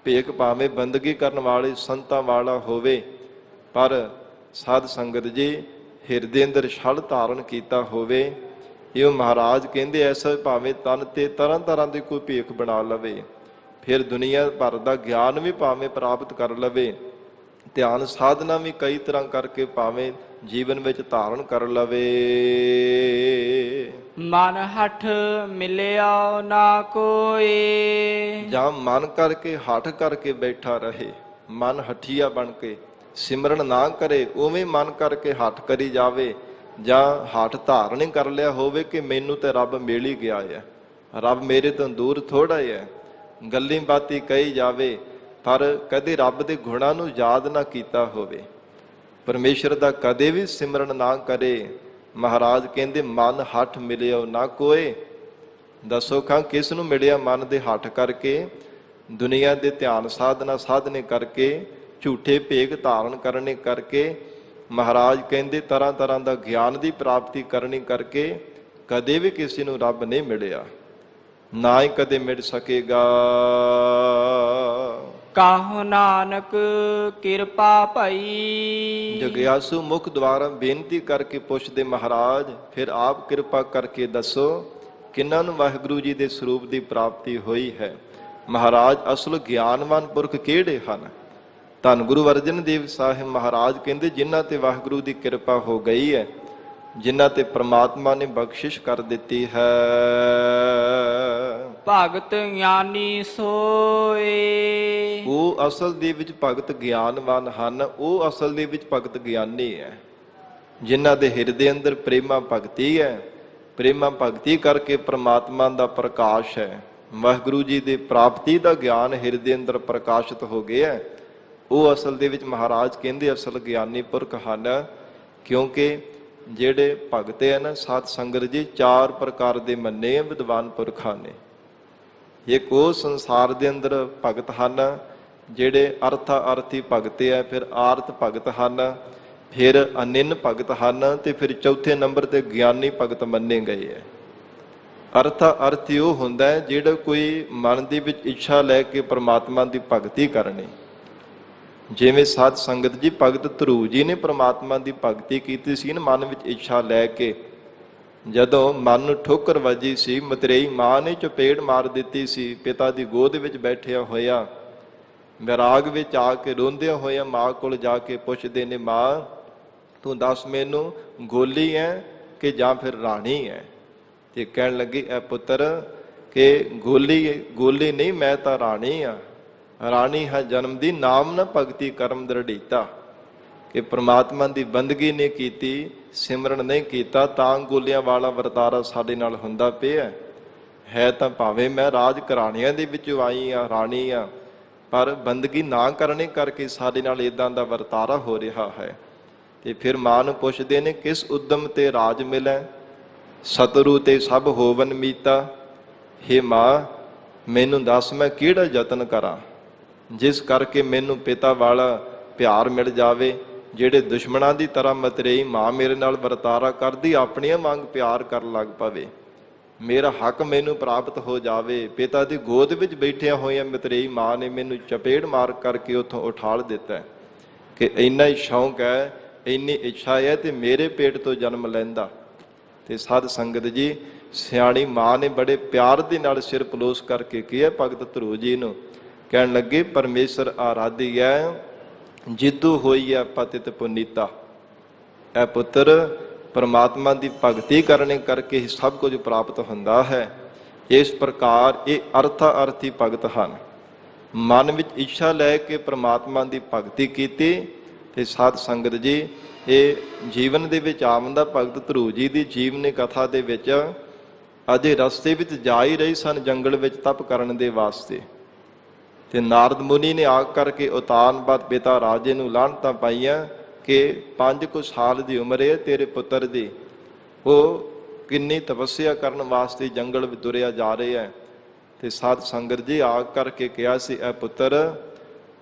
Speaker 1: ਭੇਖ ਭਾਵੇਂ ਬੰਦਗੀ ਕਰਨ ਵਾਲੇ ਸੰਤਾਂ ਵਾਲਾ ਹੋਵੇ, ਪਰ ਸਾਧ ਸੰਗਤ ਜੀ ਹਿਰਦੇ ਅੰਦਰ ਛਲ ਧਾਰਨ ਕੀਤਾ ਹੋਵੇ। ਇਹ ਮਹਾਰਾਜ ਕਹਿੰਦੇ ਐਸਾ ਭਾਵੇਂ ਤਨ ਤੇ ਤਰ੍ਹਾਂ ਤਰ੍ਹਾਂ ਦੀ ਕੋਈ ਭੇਖ ਬਣਾ ਲਵੇ, ਫਿਰ ਦੁਨੀਆ ਭਰ ਦਾ ਗਿਆਨ ਵੀ ਭਾਵੇਂ ਪ੍ਰਾਪਤ ਕਰ ਲਵੇ, ਧਿਆਨ ਸਾਧਨਾ ਵੀ ਕਈ ਤਰ੍ਹਾਂ ਕਰਕੇ ਭਾਵੇਂ ਜੀਵਨ ਵਿੱਚ ਧਾਰਨ ਕਰ ਲਵੇ।
Speaker 2: ਮਨ ਹਠ ਮਿਲਿਆ ਨਾ ਕੋਈ।
Speaker 1: ਜਾਂ ਮਨ ਕਰਕੇ ਹਠ ਕਰਕੇ ਬੈਠਾ ਰਹੇ, ਮਨ ਹਠੀਆ ਬਣ ਕੇ ਸਿਮਰਨ ਨਾ ਕਰੇ, ਉਵੇਂ ਮਨ ਕਰਕੇ ਹਠ ਕਰੀ ਜਾਵੇ, ਜਾਂ ਹਠ ਧਾਰਨ ਕਰ ਲਿਆ ਹੋਵੇ ਕਿ ਮੈਨੂੰ ਤੇ ਰੱਬ ਮਿਲ ਹੀ ਗਿਆ ਹੈ, ਰੱਬ ਮੇਰੇ ਤੋਂ ਦੂਰ ਥੋੜਾ ਹੈ, ਗੱਲੀ ਬਾਤੀ ਕਹੀ ਜਾਵੇ, ਪਰ ਕਦੇ ਰੱਬ ਦੇ ਗੁਣਾਂ ਨੂੰ ਯਾਦ ਨਾ ਕੀਤਾ ਹੋਵੇ, ਪਰਮੇਸ਼ਰ ਦਾ ਕਦੇ ਵੀ ਸਿਮਰਨ ਨਾ ਕਰੇ। ਮਹਾਰਾਜ ਕਹਿੰਦੇ ਮਨ ਹਠ ਮਿਲਿਓ ਨਾ ਕੋਏ। ਦੱਸੋ ਖਾਂ ਕਿਸ ਨੂੰ ਮਿਲਿਆ ਮਨ ਦੇ ਹਠ ਕਰਕੇ, ਦੁਨੀਆ ਦੇ ਧਿਆਨ ਸਾਧਨਾ ਸਾਧਨੇ ਕਰਕੇ, ਝੂਠੇ ਭੇਖ ਧਾਰਨ ਕਰਨੇ ਕਰਕੇ। ਮਹਾਰਾਜ ਕਹਿੰਦੇ ਤਰ੍ਹਾਂ ਤਰ੍ਹਾਂ ਦਾ ਗਿਆਨ ਦੀ ਪ੍ਰਾਪਤੀ ਕਰਨੀ ਕਰਕੇ ਕਦੇ ਵੀ ਕਿਸੇ ਨੂੰ ਰੱਬ ਨਹੀਂ ਮਿਲਿਆ, ਨਾ ਹੀ ਕਦੇ ਮਿਲ ਸਕੇਗਾ।
Speaker 2: ਕਾਹੋ ਨਾਨਕ ਕਿਰਪਾ ਭਈ।
Speaker 1: ਜਗਿਆਸੂ ਮੁਖ ਦੁਆਰਾ ਬੇਨਤੀ ਕਰਕੇ ਪੁੱਛਦੇ ਮਹਾਰਾਜ, ਫਿਰ ਆਪ ਕਿਰਪਾ ਕਰਕੇ ਦੱਸੋ ਕਿਹਨਾਂ ਨੂੰ ਵਾਹਿਗੁਰੂ ਜੀ ਦੇ ਸਰੂਪ ਦੀ ਪ੍ਰਾਪਤੀ ਹੋਈ ਹੈ। ਮਹਾਰਾਜ ਅਸਲ ਗਿਆਨਵਾਨ ਪੁਰਖ ਕਿਹੜੇ ਹਨ? ਧੰਨ ਗੁਰੂ ਅਰਜਨ ਦੇਵ ਸਾਹਿਬ ਮਹਾਰਾਜ ਕਹਿੰਦੇ ਜਿਨ੍ਹਾਂ ਤੇ ਵਾਹਿਗੁਰੂ ਦੀ ਕਿਰਪਾ ਹੋ ਗਈ ਹੈ, ਜਿਨ੍ਹਾਂ ਤੇ ਪ੍ਰਮਾਤਮਾ ਨੇ ਬਖਸ਼ਿਸ਼ ਕਰ ਦਿੱਤੀ ਹੈ।
Speaker 2: ਭਗਤ ਗਿਆਨੀ ਸੋਏ।
Speaker 1: ਉਹ ਅਸਲ ਦੇ ਵਿੱਚ ਭਗਤ ਗਿਆਨਵਾਨ ਹਨ, ਉਹ ਅਸਲ ਦੇ ਵਿੱਚ ਭਗਤ ਗਿਆਨੀ ਹੈ, ਜਿਨ੍ਹਾਂ ਦੇ ਹਿਰਦੇ ਅੰਦਰ ਪ੍ਰੇਮਾ ਭਗਤੀ ਹੈ। ਪ੍ਰੇਮਾ ਭਗਤੀ ਕਰਕੇ ਪ੍ਰਮਾਤਮਾ ਦਾ ਪ੍ਰਕਾਸ਼ ਹੈ, ਵਾਹਿਗੁਰੂ ਜੀ ਦੇ ਪ੍ਰਾਪਤੀ ਦਾ ਗਿਆਨ ਹਿਰਦੇ ਅੰਦਰ ਪ੍ਰਕਾਸ਼ਿਤ ਹੋ ਗਿਆ। ਉਹ ਅਸਲ ਦੇ ਵਿੱਚ ਮਹਾਰਾਜ ਕਹਿੰਦੇ ਅਸਲ ਗਿਆਨੀ ਪੁਰਖ ਹਨ। ਕਿਉਂਕਿ ਜਿਹੜੇ ਭਗਤ ਹੈ ਨਾ ਸਾਧ ਸੰਗਤ ਜੀ, 4 ਪ੍ਰਕਾਰ ਦੇ ਮੰਨੇ ਵਿਦਵਾਨ ਪੁਰਖਾਂ ਨੇ। ਇੱਕ ਉਹ ਸੰਸਾਰ ਦੇ ਅੰਦਰ ਭਗਤ ਹਨ ਜਿਹੜੇ ਅਰਥਾ ਅਰਥੀ ਭਗਤ ਹੈ, ਫਿਰ ਆਰਤ ਭਗਤ ਹਨ, ਫਿਰ ਅਨਿੰਨ ਭਗਤ ਹਨ, ਤੇ ਫਿਰ ਚੌਥੇ ਨੰਬਰ ਤੇ ਗਿਆਨੀ ਭਗਤ ਮੰਨੇ ਗਏ ਹੈ। ਅਰਥਾ ਅਰਥੀ ਉਹ ਹੁੰਦਾ ਹੈ ਜਿਹੜਾ ਕੋਈ ਮਨ ਦੇ ਵਿੱਚ ਇੱਛਾ ਲੈ ਕੇ ਪ੍ਰਮਾਤਮਾ ਦੀ ਭਗਤੀ ਕਰਨੀ। ਜਿਵੇਂ ਸਾਧ ਸੰਗਤ ਜੀ ਭਗਤ ਧਰੂ ਜੀ ਨੇ ਪ੍ਰਮਾਤਮਾ ਦੀ ਭਗਤੀ ਕੀਤੀ ਸੀ ਨਾ ਮਨ ਵਿੱਚ ਇੱਛਾ ਲੈ ਕੇ। ਜਦੋਂ ਮਨ ਨੂੰ ਠੋਕਰ ਵੱਜੀ ਸੀ, ਮਤਰੇਈ ਮਾਂ ਨੇ ਚਪੇੜ ਮਾਰ ਦਿੱਤੀ ਸੀ, ਪਿਤਾ ਦੀ ਗੋਦ ਵਿੱਚ ਬੈਠਿਆ ਹੋਇਆ ਵਿਰਾਗ ਵਿੱਚ ਆ ਕੇ ਰੋਂਦਿਆਂ ਹੋਇਆ ਮਾਂ ਕੋਲ ਜਾ ਕੇ ਪੁੱਛਦੇ ਨੇ, ਮਾਂ ਤੂੰ ਦੱਸ ਮੈਨੂੰ ਗੋਲੀ ਹੈ ਕਿ ਜਾਂ ਫਿਰ ਰਾਣੀ ਹੈ? ਤੇ ਕਹਿਣ ਲੱਗੀ, ਐ ਪੁੱਤਰ ਕਿ ਗੋਲੀ ਨਹੀਂ, ਮੈਂ ਤਾਂ ਰਾਣੀ ਆ। ਰਾਣੀ ਹੈ ਜਨਮ ਦੀ, ਨਾਮ ਨਾ ਭਗਤੀ ਕਰਮ ਦ੍ਰਿੜੀਤਾ। ਕਿ ਪ੍ਰਮਾਤਮਾ ਦੀ ਬੰਦਗੀ ਨਹੀਂ ਕੀਤੀ, ਸਿਮਰਨ ਨਹੀਂ ਕੀਤਾ, ਤਾਂ ਗੋਲਿਆਂ ਵਾਲਾ ਵਰਤਾਰਾ ਸਾਡੇ ਨਾਲ ਹੁੰਦਾ ਪਿਆ ਹੈ। ਤਾਂ ਭਾਵੇਂ ਮੈਂ ਰਾਜ ਘਰਾਣਿਆਂ ਦੇ ਵਿੱਚੋਂ ਆਈ ਆ, ਰਾਣੀ ਆ, ਪਰ ਬੰਦਗੀ ਨਾ ਕਰਨੇ ਕਰਕੇ ਸਾਡੇ ਨਾਲ ਇਦਾਂ ਦਾ ਵਰਤਾਰਾ ਹੋ ਰਿਹਾ ਹੈ। ਤੇ ਫਿਰ ਮਾਂ ਨੂੰ ਪੁੱਛਦੇ ਨੇ, ਕਿਸ ਉਦਮ ਤੇ ਰਾਜ ਮਿਲੈ, ਸਤਰੂ ਤੇ ਸਭ ਹੋਵਨ ਮੀਤਾ। ਹੇ ਮਾਂ, ਮੈਨੂੰ ਦੱਸ ਮੈਂ ਕਿਹੜਾ ਯਤਨ ਕਰਾਂ ਜਿਸ ਕਰਕੇ ਮੈਨੂੰ ਪਿਤਾ ਵਾਲਾ ਪਿਆਰ ਮਿਲ ਜਾਵੇ। ਜਿਹੜੇ ਦੁਸ਼ਮਣਾਂ ਦੀ ਤਰ੍ਹਾਂ ਮਤਰੇਈ ਮਾਂ ਮੇਰੇ ਨਾਲ ਵਰਤਾਰਾ ਕਰਦੀ, ਆਪਣੀਆਂ ਵਾਂਗ ਪਿਆਰ ਕਰਨ ਲੱਗ ਪਵੇ, ਮੇਰਾ ਹੱਕ ਮੈਨੂੰ ਪ੍ਰਾਪਤ ਹੋ ਜਾਵੇ। ਪਿਤਾ ਦੀ ਗੋਦ ਵਿੱਚ ਬੈਠਿਆ ਹੋਇਆ ਮਤਰੇਈ ਮਾਂ ਨੇ ਮੈਨੂੰ ਚਪੇੜ ਮਾਰ ਕਰਕੇ ਉੱਥੋਂ ਉਠਾਲ ਦਿੱਤਾ ਕਿ ਇੰਨਾ ਹੀ ਸ਼ੌਂਕ ਹੈ, ਇੰਨੀ ਇੱਛਾ ਹੈ ਤੇ ਮੇਰੇ ਪੇਟ ਤੋਂ ਜਨਮ ਲੈਂਦਾ। ਤੇ ਸਾਧ ਸੰਗਤ ਜੀ, ਸਿਆਣੀ ਮਾਂ ਨੇ ਬੜੇ ਪਿਆਰ ਦੇ ਨਾਲ ਸਿਰ ਪਲੋਸ ਕਰਕੇ ਕਿਹਾ ਭਗਤ ਧਰੂ ਜੀ ਨੂੰ, ਕਹਿਣ ਲੱਗੇ, ਪਰਮੇਸ਼ਰ ਆਰਾਧੀ ਹੈ, ਜਿੱਦੂ ਹੋਈ ਹੈ ਪਤਿਤ ਪੁਨੀਤਾ। ਇਹ ਪੁੱਤਰ, ਪਰਮਾਤਮਾ ਦੀ ਭਗਤੀ ਕਰਨੇ ਕਰਕੇ ਹੀ ਸਭ ਕੁਝ ਪ੍ਰਾਪਤ ਹੁੰਦਾ ਹੈ। ਇਸ ਪ੍ਰਕਾਰ ਇਹ ਅਰਥਾ ਅਰਥੀ ਭਗਤ ਹਨ। ਮਨ ਵਿੱਚ ਇੱਛਾ ਲੈ ਕੇ ਪਰਮਾਤਮਾ ਦੀ ਭਗਤੀ ਕੀਤੀ। ਤੇ ਸਾਧ ਸੰਗਤ ਜੀ, ਇਹ ਜੀਵਨ ਦੇ ਵਿੱਚ ਆਮਦਾ ਭਗਤ ਧਰੂ ਜੀ ਦੀ ਜੀਵਨੀ ਕਥਾ ਦੇ ਵਿੱਚ ਅਜੇ ਰਸਤੇ ਵਿੱਚ ਜਾ ਹੀ ਰਹੇ ਸਨ ਜੰਗਲ ਵਿੱਚ ਤਪ ਕਰਨ ਦੇ ਵਾਸਤੇ। ਤੇ ਨਾਰਦ ਮੁਨੀ ਨੇ ਆ ਕਰਕੇ ਉਤਾਨ ਬਾਅਦ ਪਿਤਾ ਰਾਜੇ ਨੂੰ ਲਾਹਨਤਾਂ ਪਾਈਆਂ ਕਿ 5 ਕੁ ਸਾਲ ਦੀ ਉਮਰ ਹੈ ਤੇਰੇ ਪੁੱਤਰ ਦੀ, ਉਹ ਕਿੰਨੀ ਤਪੱਸਿਆ ਕਰਨ ਵਾਸਤੇ ਜੰਗਲ ਵਿੱਚ ਤੁਰਿਆ ਜਾ ਰਿਹਾ ਹੈ। ਤੇ ਸਾਧ ਸੰਗਤ ਜੀ ਆ ਕਰਕੇ ਕਿਹਾ ਸੀ, ਇਹ ਪੁੱਤਰ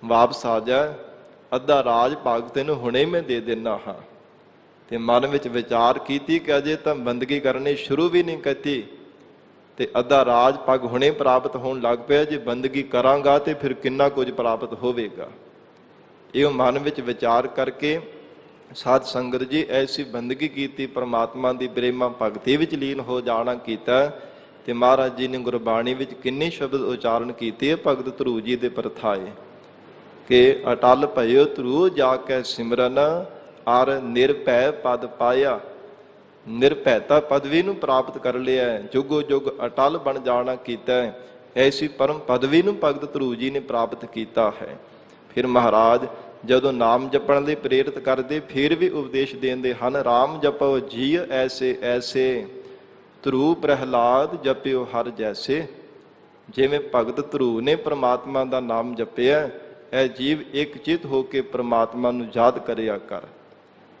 Speaker 1: ਵਾਪਸ ਆ ਜਾ, ਅੱਧਾ ਰਾਜ ਭਾਗ ਤੈਨੂੰ ਹੁਣੇ ਮੈਂ ਦੇ ਦਿੰਦਾ ਹਾਂ। ਤੇ ਮਨ ਵਿੱਚ ਵਿਚਾਰ ਕੀਤੀ ਕਿ ਅਜੇ ਤਾਂ ਬੰਦਗੀ ਕਰਨੀ ਸ਼ੁਰੂ ਵੀ ਨਹੀਂ ਕੀਤੀ ਤੇ ਅੱਧਾ ਰਾਜ ਪੱਗ ਹੁਣੇ ਪ੍ਰਾਪਤ ਹੋਣ ਲੱਗ ਪਿਆ, ਜੇ ਬੰਦਗੀ ਕਰਾਂਗਾ ਤੇ ਫਿਰ ਕਿੰਨਾ ਕੁਝ ਪ੍ਰਾਪਤ ਹੋਵੇਗਾ। ਇਹ ਮਨ ਵਿੱਚ ਵਿਚਾਰ ਕਰਕੇ ਸਾਧ ਸੰਗਤ ਜੀ ਐਸੀ ਬੰਦਗੀ ਕੀਤੀ, ਪਰਮਾਤਮਾ ਦੀ ਪ੍ਰੇਮਾ ਭਗਤੀ ਵਿੱਚ ਲੀਨ ਹੋ ਜਾਣਾ ਕੀਤਾ। ਤੇ ਮਹਾਰਾਜ ਜੀ ਨੇ ਗੁਰਬਾਣੀ ਵਿੱਚ ਕਿੰਨੇ ਸ਼ਬਦ ਉਚਾਰਨ ਕੀਤੇ ਭਗਤ ਧਰੂ ਜੀ ਦੇ ਪ੍ਰਥਾਏ ਕਿ ਅਟਲ ਭਇਓ ਧਰੂ ਜਾ ਕੇ ਸਿਮਰਨ, ਅਰ ਨਿਰਭੈ ਪਦ ਪਾਇਆ। ਨਿਰਭੈਤਾ ਪਦਵੀ ਨੂੰ ਪ੍ਰਾਪਤ ਕਰ ਲਿਆ, ਜੁਗੋ ਜੁਗ ਅਟਲ ਬਣ ਜਾਣਾ ਕੀਤਾ। ਐਸੀ ਪਰਮ ਪਦਵੀ ਨੂੰ ਭਗਤ ਧਰੂ ਜੀ ਨੇ ਪ੍ਰਾਪਤ ਕੀਤਾ ਹੈ। ਫਿਰ ਮਹਾਰਾਜ ਜਦੋਂ ਨਾਮ ਜਪਣ ਲਈ ਪ੍ਰੇਰਿਤ ਕਰਦੇ, ਫਿਰ ਵੀ ਉਪਦੇਸ਼ ਦਿੰਦੇ ਹਨ, ਰਾਮ ਜਪੋ ਜੀ ਐਸੇ ਐਸੇ, ਧਰੂ ਪ੍ਰਹਿਲਾਦ ਜਪਿਓ ਹਰ ਜੈਸੇ। ਜਿਵੇਂ ਭਗਤ ਧਰੂ ਨੇ ਪ੍ਰਮਾਤਮਾ ਦਾ ਨਾਮ ਜਪਿਆ, ਇਹ ਜੀਵ ਇੱਕ ਚਿਤ ਹੋ ਕੇ ਪ੍ਰਮਾਤਮਾ ਨੂੰ ਯਾਦ ਕਰਿਆ ਕਰ।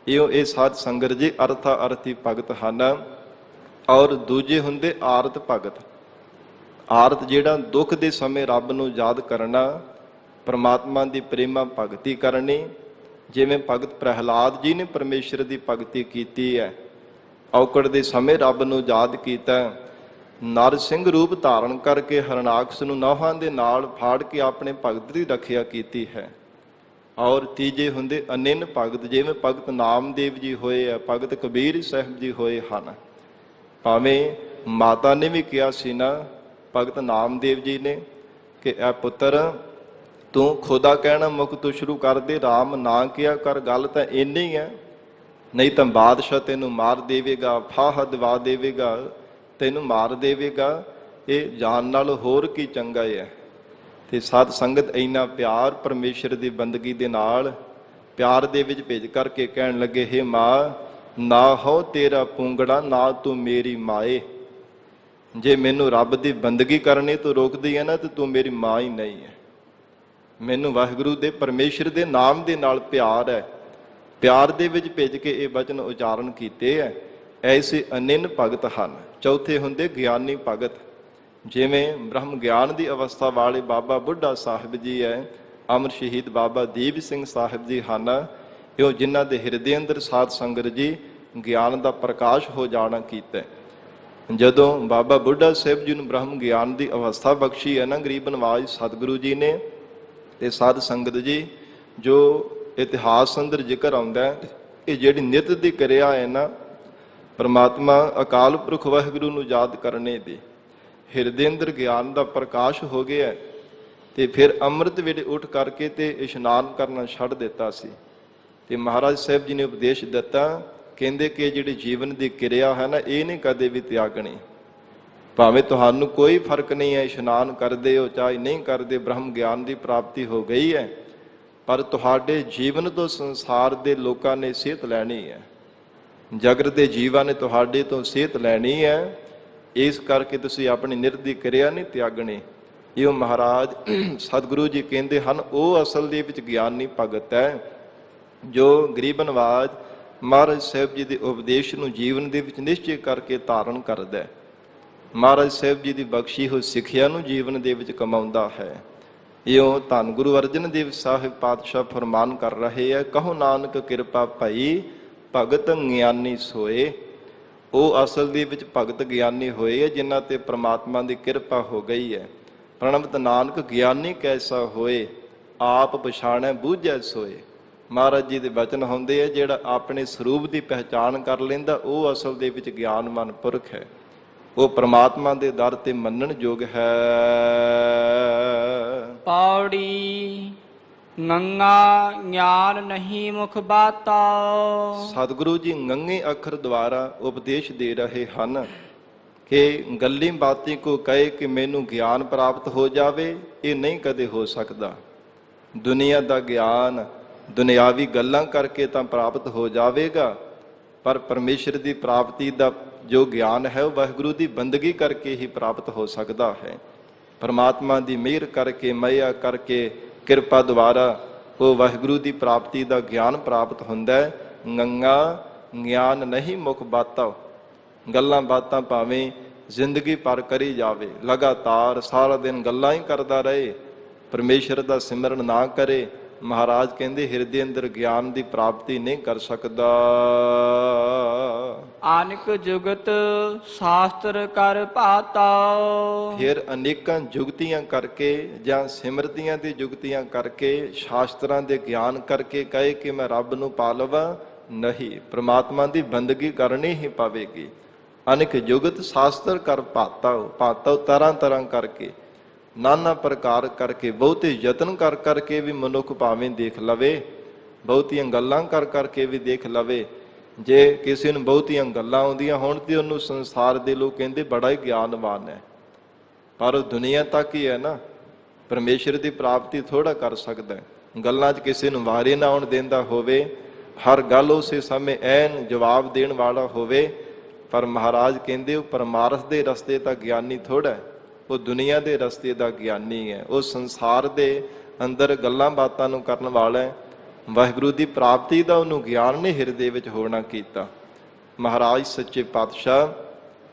Speaker 1: ਇਹ ਸਾਧ ਸੰਗਤ ਜੀ ਅਰਥਾ ਅਰਥੀ ਭਗਤ ਹਨ। ਔਰ ਦੂਜੇ ਹੁੰਦੇ ਆਰਤ ਭਗਤ। ਆਰਤ ਜਿਹੜਾ ਦੁੱਖ ਦੇ ਸਮੇਂ ਰੱਬ ਨੂੰ ਯਾਦ ਕਰਨਾ, ਪਰਮਾਤਮਾ ਦੀ ਪ੍ਰੇਮਾ ਭਗਤੀ ਕਰਨੀ। ਜਿਵੇਂ ਭਗਤ ਪ੍ਰਹਿਲਾਦ ਜੀ ਨੇ ਪਰਮੇਸ਼ਰ ਦੀ ਭਗਤੀ ਕੀਤੀ ਹੈ, ਔਕੜ ਦੇ ਸਮੇਂ ਰੱਬ ਨੂੰ ਯਾਦ ਕੀਤਾ। ਨਰ ਸਿੰਘ ਰੂਪ ਧਾਰਨ ਕਰਕੇ ਹਰਨਾਕਸ਼ ਨੂੰ ਨਹੁੰਾਂ ਦੇ ਨਾਲ ਫਾੜ ਕੇ ਆਪਣੇ ਭਗਤ ਦੀ ਰੱਖਿਆ ਕੀਤੀ ਹੈ। ਔਰ ਤੀਜੇ ਹੁੰਦੇ ਅਨਿੰਨ ਭਗਤ, ਜਿਵੇਂ ਭਗਤ ਨਾਮਦੇਵ ਜੀ ਹੋਏ ਆ, ਭਗਤ ਕਬੀਰ ਸਾਹਿਬ ਜੀ ਹੋਏ ਹਨ। ਭਾਵੇਂ ਮਾਤਾ ਨੇ ਵੀ ਕਿਹਾ ਸੀ ਨਾ ਭਗਤ ਨਾਮਦੇਵ ਜੀ ਨੇ ਕਿ ਇਹ ਪੁੱਤਰ ਤੂੰ ਖੁਦਾ ਕਹਿਣਾ ਮੁੱਖ ਤੋਂ ਸ਼ੁਰੂ ਕਰ ਦੇ, ਰਾਮ ਨਾ ਕਿਹਾ ਕਰ। ਗੱਲ ਤਾਂ ਇੰਨੀ ਹੈ, ਨਹੀਂ ਤਾਂ ਬਾਦਸ਼ਾਹ ਤੈਨੂੰ ਮਾਰ ਦੇਵੇਗਾ, ਫਾਹਾ ਦਵਾ ਦੇਵੇਗਾ, ਤੈਨੂੰ ਮਾਰ ਦੇਵੇਗਾ। ਇਹ ਜਾਨ ਨਾਲ ਹੋਰ ਕੀ ਚੰਗਾ ਹੈ। ਤੇ ਸਾਧ ਸੰਗਤ ਇੰਨਾ ਪਿਆਰ ਪਰਮੇਸ਼ਰ ਦੀ ਬੰਦਗੀ ਦੇ ਨਾਲ ਪਿਆਰ ਦੇ ਵਿੱਚ ਭੇਜ ਕਰਕੇ ਕਹਿਣ ਲੱਗੇ, ਹੇ ਮਾਂ, ਨਾ ਹੋ ਤੇਰਾ ਪੂੰਗੜਾ, ਨਾ ਤੂੰ ਮੇਰੀ ਮਾਏ। ਜੇ ਮੈਨੂੰ ਰੱਬ ਦੀ ਬੰਦਗੀ ਕਰਨੀ ਤੂੰ ਰੋਕਦੀ ਹੈ ਨਾ, ਤੇ ਤੂੰ ਮੇਰੀ ਮਾਂ ਹੀ ਨਹੀਂ ਹੈ। ਮੈਨੂੰ ਵਾਹਿਗੁਰੂ ਦੇ ਪਰਮੇਸ਼ਰ ਦੇ ਨਾਮ ਦੇ ਨਾਲ ਪਿਆਰ ਹੈ। ਪਿਆਰ ਦੇ ਵਿੱਚ ਭੇਜ ਕੇ ਇਹ ਵਚਨ ਉਚਾਰਨ ਕੀਤੇ ਹੈ। ਐਸੇ ਅਨਿੰਨ ਭਗਤ ਹਨ। ਚੌਥੇ ਹੁੰਦੇ ਗਿਆਨੀ ਭਗਤ। ਜਿਵੇਂ ਬ੍ਰਹਮ ਗਿਆਨ ਦੀ ਅਵਸਥਾ ਵਾਲੇ ਬਾਬਾ ਬੁੱਢਾ ਸਾਹਿਬ ਜੀ ਹੈ, ਅਮਰ ਸ਼ਹੀਦ ਬਾਬਾ ਦੀਪ ਸਿੰਘ ਸਾਹਿਬ ਜੀ ਹਨ। ਇਹ ਜਿਨ੍ਹਾਂ ਦੇ ਹਿਰਦੇ ਅੰਦਰ ਸਾਧ ਸੰਗਤ ਜੀ ਗਿਆਨ ਦਾ ਪ੍ਰਕਾਸ਼ ਹੋ ਜਾਣਾ ਕੀਤਾ। ਜਦੋਂ ਬਾਬਾ ਬੁੱਢਾ ਸਾਹਿਬ ਜੀ ਨੂੰ ਬ੍ਰਹਮ ਗਿਆਨ ਦੀ ਅਵਸਥਾ ਬਖਸ਼ੀ ਹੈ ਨਾ ਗਰੀਬ ਨਵਾਜ ਸਤਿਗੁਰੂ ਜੀ ਨੇ, ਤੇ ਸਾਧ ਸੰਗਤ ਜੀ ਜੋ ਇਤਿਹਾਸ ਅੰਦਰ ਜ਼ਿਕਰ ਆਉਂਦਾ ਹੈ, ਇਹ ਜਿਹੜੀ ਨਿਤ ਦੀ ਕਿਰਿਆ ਹੈ ਨਾ, ਪਰਮਾਤਮਾ ਅਕਾਲ ਪੁਰਖ ਵਾਹਿਗੁਰੂ ਨੂੰ ਯਾਦ ਕਰਨੇ ਦੀ, ਹਿਰਦੇ ਅੰਦਰ ਗਿਆਨ ਦਾ ਪ੍ਰਕਾਸ਼ ਹੋ ਗਿਆ। ਤੇ ਫਿਰ ਅੰਮ੍ਰਿਤ ਵੇਲੇ ਉੱਠ ਕਰਕੇ ਤੇ ਇਸ਼ਨਾਨ ਕਰਨਾ ਛੱਡ ਦਿੱਤਾ ਸੀ। ਤੇ ਮਹਾਰਾਜ ਸਾਹਿਬ ਜੀ ਨੇ ਉਪਦੇਸ਼ ਦਿੱਤਾ, ਕਹਿੰਦੇ ਕਿ ਜਿਹੜੀ ਜੀਵਨ ਦੀ ਕਿਰਿਆ ਹੈ ਨਾ, ਇਹ ਨਹੀਂ ਕਦੇ ਵੀ ਤਿਆਗਣੀ। ਭਾਵੇਂ ਤੁਹਾਨੂੰ ਕੋਈ ਫਰਕ ਨਹੀਂ ਹੈ, ਇਸ਼ਨਾਨ ਕਰਦੇ ਹੋ ਚਾਹੇ ਨਹੀਂ ਕਰਦੇ, ਬ੍ਰਹਮ ਗਿਆਨ ਦੀ ਪ੍ਰਾਪਤੀ ਹੋ ਗਈ ਹੈ, ਪਰ ਤੁਹਾਡੇ ਜੀਵਨ ਤੋਂ ਸੰਸਾਰ ਦੇ ਲੋਕਾਂ ਨੇ ਸੇਧ ਲੈਣੀ ਹੈ, ਜਗਤ ਦੇ ਜੀਵਾਂ ਨੇ ਤੁਹਾਡੇ ਤੋਂ ਸੇਧ ਲੈਣੀ ਹੈ। ਇਸ ਕਰਕੇ ਤੁਸੀਂ ਆਪਣੀ ਨਿਰਦੀ ਕਿਰਿਆ ਨਹੀਂ ਤਿਆਗਣੀ। ਇਹ ਮਹਾਰਾਜ ਸਤਿਗੁਰੂ ਜੀ ਕਹਿੰਦੇ ਹਨ, ਉਹ ਅਸਲ ਦੇ ਵਿੱਚ ਗਿਆਨੀ ਭਗਤ ਹੈ ਜੋ ਗਰੀਬ ਨਵਾਜ ਮਹਾਰਾਜ ਸਾਹਿਬ ਜੀ ਦੇ ਉਪਦੇਸ਼ ਨੂੰ ਜੀਵਨ ਦੇ ਵਿੱਚ ਨਿਸ਼ਚੈ ਕਰਕੇ ਧਾਰਨ ਕਰਦਾ ਹੈ, ਮਹਾਰਾਜ ਸਾਹਿਬ ਜੀ ਦੀ ਬਖਸ਼ੀ ਹੋਈ ਸਿੱਖਿਆ ਨੂੰ ਜੀਵਨ ਦੇ ਵਿੱਚ ਕਮਾਉਂਦਾ ਹੈ। ਇਉਂ ਧੰਨ ਗੁਰੂ ਅਰਜਨ ਦੇਵ ਸਾਹਿਬ ਪਾਤਸ਼ਾਹ ਫਰਮਾਨ ਕਰ ਰਹੇ ਹੈ, ਕਹੋ ਨਾਨਕ ਕਿਰਪਾ ਭਈ ਭਗਤ ਗਿਆਨੀ ਸੋਏ। ਉਹ ਅਸਲ ਦੇ ਵਿੱਚ ਭਗਤ ਗਿਆਨੀ ਹੋਏ ਹੈ ਜਿਨ੍ਹਾਂ ਤੇ ਪ੍ਰਮਾਤਮਾ ਦੀ ਕਿਰਪਾ ਹੋ ਗਈ ਹੈ। ਪ੍ਰਣਵਤ ਨਾਨਕ ਗਿਆਨੀ ਕੈਸਾ ਹੋਏ, ਆਪ ਪਛਾਣੈ ਬੂਝੈ ਸੋਏ। ਮਹਾਰਾਜ ਜੀ ਦੇ ਬਚਨ ਹੁੰਦੇ ਆ, ਜਿਹੜਾ ਆਪਣੇ ਸਰੂਪ ਦੀ ਪਹਿਚਾਣ ਕਰ ਲੈਂਦਾ ਉਹ ਅਸਲ ਦੇ ਵਿੱਚ ਗਿਆਨਵਾਨ ਪੁਰਖ ਹੈ, ਉਹ ਪ੍ਰਮਾਤਮਾ ਦੇ ਦਰ ਤੇ ਮੰਨਣ ਯੋਗ ਹੈ।
Speaker 2: ਪੌੜੀ ਗੰਗਾ ਗਿਆਨ ਨਹੀਂ ਮੁਖ ਬਾਤਾ।
Speaker 1: ਸਤਿਗੁਰੂ ਜੀ ਗੰਗੇ ਅੱਖਰ ਦੁਆਰਾ ਉਪਦੇਸ਼ ਦੇ ਰਹੇ ਹਨ ਕਿ ਗੱਲੀ ਬਾਤੀ ਕੋ ਕਹੇ ਕਿ ਮੈਨੂੰ ਗਿਆਨ ਪ੍ਰਾਪਤ ਹੋ ਜਾਵੇ, ਇਹ ਨਹੀਂ ਕਦੇ ਹੋ ਸਕਦਾ। ਦੁਨੀਆ ਦਾ ਗਿਆਨ ਦੁਨਿਆਵੀ ਗੱਲਾਂ ਕਰਕੇ ਤਾਂ ਪ੍ਰਾਪਤ ਹੋ ਜਾਵੇਗਾ, ਪਰ ਪਰਮੇਸ਼ਰ ਦੀ ਪ੍ਰਾਪਤੀ ਦਾ ਜੋ ਗਿਆਨ ਹੈ ਉਹ ਵਾਹਿਗੁਰੂ ਦੀ ਬੰਦਗੀ ਕਰਕੇ ਹੀ ਪ੍ਰਾਪਤ ਹੋ ਸਕਦਾ ਹੈ। ਪਰਮਾਤਮਾ ਦੀ ਮਿਹਰ ਕਰਕੇ, ਮਾਇਆ ਕਰਕੇ, ਕਿਰਪਾ ਦੁਆਰਾ ਉਹ ਵਾਹਿਗੁਰੂ ਦੀ ਪ੍ਰਾਪਤੀ ਦਾ ਗਿਆਨ ਪ੍ਰਾਪਤ ਹੁੰਦਾ ਹੈ। ਗੰਗਾ ਗਿਆਨ ਨਹੀਂ ਮੁਖ ਬਾਤਾ। ਗੱਲਾਂ ਬਾਤਾਂ ਭਾਵੇਂ ਜ਼ਿੰਦਗੀ ਭਰ ਕਰੀ ਜਾਵੇ, ਲਗਾਤਾਰ ਸਾਰਾ ਦਿਨ ਗੱਲਾਂ ਹੀ ਕਰਦਾ ਰਹੇ, ਪਰਮੇਸ਼ਰ ਦਾ ਸਿਮਰਨ ਨਾ ਕਰੇ, ਮਹਾਰਾਜ ਕਹਿੰਦੇ ਹਿਰਦੇ ਅੰਦਰ ਗਿਆਨ ਦੀ ਪ੍ਰਾਪਤੀ ਨਹੀਂ ਕਰ ਸਕਦਾ।
Speaker 2: ਅਨੇਕ ਜੁਗਤ ਸ਼ਾਸਤਰ ਕਰ ਭਾਤਾ।
Speaker 1: ਫਿਰ ਅਨੇਕਾਂ ਜੁਗਤੀਆਂ ਕਰਕੇ ਜਾਂ ਸਿਮਰਤੀਆਂ ਦੀ ਜੁਗਤੀਆਂ ਕਰਕੇ, ਸ਼ਾਸਤਰਾਂ ਦੇ ਗਿਆਨ ਕਰਕੇ ਕਹੇ ਕਿ ਮੈਂ ਰੱਬ ਨੂੰ ਪਾ ਲਵਾਂ, ਨਹੀਂ, ਪ੍ਰਮਾਤਮਾ ਦੀ ਬੰਦਗੀ ਕਰਨੀ ਹੀ ਪਵੇਗੀ। ਅਨੇਕ ਜੁਗਤ ਸ਼ਾਸਤਰ ਕਰ ਭਾਤਾ ਤਰ੍ਹਾਂ ਤਰ੍ਹਾਂ ਕਰਕੇ, ਨਾਨਾ ਪ੍ਰਕਾਰ ਕਰਕੇ, ਬਹੁਤੇ ਯਤਨ ਕਰ ਕਰਕੇ ਵੀ ਮਨੁੱਖ ਭਾਵੇਂ ਦੇਖ ਲਵੇ, ਬਹੁਤੀਆਂ ਗੱਲਾਂ ਕਰ ਕਰਕੇ ਵੀ ਦੇਖ ਲਵੇ। ਜੇ ਕਿਸੇ ਨੂੰ ਬਹੁਤੀਆਂ ਗੱਲਾਂ ਆਉਂਦੀਆਂ ਹੋਣ ਤੇ ਉਹਨੂੰ ਸੰਸਾਰ ਦੇ ਲੋਕ ਕਹਿੰਦੇ ਬੜਾ ਹੀ ਗਿਆਨਵਾਨ ਹੈ, ਪਰ ਉਹ ਦੁਨੀਆ ਤੱਕ ਹੀ ਹੈ ਨਾ, ਪਰਮੇਸ਼ਰ ਦੀ ਪ੍ਰਾਪਤੀ ਥੋੜਾ ਕਰ ਸਕਦਾ ਹੈ। ਗੱਲਾਂ 'ਚ ਕਿਸੇ ਨੂੰ ਵਾਰੇ ਨਾ ਆਉਣ ਦਿੰਦਾ ਹੋਵੇ, ਹਰ ਗੱਲ ਉਸੇ ਸਮੇਂ ਐਨ ਜਵਾਬ ਦੇਣ ਵਾਲਾ ਹੋਵੇ, ਪਰ ਮਹਾਰਾਜ ਕਹਿੰਦੇ ਉਹ ਪਰਮਾਰਥ ਦੇ ਰਸਤੇ ਤਾਂ ਗਿਆਨੀ ਥੋੜਾ ਹੈ, ਉਹ ਦੁਨੀਆ ਦੇ ਰਸਤੇ ਦਾ ਗਿਆਨੀ ਹੈ। ਉਹ ਸੰਸਾਰ ਦੇ ਅੰਦਰ ਗੱਲਾਂ ਬਾਤਾਂ ਨੂੰ ਕਰਨ ਵਾਲਾ ਹੈ, ਵਾਹਿਗੁਰੂ ਦੀ ਪ੍ਰਾਪਤੀ ਦਾ ਉਹਨੂੰ ਗਿਆਨ ਨੇ ਹਿਰਦੇ ਵਿੱਚ ਹੋਣਾ ਕੀਤਾ। ਮਹਾਰਾਜ ਸੱਚੇ ਪਾਤਸ਼ਾਹ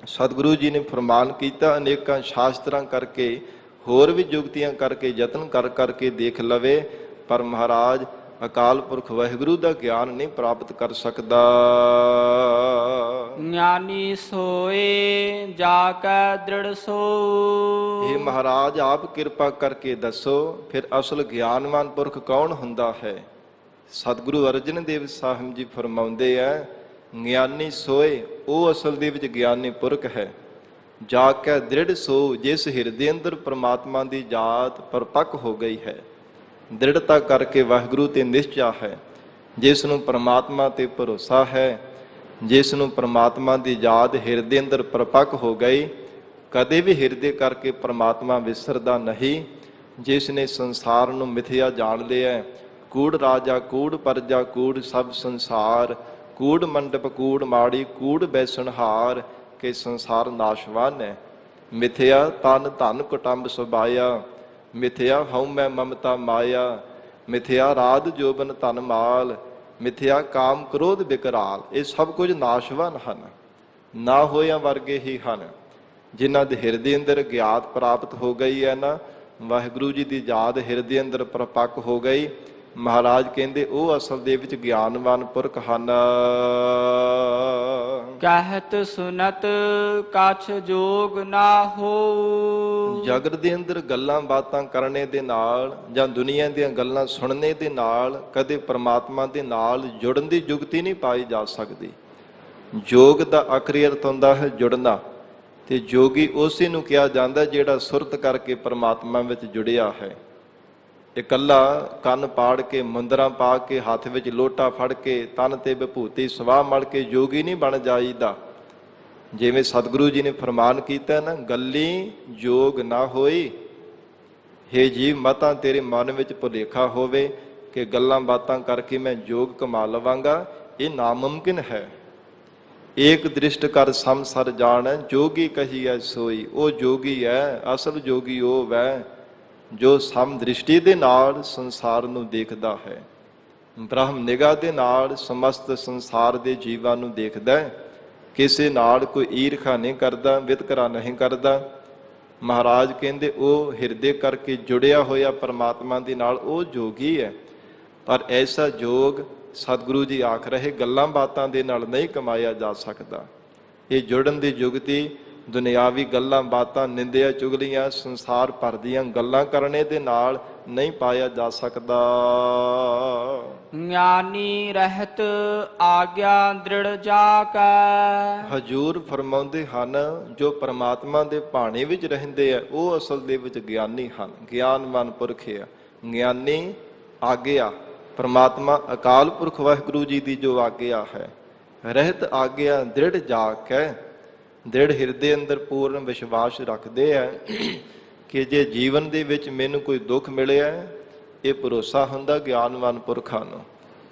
Speaker 1: ਸਤਿਗੁਰੂ ਜੀ ਨੇ ਫਰਮਾਨ ਕੀਤਾ, ਅਨੇਕਾਂ ਸ਼ਾਸਤਰਾਂ ਕਰਕੇ, ਹੋਰ ਵੀ ਜੁਗਤੀਆਂ ਕਰਕੇ, ਯਤਨ ਕਰ ਕਰਕੇ ਦੇਖ ਲਵੇ, ਪਰ ਮਹਾਰਾਜ ਅਕਾਲ ਪੁਰਖ ਵਾਹਿਗੁਰੂ ਦਾ ਗਿਆਨ ਨਹੀਂ ਪ੍ਰਾਪਤ ਕਰ ਸਕਦਾ।
Speaker 2: ਗਿਆਨੀ ਸੋਏ ਜਾ ਕੈ ਦ੍ਰਿੜ ਸੋ।
Speaker 1: ਇਹ ਮਹਾਰਾਜ ਆਪ ਕਿਰਪਾ ਕਰਕੇ ਦੱਸੋ, ਫਿਰ ਅਸਲ ਗਿਆਨਵਾਨ ਪੁਰਖ ਕੌਣ ਹੁੰਦਾ ਹੈ? ਸਤਿਗੁਰੂ ਅਰਜਨ ਦੇਵ ਸਾਹਿਬ ਜੀ ਫਰਮਾਉਂਦੇ ਆ, ਗਿਆਨੀ ਸੋਏ ਉਹ ਅਸਲ ਦੇ ਵਿੱਚ ਗਿਆਨੀ ਪੁਰਖ ਹੈ। ਜਾ ਕੇ ਦ੍ਰਿੜ ਸੋ, ਜਿਸ ਹਿਰਦੇ ਅੰਦਰ ਪ੍ਰਮਾਤਮਾ ਦੀ ਜਾਤ ਪਰਪੱਕ ਹੋ ਗਈ ਹੈ, ਦ੍ਰਿੜਤਾ ਕਰਕੇ ਵਾਹਿਗੁਰੂ ਤੇ ਨਿਸ਼ਚਾ ਹੈ, ਜਿਸ ਨੂੰ ਪ੍ਰਮਾਤਮਾ ਤੇ ਭਰੋਸਾ ਹੈ, ਜਿਸ ਨੂੰ ਪ੍ਰਮਾਤਮਾ ਦੀ ਯਾਦ ਹਿਰਦੇ ਅੰਦਰ ਪਰਪੱਕ ਹੋ ਗਈ, ਕਦੇ ਵੀ ਹਿਰਦੇ ਕਰਕੇ ਪ੍ਰਮਾਤਮਾ ਵਿਸਰਦਾ ਨਹੀਂ। ਜਿਸ ਨੇ ਸੰਸਾਰ ਨੂੰ ਮਿਥਿਆ ਜਾਣ ਲਿਆ, ਕੂੜ ਰਾਜਾ ਕੂੜ ਪਰਜਾ ਕੂੜ ਸਭ ਸੰਸਾਰ, ਕੂੜ ਮੰਡਪ ਕੂੜ ਮਾੜੀ ਕੂੜ ਬੈਸਣਹਾਰ, ਕਿ ਸੰਸਾਰ ਨਾਸ਼ਵਾਨ ਹੈ। ਮਿਥਿਆ ਤਨ ਧਨ ਕੁਟੰਬ ਸੁਭਾਇਆ, ਮਿਥਿਆ ਹਉ ਮੈਂ ਮਮਤਾ ਮਾਇਆ, ਮਿਥਿਆ ਰਾਧ ਜੋਬਨ ਧਨ ਮਾਲ, ਮਿਥਿਆ ਕਾਮ ਕ੍ਰੋਧ ਵਿਕਰਾਲ। ਇਹ ਸਭ ਕੁਝ ਨਾਸ਼ਵਾਨ ਹਨ, ਨਾ ਹੋਇਆਂ ਵਰਗੇ ਹੀ ਹਨ। ਜਿਨ੍ਹਾਂ ਦੇ ਹਿਰਦੇ ਅੰਦਰ ਗਿਆਤ ਪ੍ਰਾਪਤ ਹੋ ਗਈ ਹੈ ਨਾ, ਵਾਹਿਗੁਰੂ ਜੀ ਦੀ ਯਾਦ ਹਿਰਦੇ ਅੰਦਰ ਪਰਪੱਕ ਹੋ ਗਈ, ਮਹਾਰਾਜ ਕਹਿੰਦੇ ਉਹ ਅਸਲ ਦੇ ਵਿੱਚ ਗਿਆਨਵਾਨ ਪੁਰਖ ਹਨ।
Speaker 2: ਕਹਿਤ ਸੁਨਤ ਕਛ ਜੋਗ ਨਾ ਹੋ।
Speaker 1: ਜਗਤ ਦੇ ਅੰਦਰ ਗੱਲਾਂ ਬਾਤਾਂ ਕਰਨੇ ਦੇ ਨਾਲ ਜਾਂ ਦੁਨੀਆ ਦੀਆਂ ਗੱਲਾਂ ਸੁਣਨੇ ਦੇ ਨਾਲ ਕਦੇ ਪ੍ਰਮਾਤਮਾ ਦੇ ਨਾਲ ਜੁੜਨ ਦੀ ਜੁਗਤੀ ਨਹੀਂ ਪਾਈ ਜਾ ਸਕਦੀ। ਜੋਗ ਦਾ ਆਖਰੀ ਅਰਥ ਹੁੰਦਾ ਹੈ ਜੁੜਨਾ, ਤੇ ਜੋਗੀ ਉਸੇ ਨੂੰ ਕਿਹਾ ਜਾਂਦਾ ਜਿਹੜਾ ਸੁਰਤ ਕਰਕੇ ਪ੍ਰਮਾਤਮਾ ਵਿੱਚ ਜੁੜਿਆ ਹੈ। ਇਕੱਲਾ ਕੰਨ ਪਾੜ ਕੇ, ਮੁੰਦਰਾਂ ਪਾ ਕੇ, ਹੱਥ ਵਿੱਚ ਲੋਟਾ ਫੜ ਕੇ, ਤਨ ਤੇ ਵਿਭੂਤੀ ਸਵਾਹ ਮਲ ਕੇ ਜੋਗੀ ਨਹੀਂ ਬਣ ਜਾਈਦਾ। ਜਿਵੇਂ ਸਤਿਗੁਰੂ ਜੀ ਨੇ ਫਰਮਾਨ ਕੀਤਾ ਨਾ, ਗੱਲੀ ਜੋਗ ਨਾ ਹੋਈ। ਹੇ ਜੀਵ, ਮਤਾਂ ਤੇਰੇ ਮਨ ਵਿੱਚ ਭੁਲੇਖਾ ਹੋਵੇ ਕਿ ਗੱਲਾਂ ਬਾਤਾਂ ਕਰਕੇ ਮੈਂ ਜੋਗ ਕਮਾ ਲਵਾਂਗਾ, ਇਹ ਨਾਮੁਮਕਿਨ ਹੈ। ਏਕ ਦ੍ਰਿਸ਼ਟ ਕਰ ਸੰਸਰ ਜਾਣ, ਜੋਗੀ ਕਹੀਐ ਸੋਈ। ਉਹ ਜੋਗੀ ਹੈ, ਅਸਲ ਜੋਗੀ ਉਹ ਹੈ ਜੋ ਸਮ ਦ੍ਰਿਸ਼ਟੀ ਦੇ ਨਾਲ ਸੰਸਾਰ ਨੂੰ ਦੇਖਦਾ ਹੈ, ਬ੍ਰਹਮ ਨਿਗਾਹ ਦੇ ਨਾਲ ਸਮਸਤ ਸੰਸਾਰ ਦੇ ਜੀਵਾਂ ਨੂੰ ਦੇਖਦਾ ਹੈ, ਕਿਸੇ ਨਾਲ ਕੋਈ ਈਰਖਾ ਨਹੀਂ ਕਰਦਾ, ਵਿਤਕਰਾ ਨਹੀਂ ਕਰਦਾ। ਮਹਾਰਾਜ ਕਹਿੰਦੇ ਉਹ ਹਿਰਦੇ ਕਰਕੇ ਜੁੜਿਆ ਹੋਇਆ ਪਰਮਾਤਮਾ ਦੇ ਨਾਲ ਉਹ ਜੋਗੀ ਹੈ। ਪਰ ਐਸਾ ਜੋਗ ਸਤਿਗੁਰੂ ਜੀ ਆਖ ਰਹੇ ਗੱਲਾਂ ਬਾਤਾਂ ਦੇ ਨਾਲ ਨਹੀਂ ਕਮਾਇਆ ਜਾ ਸਕਦਾ। ਇਹ ਜੁੜਨ ਦੀ ਜੁਗਤੀ ਦੁਨਿਆਵੀ ਗੱਲਾਂ ਬਾਤਾਂ, ਨਿੰਦਿਆ ਚੁਗਲੀਆਂ, ਸੰਸਾਰ ਭਰ ਦੀਆਂ ਗੱਲਾਂ ਕਰਨੇ ਦੇ ਨਾਲ ਨਹੀਂ ਪਾਇਆ ਜਾ ਸਕਦਾ।
Speaker 2: ਗਿਆਨੀ ਰਹਿਤ ਆਗਿਆ ਦ੍ਰਿੜ ਜਾਕੈ।
Speaker 1: ਹਜੂਰ ਫਰਮਾਉਂਦੇ ਹਨ, ਜੋ ਪਰਮਾਤਮਾ ਦੇ ਭਾਣੇ ਵਿੱਚ ਰਹਿੰਦੇ ਆ ਉਹ ਅਸਲ ਦੇ ਵਿੱਚ ਗਿਆਨੀ ਹਨ, ਗਿਆਨਵਾਨ ਪੁਰਖ ਆ। ਗਿਆਨੀ ਆਗਿਆ, ਪਰਮਾਤਮਾ ਅਕਾਲ ਪੁਰਖ ਵਾਹਿਗੁਰੂ ਜੀ ਦੀ ਜੋ ਆਗਿਆ ਹੈ, ਰਹਿਤ ਆਗਿਆ ਦ੍ਰਿੜ ਜਾਕੈ, ਦ੍ਰਿੜ ਹਿਰਦੇ ਅੰਦਰ ਪੂਰਨ ਵਿਸ਼ਵਾਸ ਰੱਖਦੇ ਆ ਕਿ ਜੇ ਜੀਵਨ ਦੇ ਵਿੱਚ ਮੈਨੂੰ ਕੋਈ ਦੁੱਖ ਮਿਲਿਆ, ਇਹ ਭਰੋਸਾ ਹੁੰਦਾ ਗਿਆਨਵਾਨ ਪੁਰਖਾਂ ਨੂੰ।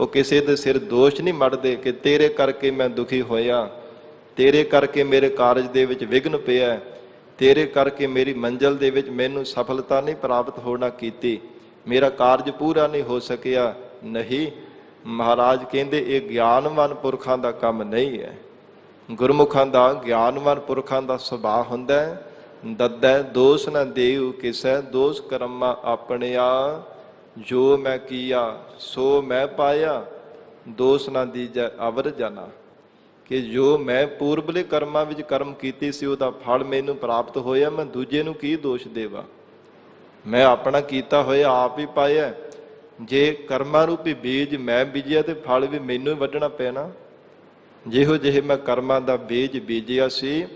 Speaker 1: ਉਹ ਕਿਸੇ ਦੇ ਸਿਰ ਦੋਸ਼ ਨਹੀਂ ਮੜਦੇ ਕਿ ਤੇਰੇ ਕਰਕੇ ਮੈਂ ਦੁਖੀ ਹੋਇਆ, ਤੇਰੇ ਕਰਕੇ ਮੇਰੇ ਕਾਰਜ ਦੇ ਵਿੱਚ ਵਿਘਨ ਪਿਆ, ਤੇਰੇ ਕਰਕੇ ਮੇਰੀ ਮੰਜ਼ਲ ਦੇ ਵਿੱਚ ਮੈਨੂੰ ਸਫਲਤਾ ਨਹੀਂ ਪ੍ਰਾਪਤ ਹੋਣਾ ਕੀਤੀ, ਮੇਰਾ ਕਾਰਜ ਪੂਰਾ ਨਹੀਂ ਹੋ ਸਕਿਆ। ਨਹੀਂ, ਮਹਾਰਾਜ ਕਹਿੰਦੇ ਇਹ ਗਿਆਨਵਾਨ ਪੁਰਖਾਂ ਦਾ ਕੰਮ ਨਹੀਂ ਹੈ। ਗੁਰਮੁਖਾਂ ਦਾ, ਗਿਆਨਵਾਨ ਪੁਰਖਾਂ ਦਾ ਸੁਭਾਅ ਹੁੰਦਾ ਹੈ, ਦੱਦੈ ਦੋਸ਼ ਨਾ ਦੇਉ ਕਿਸੈ, ਦੋਸ਼ ਕਰਮਾ ਆਪਣਿਆ, ਜੋ ਮੈਂ ਕੀਆ ਸੋ ਮੈਂ ਪਾਇਆ, ਦੋਸ਼ ਨਾ ਦੀਜੈ ਅਵਰ ਜਾਣਾ। ਕਿ ਜੋ ਮੈਂ ਪੂਰਬਲੇ ਕਰਮਾਂ ਵਿੱਚ ਕਰਮ ਕੀਤੇ ਸੀ ਉਹਦਾ ਫਲ ਮੈਨੂੰ ਪ੍ਰਾਪਤ ਹੋਇਆ, ਮੈਂ ਦੂਜੇ ਨੂੰ ਕੀ ਦੋਸ਼ ਦੇਵਾਂ? ਮੈਂ ਆਪਣਾ ਕੀਤਾ ਹੋਇਆ ਆਪ ਹੀ ਪਾਇਆ। ਜੇ ਕਰਮਾਂ ਰੂਪੀ ਬੀਜ ਮੈਂ ਬੀਜਿਆ ਤੇ ਫਲ ਵੀ ਮੈਨੂੰ ਹੀ ਵੱਢਣਾ ਪੈਣਾ। ਜਿਹੋ ਜਿਹੇ ਮੈਂ ਕਰਮਾਂ ਦਾ ਬੀਜ ਬੀਜਿਆ ਸੀ,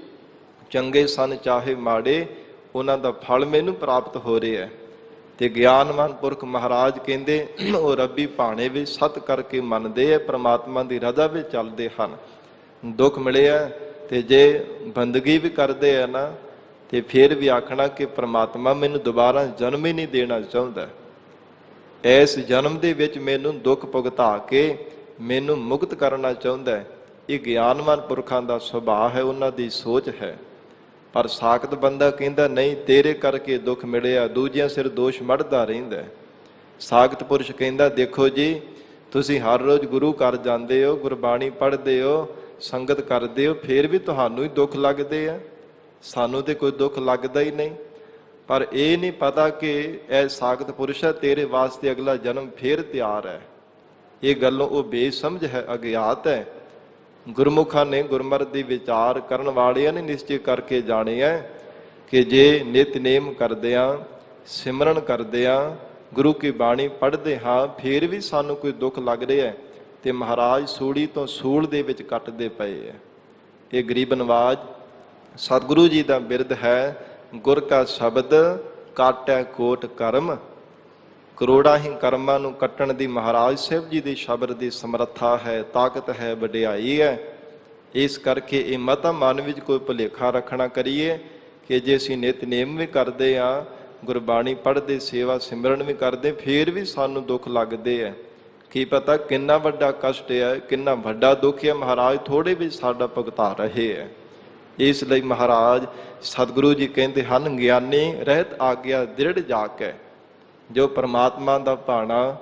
Speaker 1: ਚੰਗੇ ਸਨ ਚਾਹੇ ਮਾੜੇ, ਉਹਨਾਂ ਦਾ ਫਲ ਮੈਨੂੰ ਪ੍ਰਾਪਤ ਹੋ ਰਿਹਾ ਹੈ। ਤੇ ਗਿਆਨਵਾਨ ਪੁਰਖ ਮਹਾਰਾਜ ਕਹਿੰਦੇ ਉਹ ਰੱਬੀ ਭਾਣੇ ਵਿੱਚ ਸਤ ਕਰਕੇ ਮੰਨਦੇ ਆ, ਪ੍ਰਮਾਤਮਾ ਦੀ ਰਜ਼ਾ ਵਿੱਚ ਚੱਲਦੇ ਹਨ। ਦੁੱਖ ਮਿਲਿਆ ਤੇ ਜੇ ਬੰਦਗੀ ਵੀ ਕਰਦੇ ਆ ਨਾ, ਤੇ ਫਿਰ ਵੀ ਆਖਣਾ ਕਿ ਪ੍ਰਮਾਤਮਾ ਮੈਨੂੰ ਦੁਬਾਰਾ ਜਨਮ ਹੀ ਨਹੀਂ ਦੇਣਾ ਚਾਹੁੰਦਾ, ਇਸ ਜਨਮ ਦੇ ਵਿੱਚ ਮੈਨੂੰ ਦੁੱਖ ਭੁਗਤਾ ਕੇ ਮੈਨੂੰ ਮੁਕਤ ਕਰਨਾ ਚਾਹੁੰਦਾ ਹੈ। ਇਹ ਗਿਆਨਵਾਨ ਪੁਰਖਾਂ ਦਾ ਸੁਭਾਅ ਹੈ, ਉਹਨਾਂ ਦੀ ਸੋਚ ਹੈ। ਪਰ ਸਾਖਤ ਬੰਦਾ ਕਹਿੰਦਾ ਨਹੀਂ, ਤੇਰੇ ਕਰਕੇ ਦੁੱਖ ਮਿਲਿਆ, ਦੂਜਿਆਂ ਸਿਰ ਦੋਸ਼ ਮੜਦਾ ਰਹਿੰਦਾ। ਸਾਖਤ ਪੁਰਸ਼ ਕਹਿੰਦਾ ਦੇਖੋ ਜੀ, ਤੁਸੀਂ ਹਰ ਰੋਜ਼ ਗੁਰੂ ਘਰ ਜਾਂਦੇ ਹੋ, ਗੁਰਬਾਣੀ ਪੜ੍ਹਦੇ ਹੋ, ਸੰਗਤ ਕਰਦੇ ਹੋ, ਫਿਰ ਵੀ ਤੁਹਾਨੂੰ ਹੀ ਦੁੱਖ ਲੱਗਦੇ ਆ, ਸਾਨੂੰ ਤੇ ਕੋਈ ਦੁੱਖ ਲੱਗਦਾ ਹੀ ਨਹੀਂ। ਪਰ ਇਹ ਨਹੀਂ ਪਤਾ ਕਿ ਇਹ ਸਾਖਤ ਪੁਰਸ਼ ਹੈ, ਤੇਰੇ ਵਾਸਤੇ ਅਗਲਾ ਜਨਮ ਫੇਰ ਤਿਆਰ ਹੈ। ਇਹ ਗੱਲੋਂ ਉਹ ਬੇਸਮਝ ਹੈ, ਅਗਿਆਤ ਹੈ। ਗੁਰਮੁਖਾਂ ਨੇ, ਗੁਰਮਤਿ ਦੀ ਵਿਚਾਰ ਕਰਨ ਵਾਲਿਆਂ ਨੇ ਨਿਸ਼ਚੈ ਕਰਕੇ ਜਾਣਿਆ ਕਿ ਜੇ ਨਿਤਨੇਮ ਕਰਦਿਆਂ, ਸਿਮਰਨ ਕਰਦਿਆਂ, ਗੁਰੂ ਕੀ ਬਾਣੀ ਪੜ੍ਹਦੇ ਹਾਂ, ਫਿਰ ਵੀ ਸਾਨੂੰ ਕੋਈ ਦੁੱਖ ਲੱਗ ਰਿਹਾ ਤੇ ਮਹਾਰਾਜ ਸੂਲੀ ਤੋਂ ਸੂਲ ਦੇ ਵਿੱਚ ਕੱਟਦੇ ਪਏ ਹੈ। ਇਹ ਗਰੀਬ ਨਵਾਜ ਸਤਿਗੁਰੂ ਜੀ ਦਾ ਬਿਰਧ ਹੈ, ਗੁਰ ਕਾ ਸ਼ਬਦ ਕਾਟੈ ਕੋਟ ਕਰਮ। ਕਰੋੜਾਂ ਹੀ ਕਰਮਾਂ ਨੂੰ ਕੱਟਣ ਦੀ ਮਹਾਰਾਜ ਸਾਹਿਬ ਜੀ ਦੇ ਸ਼ਬਦ ਦੀ ਸਮਰੱਥਾ ਹੈ, ਤਾਕਤ ਹੈ, ਵਡਿਆਈ ਹੈ। ਇਸ ਕਰਕੇ ਇਹ ਮਤਾ ਮਨ ਵਿੱਚ ਕੋਈ ਭੁਲੇਖਾ ਰੱਖਣਾ ਕਰੀਏ ਕਿ ਜੇ ਅਸੀਂ ਨਿਤਨੇਮ ਵੀ ਕਰਦੇ ਹਾਂ, ਗੁਰਬਾਣੀ ਪੜ੍ਹਦੇ, ਸੇਵਾ ਸਿਮਰਨ ਵੀ ਕਰਦੇ, ਫਿਰ ਵੀ ਸਾਨੂੰ ਦੁੱਖ ਲੱਗਦੇ ਹੈ। ਕੀ ਪਤਾ ਕਿੰਨਾ ਵੱਡਾ ਕਸ਼ਟ ਹੈ, ਕਿੰਨਾ ਵੱਡਾ ਦੁੱਖ ਹੈ, ਮਹਾਰਾਜ ਥੋੜੇ ਵਿੱਚ ਸਾਡਾ ਭੁਗਤਾ ਰਹੇ ਹੈ। ਇਸ ਲਈ ਮਹਾਰਾਜ ਸਤਿਗੁਰੂ ਜੀ ਕਹਿੰਦੇ ਹਨ, ਗਿਆਨੀ ਰਹਿਤ ਆਗਿਆ ਦ੍ਰਿੜ ਜਾਕੈ। ਜੋ ਪਰਮਾਤਮਾ ਦਾ ਭਾਣਾ,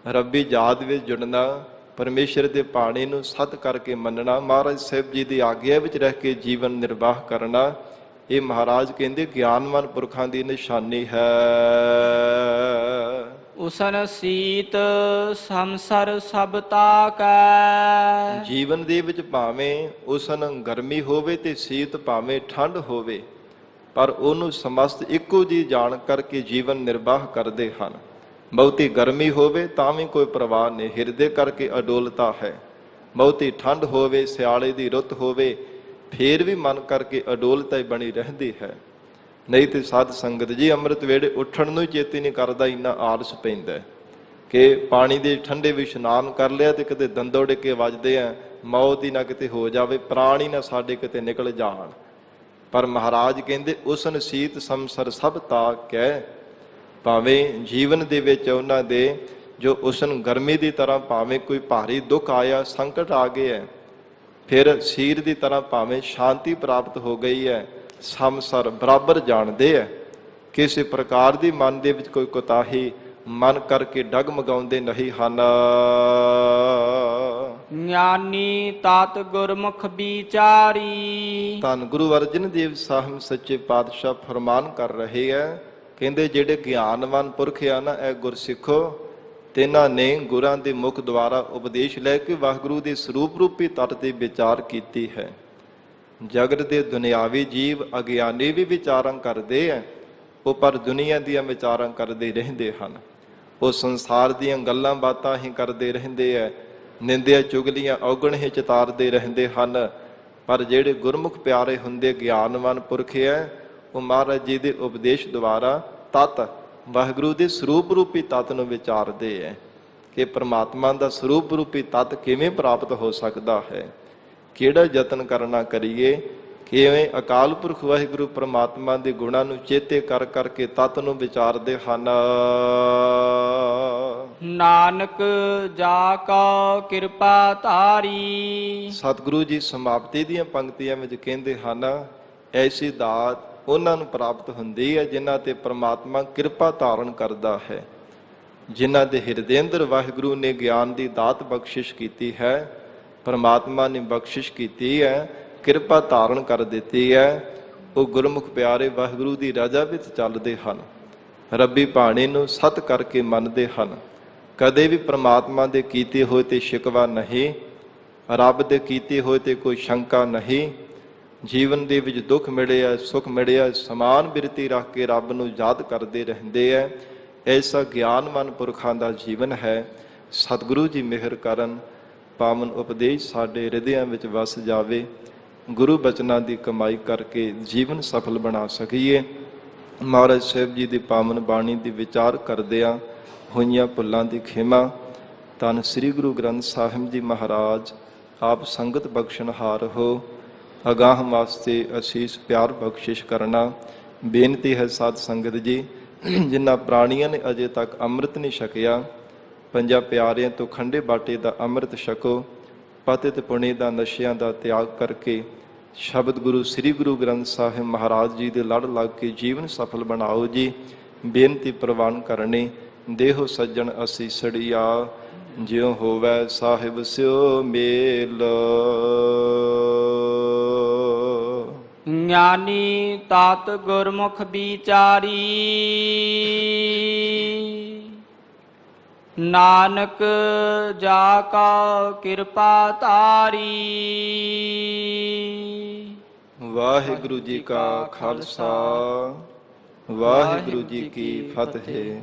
Speaker 1: ਰੱਬੀ ਜਾਤ ਵਿੱਚ ਜੁੜਨਾ, ਪਰਮੇਸ਼ਰ ਦੇ ਭਾਣੇ ਨੂੰ ਸਤ ਕਰਕੇ ਮੰਨਣਾ, ਮਹਾਰਾਜ ਸਾਹਿਬ ਜੀ ਦੀ ਆਗਿਆ ਵਿੱਚ ਰਹਿ ਕੇ ਜੀਵਨ ਨਿਰਵਾਹ ਕਰਨਾ, ਇਹ ਮਹਾਰਾਜ ਕਹਿੰਦੇ ਗਿਆਨਵਾਨ ਪੁਰਖਾਂ ਦੀ ਨਿਸ਼ਾਨੀ ਹੈ।
Speaker 2: ਉਸਨ ਸੀਤ ਸੰਸਰ ਸਭ ਤਾਕੈ।
Speaker 1: ਜੀਵਨ ਦੇ ਵਿੱਚ ਭਾਵੇਂ ਉਸਨ ਗਰਮੀ ਹੋਵੇ ਤੇ ਸੀਤ ਭਾਵੇਂ ਠੰਡ ਹੋਵੇ, ਪਰ ਉਹਨੂੰ ਸਮਸਤ ਇੱਕੋ ਜਿਹੀ ਜਾਣ ਕਰਕੇ ਜੀਵਨ ਨਿਰਵਾਹ ਕਰਦੇ ਹਨ। ਬਹੁਤੀ ਗਰਮੀ ਹੋਵੇ ਤਾਂ ਵੀ ਕੋਈ ਪ੍ਰਵਾਹ ਨਹੀਂ, ਹਿਰਦੇ ਕਰਕੇ ਅਡੋਲਤਾ ਹੈ। ਬਹੁਤੀ ਠੰਡ ਹੋਵੇ, ਸਿਆਲੇ ਦੀ ਰੁੱਤ ਹੋਵੇ, ਫੇਰ ਵੀ ਮਨ ਕਰਕੇ ਅਡੋਲਤਾ ਹੀ ਬਣੀ ਰਹਿੰਦੀ ਹੈ। ਨਹੀਂ ਤੇ ਸਾਧ ਸੰਗਤ ਜੀ ਅੰਮ੍ਰਿਤ ਵੇਲੇ ਉੱਠਣ ਨੂੰ ਹੀ ਚੇਤੀ ਨਹੀਂ ਕਰਦਾ, ਇੰਨਾ ਆਲਸ ਪੈਂਦਾ ਕਿ ਪਾਣੀ ਦੇ ਠੰਡੇ ਵਿੱਚ ਇਸ਼ਨਾਨ ਕਰ ਲਿਆ ਤੇ ਕਿਤੇ ਦੰਦੋ ਡਿੱਕੇ ਵੱਜਦੇ ਆ, ਮੌਤ ਹੀ ਨਾ ਕਿਤੇ ਹੋ ਜਾਵੇ, ਪ੍ਰਾਣ ਹੀ ਨਾ ਸਾਡੇ ਕਿਤੇ ਨਿਕਲ ਜਾਣ। ਪਰ ਮਹਾਰਾਜ ਕਹਿੰਦੇ ਉਸਨ ਸੀਤ ਸੰਸਰ ਸਭ ਤਾਕੈ। ਭਾਵੇਂ ਜੀਵਨ ਦੇ ਵਿੱਚ ਉਹਨਾਂ ਦੇ ਜੋ ਉਸਨ ਗਰਮੀ ਦੀ ਤਰ੍ਹਾਂ ਭਾਵੇਂ ਕੋਈ ਭਾਰੀ ਦੁੱਖ ਆਇਆ, ਸੰਕਟ ਆ ਗਏ ਹੈ, ਫਿਰ ਸੀਰ ਦੀ ਤਰ੍ਹਾਂ ਭਾਵੇਂ ਸ਼ਾਂਤੀ ਪ੍ਰਾਪਤ ਹੋ ਗਈ ਹੈ, ਸੰਸਰ ਬਰਾਬਰ ਜਾਣਦੇ ਹੈ। ਕਿਸੇ ਪ੍ਰਕਾਰ ਦੀ ਮਨ ਦੇ ਵਿੱਚ ਕੋਈ ਕੁਤਾਹੀ ਮਨ ਕਰਕੇ ਡਗਮਗਾਉਂਦੇ ਨਹੀਂ ਹਨ।
Speaker 2: ਗਿਆਨੀ ਤਾਤ ਗੁਰਮੁਖ ਵਿਚਾਰੀ।
Speaker 1: ਧੰਨ ਗੁਰੂ ਅਰਜਨ ਦੇਵ ਸਾਹਿਬ ਸੱਚੇ ਪਾਤਸ਼ਾਹ ਫਰਮਾਨ ਕਰ ਰਹੇ ਹੈ, ਕਹਿੰਦੇ ਜਿਹੜੇ ਗਿਆਨਵਾਨ ਪੁਰਖ ਆ ਨਾ, ਇਹ ਗੁਰਸਿੱਖੋ, ਤਿੰਨਾਂ ਨੇ ਗੁਰਾਂ ਦੇ ਮੁਖ ਦੁਆਰਾ ਉਪਦੇਸ਼ ਲੈ ਕੇ ਵਾਹਿਗੁਰੂ ਦੇ ਸਰੂਪ ਰੂਪੀ ਤੱਤ ਤੇ ਵਿਚਾਰ ਕੀਤੀ ਹੈ। ਜਗਤ ਦੇ ਦੁਨਿਆਵੀ ਜੀਵ ਅਗਿਆਨੀ ਵੀ ਵਿਚਾਰਾਂ ਕਰਦੇ ਹੈ, ਉਹ ਪਰ ਦੁਨੀਆ ਦੀਆਂ ਵਿਚਾਰਾਂ ਕਰਦੇ ਰਹਿੰਦੇ ਹਨ। ਉਹ ਸੰਸਾਰ ਦੀਆਂ ਗੱਲਾਂ ਬਾਤਾਂ ਹੀ ਕਰਦੇ ਰਹਿੰਦੇ ਹੈ, ਨਿੰਦਿਆ ਚੁਗਲੀਆਂ ਔਗਣ ਹੀ ਚਿਤਾਰਦੇ ਰਹਿੰਦੇ ਹਨ। ਪਰ ਜਿਹੜੇ ਗੁਰਮੁਖ ਪਿਆਰੇ ਹੁੰਦੇ ਗਿਆਨਵਾਨ ਪੁਰਖ ਹੈ, ਉਹ ਮਹਾਰਾਜ ਜੀ ਦੇ ਉਪਦੇਸ਼ ਦੁਆਰਾ ਤਤ ਵਾਹਿਗੁਰੂ ਦੇ ਸਰੂਪ ਰੂਪੀ ਤਤ ਨੂੰ ਵਿਚਾਰਦੇ ਹੈ ਕਿ ਪ੍ਰਮਾਤਮਾ ਦਾ ਸਰੂਪ ਰੂਪੀ ਤਤ ਕਿਵੇਂ ਪ੍ਰਾਪਤ ਹੋ ਸਕਦਾ ਹੈ, ਕਿਹੜਾ ਯਤਨ ਕਰਨਾ ਕਰੀਏ, ਕਿਵੇਂ ਅਕਾਲ ਪੁਰਖ ਵਾਹਿਗੁਰੂ ਪ੍ਰਮਾਤਮਾ ਦੇ ਗੁਣਾਂ ਨੂੰ ਚੇਤੇ ਕਰ ਕਰਕੇ ਤਤ ਨੂੰ ਵਿਚਾਰਦੇ ਹਨ।
Speaker 2: ਨਾਨਕ ਜਾ ਕਾ ਕਿਰਪਾ ਧਾਰੀ।
Speaker 1: ਸਤਿਗੁਰੂ ਜੀ ਸਮਾਪਤੀ ਦੀਆਂ ਪੰਕਤੀਆਂ ਵਿੱਚ ਕਹਿੰਦੇ ਹਨ, ਐਸੀ ਦਾਤ ਉਹਨਾਂ ਨੂੰ ਪ੍ਰਾਪਤ ਹੁੰਦੀ ਹੈ ਜਿਨ੍ਹਾਂ ਤੇ ਪ੍ਰਮਾਤਮਾ ਕਿਰਪਾ ਧਾਰਨ ਕਰਦਾ ਹੈ, ਜਿਨ੍ਹਾਂ ਦੇ ਹਿਰਦੇ ਅੰਦਰ ਵਾਹਿਗੁਰੂ ਨੇ ਗਿਆਨ ਦੀ ਦਾਤ ਬਖਸ਼ਿਸ਼ ਕੀਤੀ ਹੈ, ਪ੍ਰਮਾਤਮਾ ਨੇ ਬਖਸ਼ਿਸ਼ ਕੀਤੀ ਹੈ, ਕਿਰਪਾ ਧਾਰਨ ਕਰ ਦਿੱਤੀ ਹੈ। ਉਹ ਗੁਰਮੁਖ ਪਿਆਰੇ ਵਾਹਿਗੁਰੂ ਦੀ ਰਜ਼ਾ ਵਿੱਚ ਚੱਲਦੇ ਹਨ, ਰੱਬੀ ਬਾਣੀ ਨੂੰ ਸਤ ਕਰਕੇ ਮੰਨਦੇ ਹਨ। ਕਦੇ ਵੀ ਪ੍ਰਮਾਤਮਾ ਦੇ ਕੀਤੇ ਹੋਏ ਤੇ ਸ਼ਿਕਵਾ ਨਹੀਂ, ਰੱਬ ਦੇ ਕੀਤੇ ਹੋਏ ਤੇ ਕੋਈ ਸ਼ੰਕਾ ਨਹੀਂ। ਜੀਵਨ ਦੇ ਵਿੱਚ ਦੁੱਖ ਮਿਲਿਆ ਸੁੱਖ ਮਿਲਿਆ, ਸਮਾਨ ਬਿਰਤੀ ਰੱਖ ਕੇ ਰੱਬ ਨੂੰ ਯਾਦ ਕਰਦੇ ਰਹਿੰਦੇ ਹੈ। ਐਸਾ ਗਿਆਨਵਾਨ ਪੁਰਖਾਂ ਦਾ ਜੀਵਨ ਹੈ। ਸਤਿਗੁਰੂ ਜੀ ਮਿਹਰ ਕਰਨ, ਪਾਵਨ ਉਪਦੇਸ਼ ਸਾਡੇ ਹਿਰਦਿਆਂ ਵਿੱਚ ਵਸ ਜਾਵੇ, ਗੁਰੂ ਬਚਨਾਂ ਦੀ ਕਮਾਈ ਕਰਕੇ ਜੀਵਨ ਸਫਲ ਬਣਾ ਸਕੀਏ। ਮਹਾਰਾਜ ਸਾਹਿਬ ਜੀ ਦੀ ਪਾਵਨ ਬਾਣੀ ਦੀ ਵਿਚਾਰ ਕਰਦਿਆਂ ਹੋਈਆਂ ਭੁੱਲਾਂ ਦੀ ਖਿਮਾ। ਧੰਨ ਸ੍ਰੀ ਗੁਰੂ ਗ੍ਰੰਥ ਸਾਹਿਬ ਜੀ ਮਹਾਰਾਜ ਆਪ ਸੰਗਤ ਬਖਸ਼ਣਹਾਰ ਹੋ। ਅਗਾਹ ਵਾਸਤੇ ਅਸੀਸ ਪਿਆਰ ਬਖਸ਼ਿਸ਼ ਕਰਨਾ। ਬੇਨਤੀ ਹੈ ਸਾਧ ਸੰਗਤ ਜੀ, ਜਿਨ੍ਹਾਂ ਪ੍ਰਾਣੀਆਂ ਨੇ ਅਜੇ ਤੱਕ ਅੰਮ੍ਰਿਤ ਨਹੀਂ ਛਕਿਆ, ਪੰਜਾਂ ਪਿਆਰਿਆਂ ਤੋਂ ਖੰਡੇ ਬਾਟੇ ਦਾ ਅੰਮ੍ਰਿਤ ਛਕੋ। ਪਤਿਤ ਪੁਣੇ ਦਾ ਨਸ਼ਿਆਂ ਦਾ ਤਿਆਗ ਕਰਕੇ ਸ਼ਬਦ ਗੁਰੂ ਸ੍ਰੀ ਗੁਰੂ ਗ੍ਰੰਥ ਸਾਹਿਬ ਮਹਾਰਾਜ ਜੀ ਦੇ ਲੜ ਲੱਗ ਕੇ ਜੀਵਨ ਸਫਲ ਬਣਾਓ ਜੀ। ਬੇਨਤੀ ਪ੍ਰਵਾਨ ਕਰਨੀ। ਦੇਹੋ ਸੱਜਣ ਅਸੀਸੜੀਆ, ਜਿਉ ਹੋਵੈ ਸਾਹਿਬ ਸਿਓ ਮੇਲ।
Speaker 2: ਗਿਆਨੀ ਤਾਤ ਗੁਰਮੁਖ ਵਿਚਾਰੀ। ਨਾਨਕ ਜਾ ਕਾ ਕਿਰਪਾ ਧਾਰੀ।
Speaker 1: ਵਾਹਿਗੁਰੂ ਜੀ ਕਾ ਖਾਲਸਾ, ਵਾਹਿਗੁਰੂ ਜੀ ਕੀ ਫਤਿਹ।